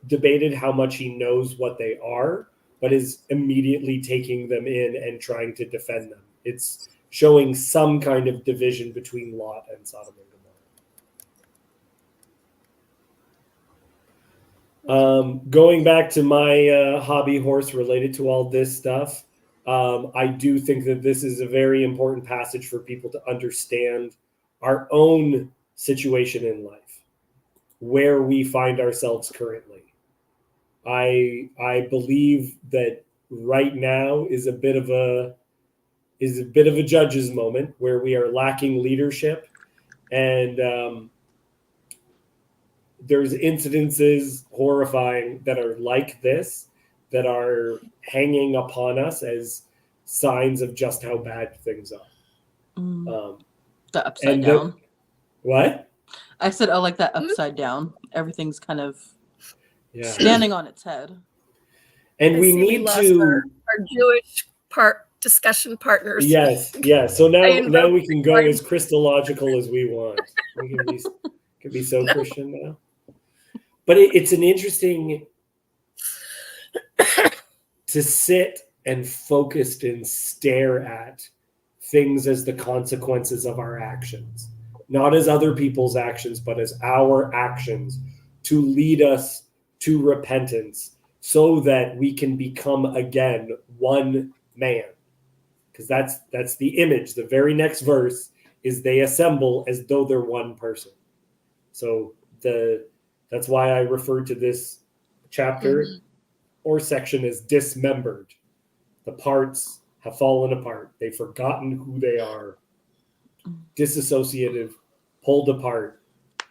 debated how much he knows what they are, but is immediately taking them in and trying to defend them. It's showing some kind of division between Lot and Sodom and Gomorrah. Going back to my hobby horse related to all this stuff, I do think that this is a very important passage for people to understand our own situation in life, where we find ourselves currently. I believe that right now is a bit of a judge's moment where we are lacking leadership, and there's incidences horrifying that are like this, that are hanging upon us as signs of just how bad things are. The upside down. What? I said, like that upside down. Everything's kind of standing on its head. And we need to... Our Jewish discussion partners. Yes. So now we can go as Christological as we want. We can be so Christian now. But it's an interesting to sit and focus and stare at things as the consequences of our actions, not as other people's actions, but as our actions to lead us to repentance so that we can become again one man. Because that's the image. The very next verse is they assemble as though they're one person. So that's why I refer to this chapter or section as dismembered. The parts have fallen apart. They've forgotten who they are, disassociative, pulled apart,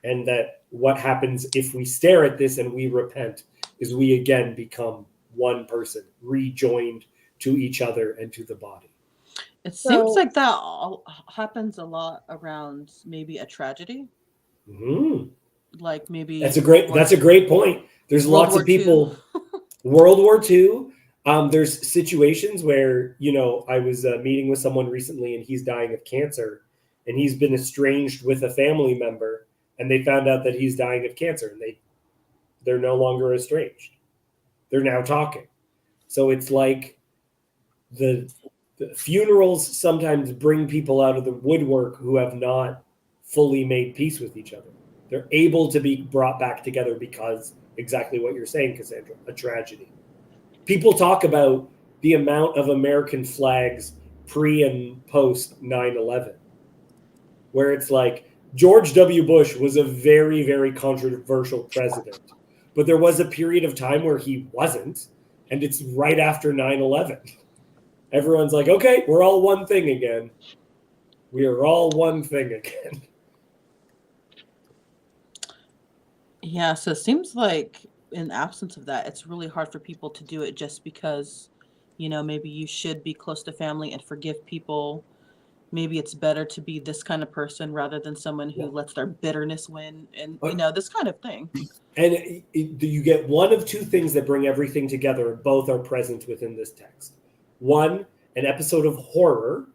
and that what happens if we stare at this and we repent is we again become one person, rejoined to each other and to the body. It So- seems like that happens a lot around maybe a tragedy, Mhm. like maybe That's a great point. There's World lots War of people. World War II. There's situations where, I was meeting with someone recently and he's dying of cancer and he's been estranged with a family member and they found out that he's dying of cancer and they're no longer estranged. They're now talking. So it's like the funerals sometimes bring people out of the woodwork who have not fully made peace with each other. They're able to be brought back together because exactly what you're saying, Cassandra, a tragedy. People talk about the amount of American flags pre and post 9/11, where it's like George W. Bush was a very, very controversial president, but there was a period of time where he wasn't, and it's right after 9/11. Everyone's like, okay, we're all one thing again. We are all one thing again. Yeah, so it seems like in absence of that, it's really hard for people to do it just because, maybe you should be close to family and forgive people. Maybe it's better to be this kind of person rather than someone who Yeah. lets their bitterness win and, this kind of thing. And you get one of two things that bring everything together. Both are present within this text. One, an episode of horror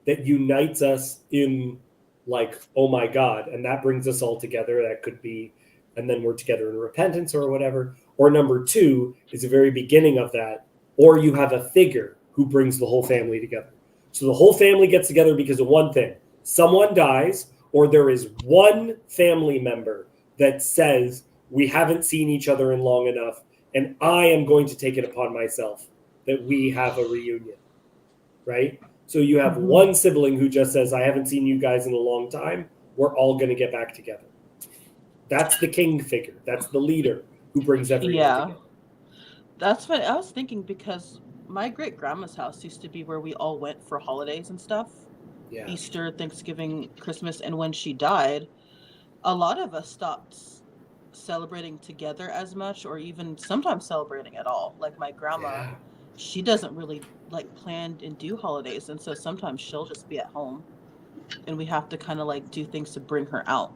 that unites us in, like, oh my God, and that brings us all together. That could be, and then we're together in repentance or whatever. Or number two is the very beginning of that, or you have a figure who brings the whole family together. So the whole family gets together because of one thing. Someone dies, or there is one family member that says, we haven't seen each other in long enough, and I am going to take it upon myself that we have a reunion, right? So you have one sibling who just says, I haven't seen you guys in a long time. We're all going to get back together. That's the king figure. That's the leader who brings everyone together. That's what I was thinking, because my great grandma's house used to be where we all went for holidays and stuff. Yeah. Easter, Thanksgiving, Christmas, and when she died, a lot of us stopped celebrating together as much, or even sometimes celebrating at all. Like my grandma, she doesn't really plan and do holidays, and so sometimes she'll just be at home and we have to kind of do things to bring her out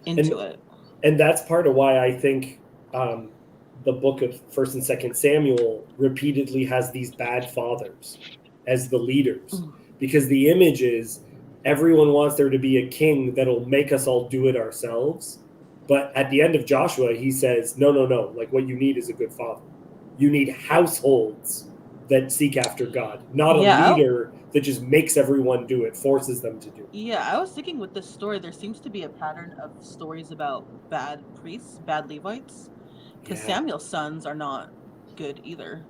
into it. And that's part of why I think the book of 1st and 2nd Samuel repeatedly has these bad fathers as the leaders, because the image is everyone wants there to be a king that'll make us all do it ourselves. But at the end of Joshua, he says, no. Like, what you need is a good father. You need households that seek after God, not a leader that just makes everyone do it, forces them to do it. Yeah, I was thinking with this story, there seems to be a pattern of stories about bad priests, bad Levites, because Samuel's sons are not good either.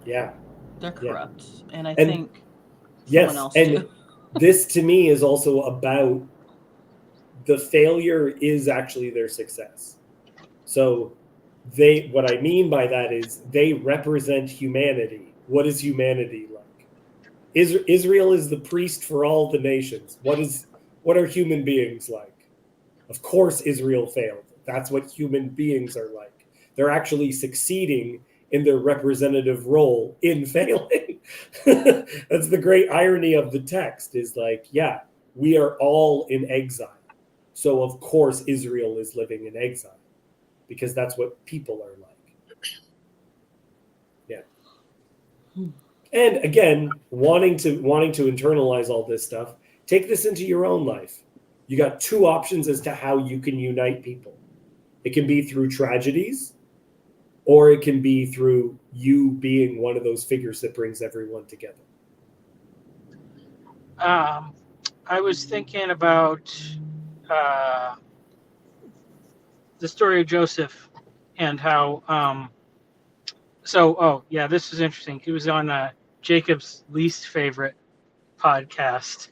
Yeah. They're corrupt. And I think someone else too. This to me is also about the failure is actually their success. So what I mean by that is they represent humanity. What is humanity like? Israel is the priest for all the nations. What are human beings like? Of course Israel failed. That's what human beings are like. They're actually succeeding in their representative role in failing. That's the great irony of the text, is like, yeah, we are all in exile. So of course Israel is living in exile, because that's what people are like. Yeah. And again, wanting to internalize all this stuff, take this into your own life. You got two options as to how you can unite people. It can be through tragedies, or it can be through you being one of those figures that brings everyone together. I was thinking about the story of Joseph and how. This is interesting. He was on Jacob's least favorite podcast,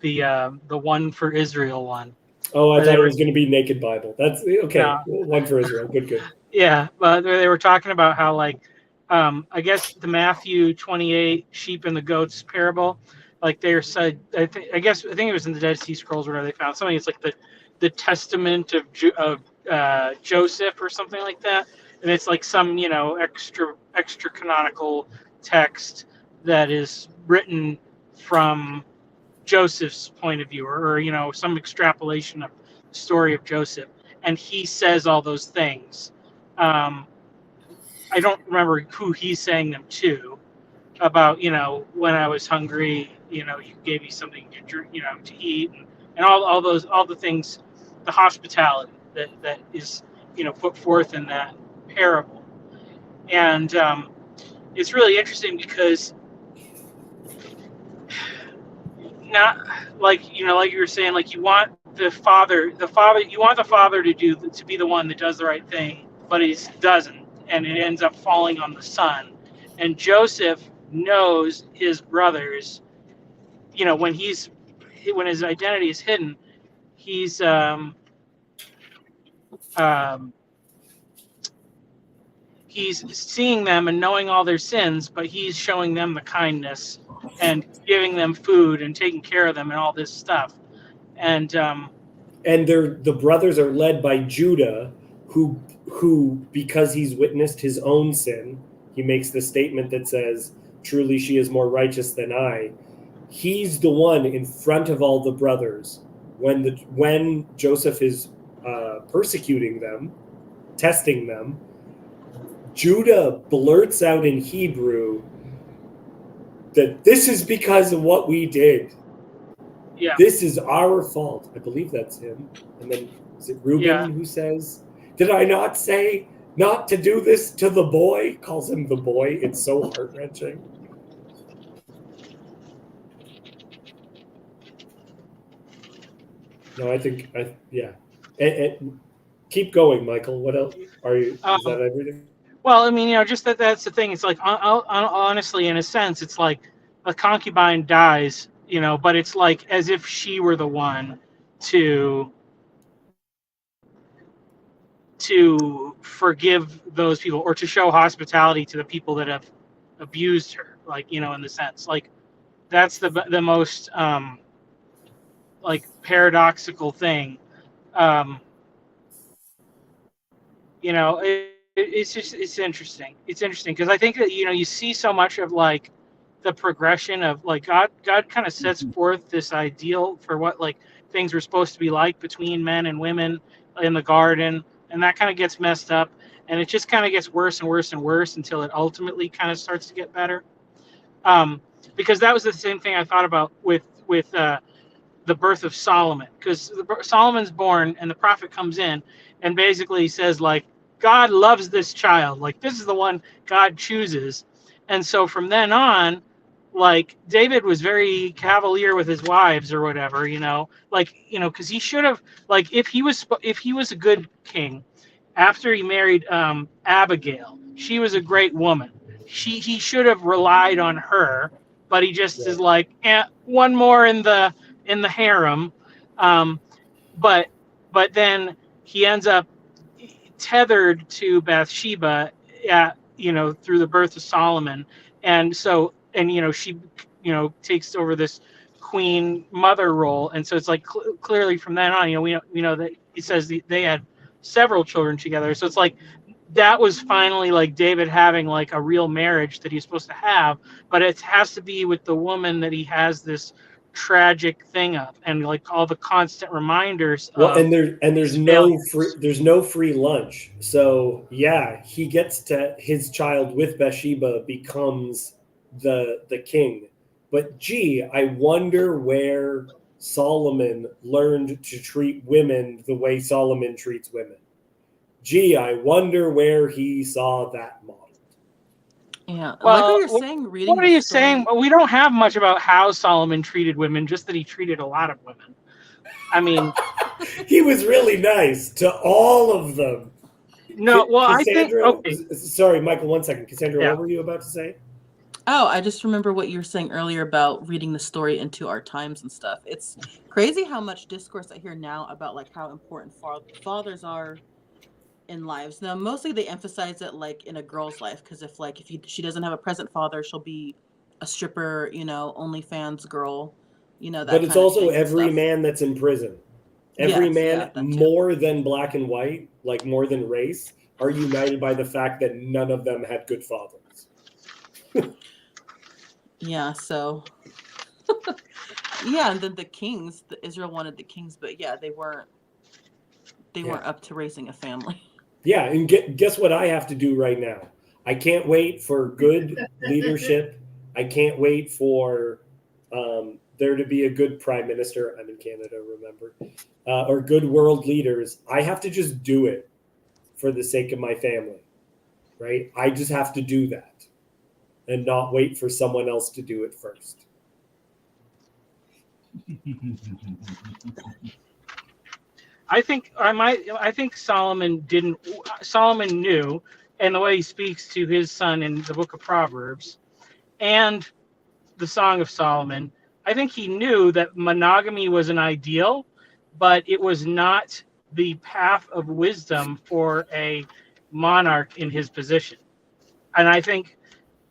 the One for Israel one. Oh, I thought it was going to be Naked Bible. That's okay. No. One for Israel. Good. Yeah, but they were talking about how, I guess the Matthew 28 sheep and the goats parable, they said, I think it was in the Dead Sea Scrolls where they found something. It's like the testament of Joseph or something like that, and it's like some extra canonical text that is written from Joseph's point of view, or some extrapolation of the story of Joseph, and he says all those things. I don't remember who he's saying them to, about when I was hungry, you gave me something to drink, to eat, and all the things, the hospitality that is put forth in that parable. And it's really interesting because, not like like you were saying, like you want the father to be the one that does the right thing, but he doesn't, and it ends up falling on the son. And Joseph knows his brothers, when his identity is hidden, he's he's seeing them and knowing all their sins, but he's showing them the kindness and giving them food and taking care of them and all this stuff. And the brothers are led by Judah, who because he's witnessed his own sin, he makes the statement that says, "Truly, she is more righteous than I." He's the one in front of all the brothers when Joseph is persecuting them, testing them. Judah blurts out in Hebrew that this is because of what we did. Yeah. This is our fault. I believe that's him. And then is it Reuben who says, "Did I not say not to do this to the boy?" Calls him the boy. It's so heart-wrenching. No, And keep going, Michael. What else are you? Is that everything? Well, I mean, just that's the thing. It's like, honestly, in a sense, it's like a concubine dies, but it's like as if she were the one to forgive those people, or to show hospitality to the people that have abused her, like, in the sense, like, that's the most like paradoxical thing. It's interesting. It's interesting because I think that you see so much of like the progression of like God kind of sets forth this ideal for what like things were supposed to be like between men and women in the garden, and that kind of gets messed up, and it just kind of gets worse and worse and worse until it ultimately kind of starts to get better. Because that was the same thing I thought about with the birth of Solomon, because Solomon's born and the prophet comes in and basically says like, God loves this child, like this is the one God chooses. And so from then on, like David was very cavalier with his wives or whatever, because he should have, like, if he was a good king, after he married Abigail, she was a great woman. He should have relied on her, but he just is like, one more in the harem. But then he ends up tethered to Bathsheba through the birth of Solomon. And so, she, takes over this queen mother role. And so it's like clearly from then on, we know that he says they had several children together. So it's like, that was finally like David having like a real marriage that he's supposed to have, but it has to be with the woman that he has this tragic thing of, and like all the constant reminders and there's no free lunch. So he gets to his child with Bathsheba becomes the king. But I wonder where Solomon learned to treat women the way Solomon treats women. I wonder where he saw that model. Yeah, well, like what you're saying, reading. What are you saying? We don't have much about how Solomon treated women, just that he treated a lot of women. I mean, he was really nice to all of them. No, well, Cassandra, I think. Okay. Sorry, Michael. 1 second, Cassandra. What were you about to say? Oh, I just remember what you were saying earlier about reading the story into our times and stuff. It's crazy how much discourse I hear now about like how important fathers are in lives. Now, mostly they emphasize it like in a girl's life, because if she doesn't have a present father, she'll be a stripper, OnlyFans girl, that. But it's also every man that's in prison. Every man, more than black and white, like more than race, are united by the fact that none of them had good fathers. Yeah, so Yeah, and then the kings, Israel wanted the kings, but yeah, they weren't Yeah. up to raising a family. Yeah, and guess what I have to do right now? I can't wait for good leadership. I can't wait for there to be a good prime minister. I'm in Canada, remember, or good world leaders. I have to just do it for the sake of my family, right? I just have to do that and not wait for someone else to do it first. I think Solomon didn't. Solomon knew, and the way he speaks to his son in the Book of Proverbs, and the Song of Solomon, I think he knew that monogamy was an ideal, but it was not the path of wisdom for a monarch in his position. And I think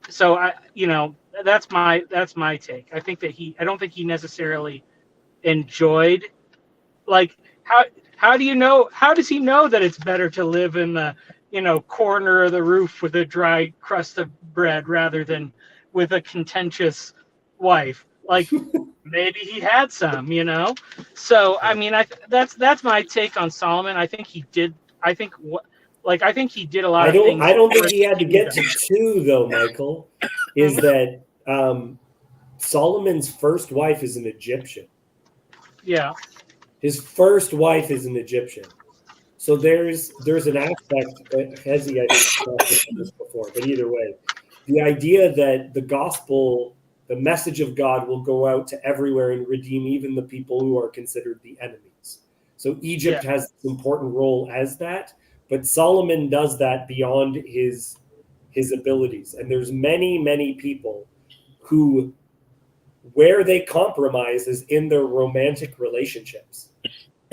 so. That's my take. I don't think he necessarily enjoyed, like, how do you know, how does he know that it's better to live in the corner of the roof with a dry crust of bread rather than with a contentious wife? Like, maybe he had some, so I mean, that's my take on Solomon. I think he did. I think he did a lot of things. I don't for think he had to get to kingdom. two though, Michael. Is that Solomon's first wife is an Egyptian. Yeah. His first wife is an Egyptian. So there's an aspect, Hezi, I think, talked about this before, but either way, the idea that the gospel, the message of God will go out to everywhere and redeem even the people who are considered the enemies. So Egypt has this important role as that, but Solomon does that beyond his abilities. And there's many, many people who, where they compromise is in their romantic relationships.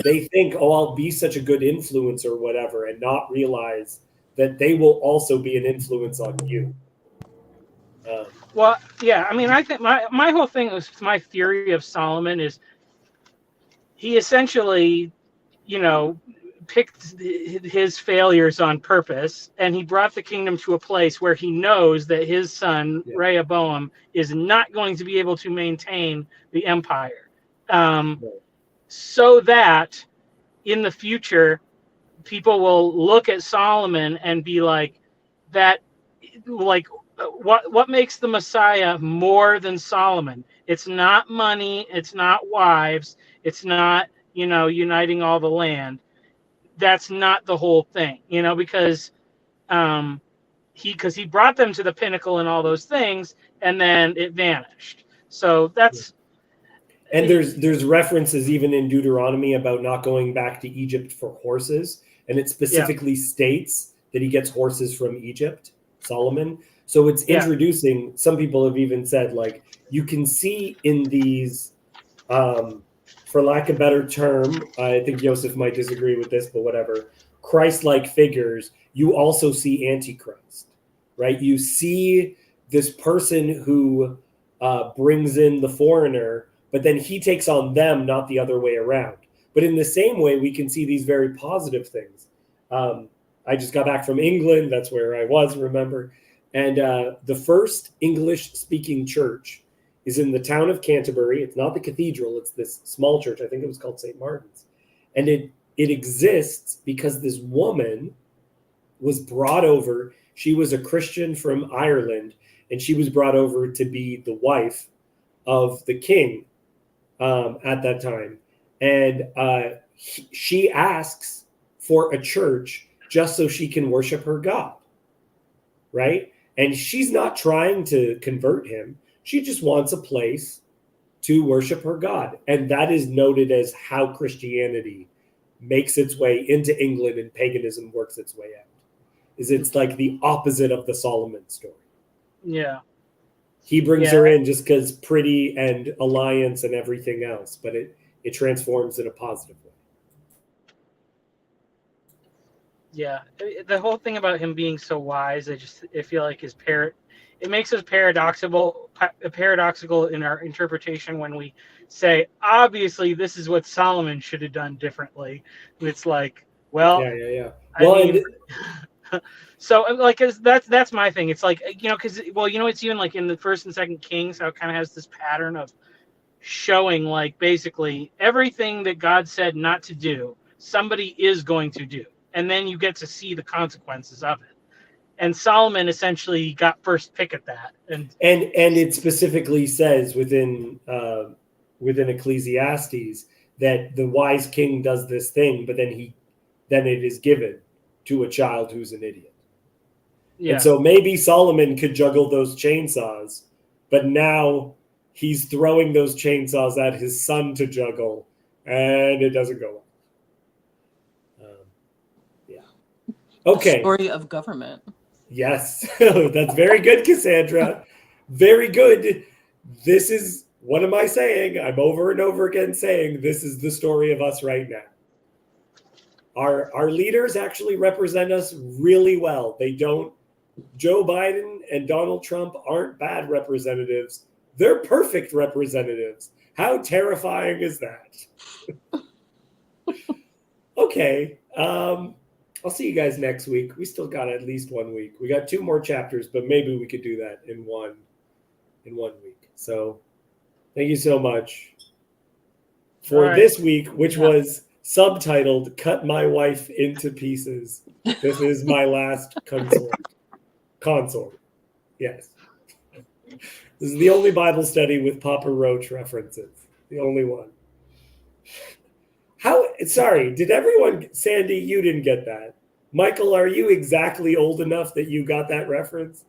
They think, oh, I'll be such a good influence or whatever, and not realize that they will also be an influence on you. Well, yeah, I mean, I think my whole thing is, my theory of Solomon is he essentially, picked his failures on purpose, and he brought the kingdom to a place where he knows that his son, Rehoboam, is not going to be able to maintain the empire. So that in the future, people will look at Solomon and be like, what makes the Messiah more than Solomon? It's not money, it's not wives, it's not, uniting all the land. That's not the whole thing, because he brought them to the pinnacle and all those things, and then it vanished. So that's and there's references even in Deuteronomy about not going back to Egypt for horses, and it specifically states that he gets horses from Egypt, Solomon. So it's introducing, some people have even said, like, you can see in these, for lack of a better term, I think Joseph might disagree with this, but whatever, Christ-like figures, you also see Antichrist, right? You see this person who brings in the foreigner, but then he takes on them, not the other way around. But in the same way, we can see these very positive things. I just got back from England. That's where I was, remember? And the first English-speaking church is in the town of Canterbury. It's not the cathedral. It's this small church. I think it was called St. Martin's. And it exists because this woman was brought over. She was a Christian from Ireland, and she was brought over to be the wife of the king at that time. And she asks for a church just so she can worship her God, right? And she's not trying to convert him. She just wants a place to worship her God. And that is noted as how Christianity makes its way into England and paganism works its way out. It's like the opposite of the Solomon story. Yeah. He brings her in just because pretty and alliance and everything else, but it transforms in a positive way. Yeah, the whole thing about him being so wise, I feel like it makes us paradoxical in our interpretation when we say, obviously, this is what Solomon should have done differently. And it's like, well, so like, 'cause that's my thing. It's like, because it's even like in the First and Second Kings, how it kind of has this pattern of showing like basically everything that God said not to do, somebody is going to do. And then you get to see the consequences of it. And Solomon essentially got first pick at that. And it specifically says within Ecclesiastes that the wise king does this thing, but then it is given to a child who's an idiot. yeah. And so maybe Solomon could juggle those chainsaws, but now he's throwing those chainsaws at his son to juggle, and it doesn't go well. Yeah. Okay. The story of government. Yes. That's very good, Cassandra. Very good. This is, what am I saying? I'm over and over again saying this is the story of us right now. Our leaders actually represent us really well. They don't. Joe Biden and Donald Trump aren't bad representatives. They're perfect representatives. How terrifying is that? Okay. I'll see you guys next week. We still got at least 1 week. We got 2 more chapters, but maybe we could do that in one week. So thank you so much for this week, which was subtitled "Cut My Wife into Pieces." This is my last consort. Yes. This is the only Bible study with Papa Roach references. The only one. Sorry, did everyone, Sandy, you didn't get that. Michael, are you exactly old enough that you got that reference?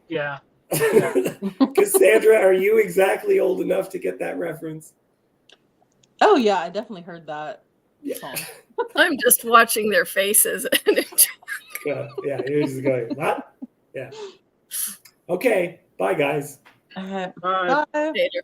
Yeah. Cassandra, are you exactly old enough to get that reference? Oh yeah, I definitely heard that song. I'm just watching their faces. Yeah, you're just going, what? Yeah. Okay, bye guys. Bye. Bye. Later.